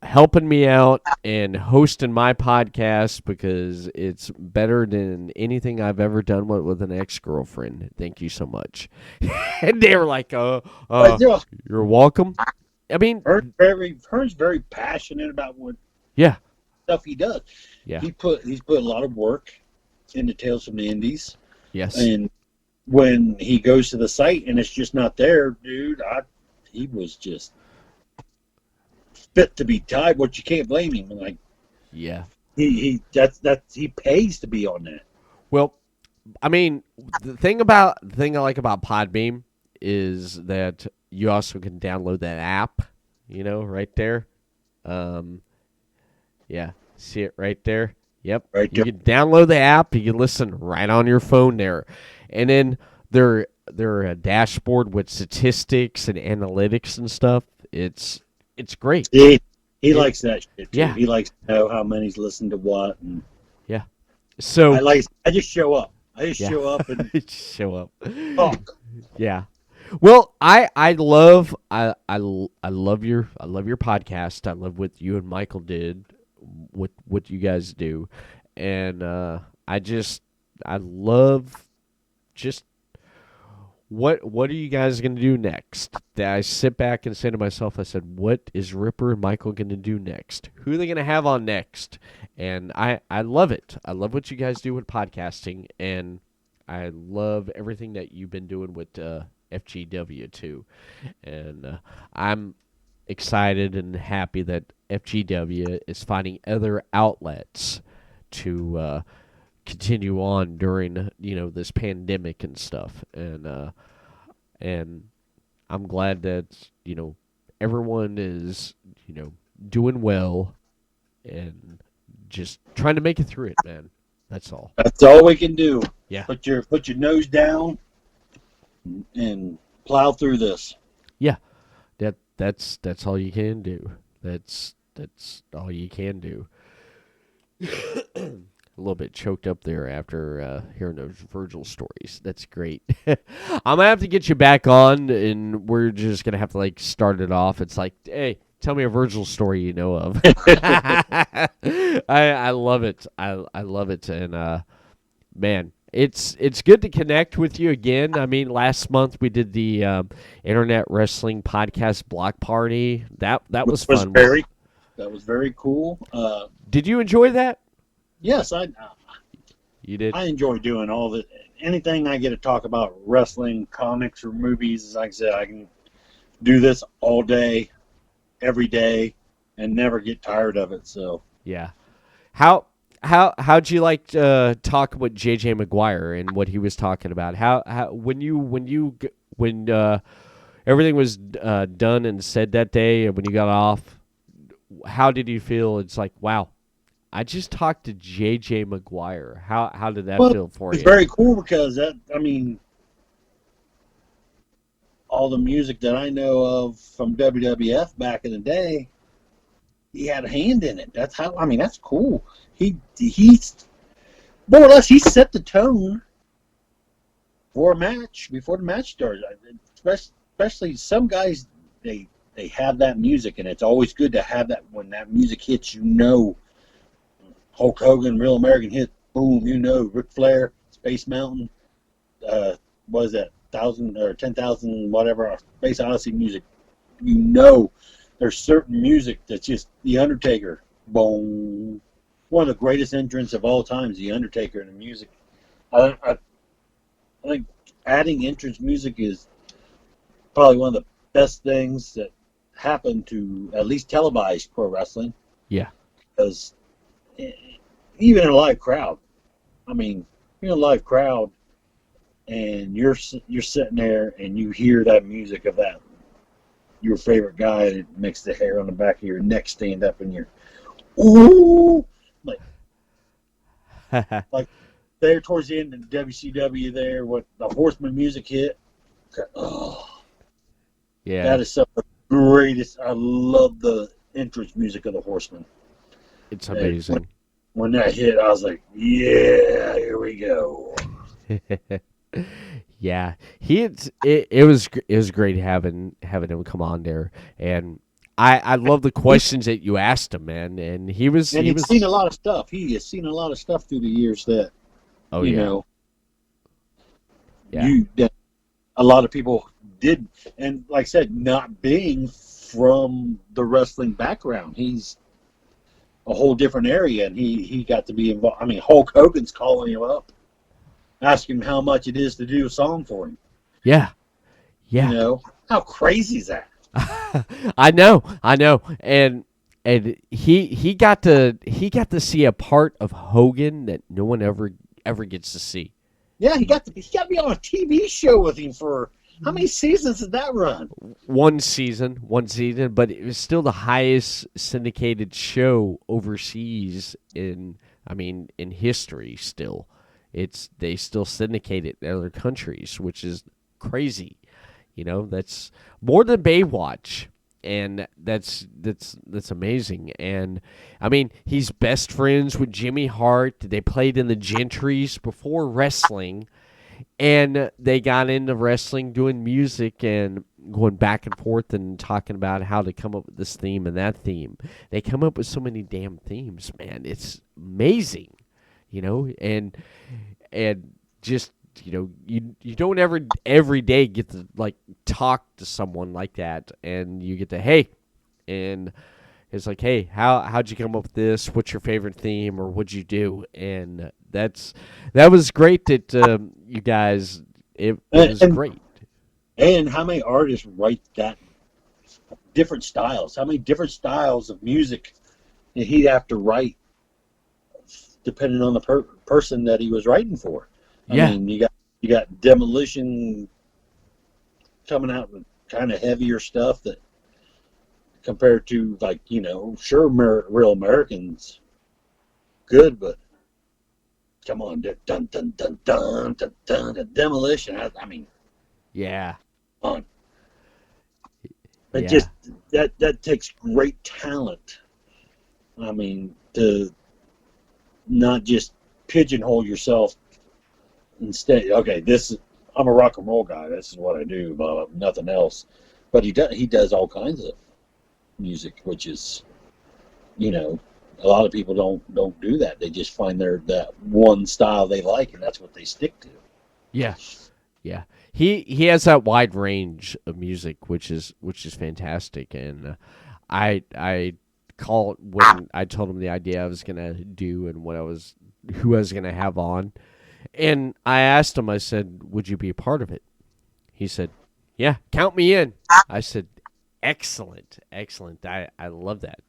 helping me out and hosting my podcast, because it's better than anything I've ever done with an ex-girlfriend. Thank you so much. And they were like, you're welcome. I mean, Hearn's very passionate about what stuff he does. Yeah. He's put a lot of work into Tales from the Indies. Yes. And when he goes to the site and it's just not there, dude, he was just fit to be tied. What you can't blame him. Like, yeah, he pays to be on that. Well, I mean, the thing I like about Podbean is that you also can download that app. Right there. Yeah, see it right there. Yep. Right you there. can download the app. You can listen right on your phone there, and then their dashboard with statistics and analytics and stuff. It's great. He likes that shit too. Yeah. He likes to know how many's listened to what, and Yeah. So I just show up. I just yeah. show up and Show up. talk. Yeah. Well, I love your podcast. I love what you and Michael did, what you guys do, and I love just what are you guys going to do next? That I sit back and say to myself, I said, what is Ripper and Michael going to do next? Who are they going to have on next? And I love it. I love what you guys do with podcasting, and I love everything that you've been doing with FGW too. And I'm excited and happy that FGW is finding other outlets to continue on during this pandemic and stuff. And I'm glad that everyone is doing well and just trying to make it through it, man. That's all. That's all we can do. Yeah. Put your nose down and plow through this. Yeah. That's all you can do. That's all you can do. A little bit choked up there after hearing those Virgil stories. That's great. I'm gonna have to get you back on, and we're just gonna have to start it off. It's like, hey, tell me a Virgil story you know of. I love it. I love it, and man, it's good to connect with you again. I mean, last month we did the Internet Wrestling Podcast Block Party. That was fun. That was very cool. Did you enjoy that? Yes, You did. I enjoy doing all the anything I get to talk about wrestling, comics, or movies. Like I said, I can do this all day, every day, and never get tired of it. So yeah, how'd you like to talk with JJ McGuire and what he was talking about? How when everything was done and said that day, and when you got off, how did you feel? It's like, wow, I just talked to JJ McGuire. How did that feel for you? It's very cool because all the music that I know of from WWF back in the day, he had a hand in it. That's cool. He's more or less he set the tone for a match before the match started. Especially some guys, they have that music, and it's always good to have that when that music hits. Hulk Hogan, Real American Hit, boom, Ric Flair, Space Mountain, what is that, 1,000 or 10,000, whatever, Space Odyssey music. There's certain music that's just The Undertaker, boom. One of the greatest entrants of all time is The Undertaker in the music. I think adding entrance music is probably one of the best things that happened to at least televised pro wrestling. Yeah. Because even in a live crowd, you're in a live crowd and you're sitting there and you hear that music of that your favorite guy that makes the hair on the back of your neck stand up and you're ooh like there towards the end of the WCW there what the Horseman music hit. Oh, yeah, that is some of the greatest. I love the entrance music of the Horseman. It's amazing. When that hit, I was like, yeah, here we go. Yeah, it was great having him come on there, and I love the questions that you asked him, man. And he's seen a lot of stuff. He has seen a lot of stuff through the years that that a lot of people did, and like I said, not being from the wrestling background, he's a whole different area, and he got to be involved. Hulk Hogan's calling him up, asking him how much it is to do a song for him. Yeah. How crazy is that? I know, and he got to see a part of Hogan that no one ever gets to see. Yeah, he got to be on a TV show with him for how many seasons did that run? One season, but it was still the highest syndicated show overseas in history. Still, they still syndicate it in other countries, which is crazy. That's more than Baywatch. and that's amazing. And I mean, he's best friends with Jimmy Hart. They played in the Gentrys before wrestling, and they got into wrestling, doing music and going back and forth and talking about how to come up with this theme and that theme. They come up with so many damn themes, man. It's amazing, and just you don't ever every day get to like talk to someone like that, and you get to hey, and it's like, hey, how'd you come up with this? What's your favorite theme, or what'd you do? And that was great that you guys. It was great. And how many artists write that? Different styles. How many different styles of music did he have to write, depending on the person that he was writing for? I mean, you got Demolition coming out with kind of heavier stuff that, compared to like sure, Real Americans, good, but come on, dun dun dun dun dun dun, Demolition. I mean, yeah, come on. It just that takes great talent. I mean, to not just pigeonhole yourself. Instead, okay, I'm a rock and roll guy. This is what I do, but nothing else. But he does all kinds of music, which is, a lot of people don't do that. They just find that one style they like, and that's what they stick to. Yeah. He has that wide range of music, which is fantastic. And I call when I told him the idea I was gonna do and who I was gonna have on. And I asked him, I said, would you be a part of it? He said, yeah, count me in. I said, excellent. I love that.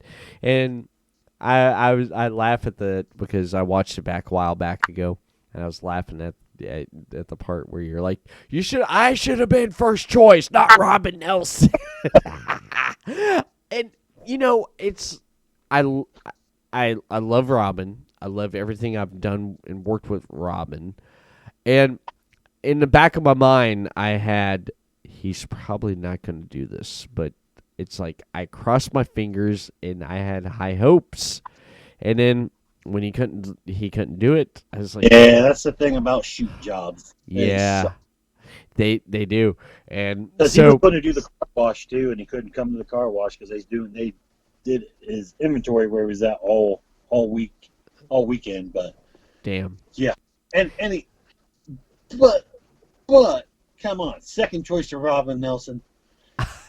And I laugh at because I watched it back a while back ago, and I was laughing at the part where you're like, I should have been first choice, not Robin Nelson. And it's I love Robin. I love everything I've done and worked with Robin. And in the back of my mind, I had, he's probably not going to do this, but it's like I crossed my fingers and I had high hopes. And then when he couldn't do it, I was like, yeah, that's the thing about shoot jobs. Yeah, they do. And so he was going to do the car wash too, and he couldn't come to the car wash because they did his inventory where he was at all weekend. But damn, yeah, but come on, second choice to Robin Nelson.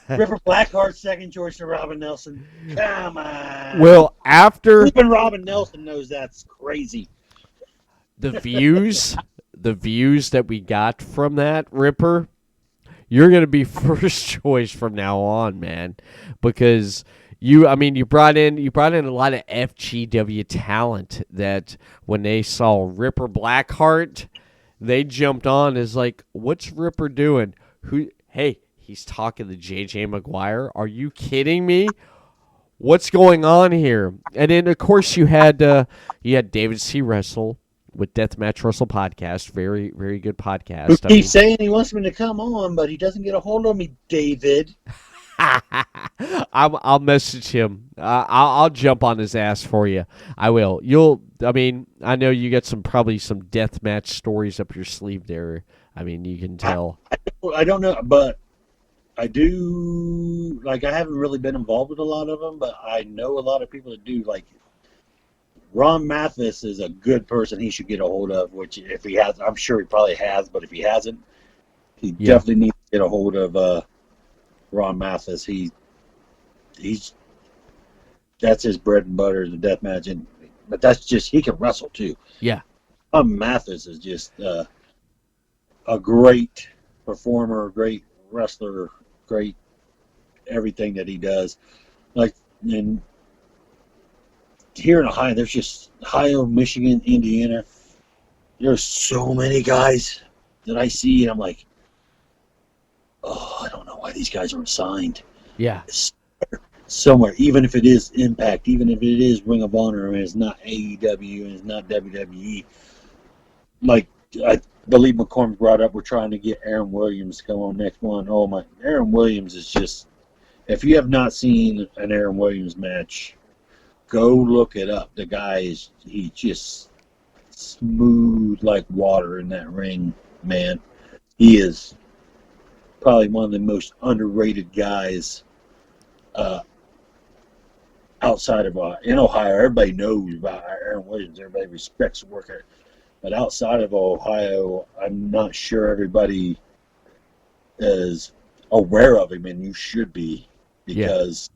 Ripper Blackhart, second choice to Robin Nelson. Come on. Well, after even Robin Nelson knows that's crazy. The views that we got from that, Ripper, you're gonna be first choice from now on, man, because you brought in a lot of FGW talent that when they saw Ripper Blackheart, they jumped on as like, what's Ripper doing? Hey, he's talking to JJ McGuire. Are you kidding me? What's going on here? And then of course you had David C. Russell with Deathmatch Russell podcast, very very good podcast. He's saying he wants me to come on, but he doesn't get a hold of me, David. I'll message him. I'll jump on his ass for you. I will. I know you got probably some deathmatch stories up your sleeve there. I mean, you can tell. I don't know, but I do. Like, I haven't really been involved with a lot of them, but I know a lot of people that do. Like, Ron Mathis is a good person he should get a hold of, which if he has, I'm sure he probably has, but if he hasn't, he definitely needs to get a hold of Ron Mathis. He's that's his bread and butter, the deathmatch, but that's just, he can wrestle too. Yeah. Ron Mathis is just a great performer, great wrestler, great everything that he does. Like, and here in Ohio, there's just Ohio, Michigan, Indiana. There's so many guys that I see, and I'm like, oh, I don't know why these guys aren't signed. Yeah. Somewhere, even if it is Impact, even if it is Ring of Honor, and it's not AEW and it's not WWE. Like, I believe McCormick brought up, we're trying to get Aaron Williams to come on next one. Oh my, Aaron Williams is just, If you have not seen an Aaron Williams match, go look it up. The guy he just smooth like water in that ring, man. He is probably one of the most underrated guys outside of in Ohio. Everybody knows about Aaron Williams. Everybody respects the worker. But outside of Ohio, I'm not sure everybody is aware of him, and you should be, because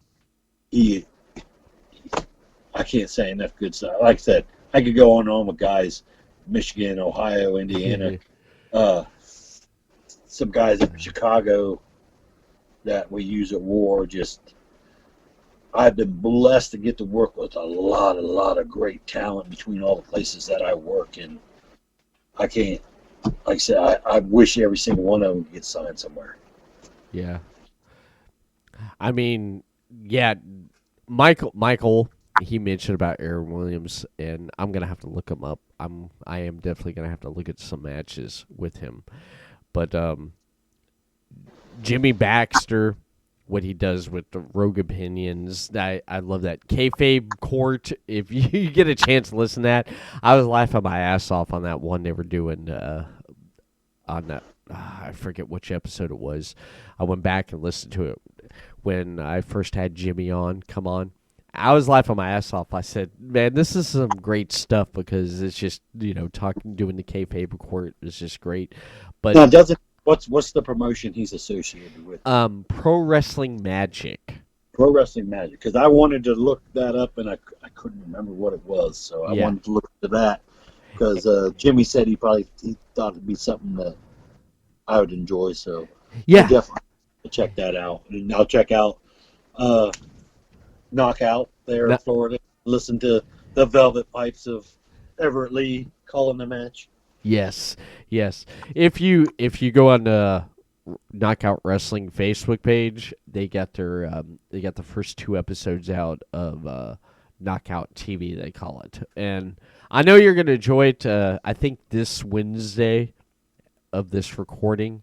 I can't say enough good stuff. Like I said, I could go on and on with guys, Michigan, Ohio, Indiana, some guys in Chicago that we use at war. Just, I've been blessed to get to work with a lot of great talent between all the places that I work, and I can't, like I said, I wish every single one of them could get signed somewhere. Yeah. I mean, yeah, Michael, he mentioned about Aaron Williams, and I'm gonna have to look him up. I am definitely gonna have to look at some matches with him. But Jimmy Baxter, what he does with the Rogue Opinions, I love that. Kayfabe Court, if you get a chance to listen to that, I was laughing my ass off on that one they were doing on that. I forget which episode it was. I went back and listened to it when I first had Jimmy on. Come on. I was laughing my ass off. I said, man, this is some great stuff, because it's just, doing the kayfabe court is just great. But now, what's the promotion he's associated with? Pro Wrestling Magic. Pro Wrestling Magic, because I wanted to look that up, and I couldn't remember what it was, so I wanted to look into that, because Jimmy said he thought it'd be something that I would enjoy, so yeah, I'll definitely check that out. And I'll check out Knockout there in Florida. Listen to the Velvet Pipes of Everett Lee calling the match. Yes. If you go on the Knockout Wrestling Facebook page, they got the first 2 episodes out of Knockout TV, they call it, and I know you're gonna enjoy it. I think this Wednesday of this recording,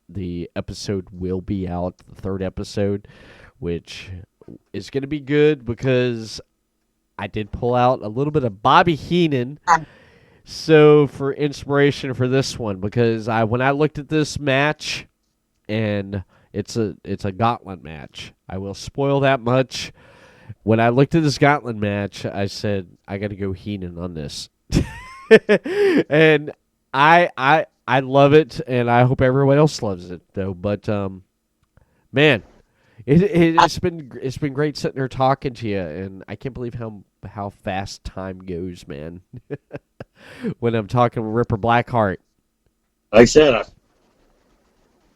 the episode will be out, the 3rd episode, which is going to be good, because I did pull out a little bit of Bobby Heenan for inspiration for this one, because when I looked at this match, and it's a gauntlet match, I will spoil that much. When I looked at this gauntlet match, I said, I got to go Heenan on this. And I love it, and I hope everyone else loves it, though. But man, it's been great sitting there talking to you, and I can't believe how fast time goes, man. When I'm talking with Ripper Blackhart. Like I said,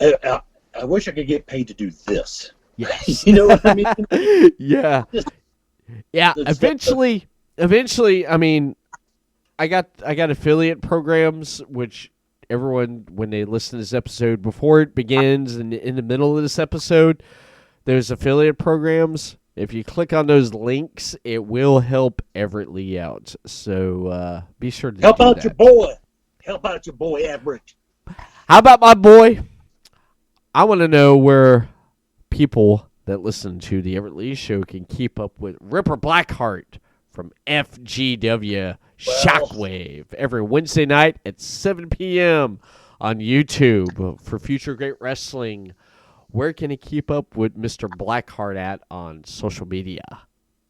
I wish I could get paid to do this. Yes. You know what I mean? Yeah. Yeah. Eventually, I mean, I got affiliate programs, which everyone, when they listen to this episode, before it begins and in the middle of this episode, there's affiliate programs. If you click on those links, it will help Everett Lee out. So be sure to help do out that. your boy. Help out your boy, Everett. How about my boy? I want to know where people that listen to the Everett Lee Show can keep up with Ripper Blackhart from FGW Shockwave every Wednesday night at 7 p.m. on YouTube for Future Great Wrestling. Where can he keep up with Mr. Blackheart at on social media?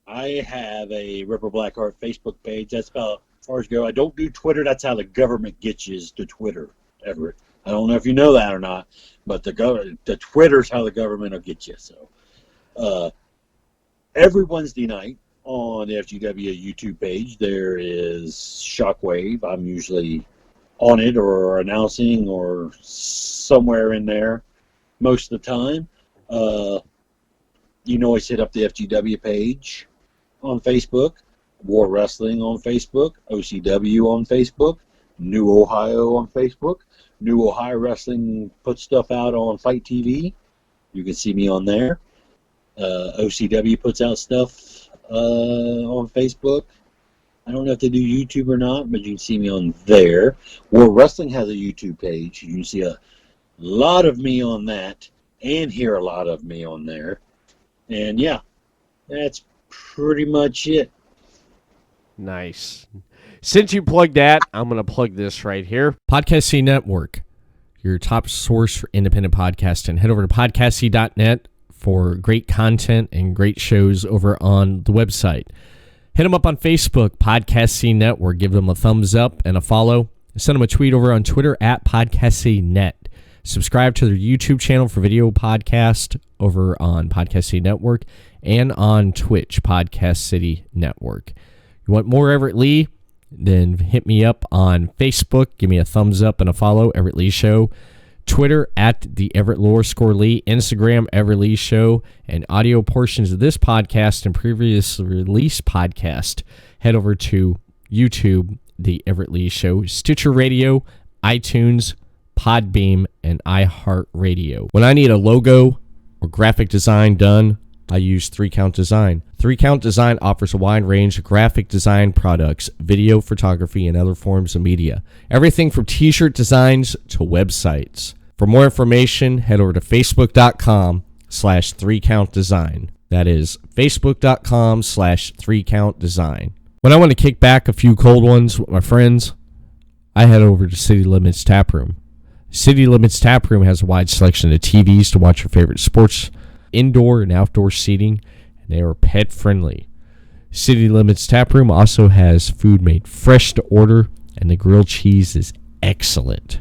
I have a Ripper Blackheart Facebook page. That's about as far as go. I don't do Twitter. That's how the government gets you, is to Twitter, Everett. I don't know if you know that or not, but the Twitter's how the government will get you. So every Wednesday night on the FGW YouTube page, there is Shockwave. I'm usually on it or announcing or somewhere in there most of the time. You can always hit up the FGW page on Facebook, War Wrestling on Facebook, OCW on Facebook, New Ohio on Facebook. New Ohio Wrestling puts stuff out on Fight TV. You can see me on there. OCW puts out stuff on Facebook. I don't know if they do YouTube or not, but you can see me on there. War Wrestling has a YouTube page. You can see a lot of me on that and hear a lot of me on there. And yeah, that's pretty much it. Nice. Since you plugged that, I'm going to plug this right here. Podcasting Network, your top source for independent podcasting. Head over to podcasting.net for great content and great shows over on the website. Hit them up on Facebook, Podcasting Network. Give them a thumbs up and a follow. Send them a tweet over on Twitter at PodcastingNet. Subscribe to their YouTube channel for video podcast over on Podcasting Network and on Twitch, Podcast City Network. You want more Everett Lee? Then hit me up on Facebook. Give me a thumbs up and a follow, Everett Lee Show. Twitter at TheEverettLeeShow. Instagram, Everett Lee Show. And audio portions of this podcast and previously released podcast, head over to YouTube, The Everett Lee Show, Stitcher Radio, iTunes, Podbean, and iHeartRadio. When I need a logo or graphic design done, I use 3 Count Design. 3 Count Design offers a wide range of graphic design products, video, photography, and other forms of media. Everything from t-shirt designs to websites. For more information, head over to facebook.com/3countdesign. That is facebook.com/3countdesign. When I want to kick back a few cold ones with my friends, I head over to City Limits Taproom. City Limits Taproom has a wide selection of TVs to watch your favorite sports, indoor and outdoor seating, and they are pet friendly. City Limits Taproom also has food made fresh to order, and the grilled cheese is excellent.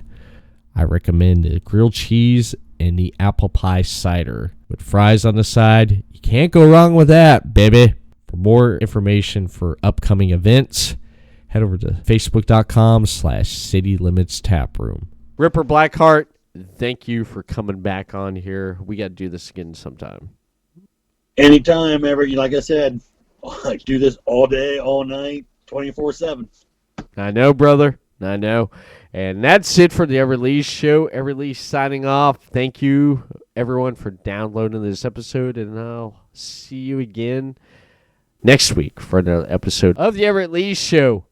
I recommend the grilled cheese and the apple pie cider with fries on the side. You can't go wrong with that, baby. For more information for upcoming events, head over to facebook.com/City Limits Taproom. Ripper Blackheart, thank you for coming back on here. We got to do this again sometime. Anytime, Everett. Like I said, I do this all day, all night, 24/7. I know, brother. I know. And that's it for the Everett Lee Show. Everett Lee signing off. Thank you, everyone, for downloading this episode. And I'll see you again next week for another episode of the Everett Lee Show.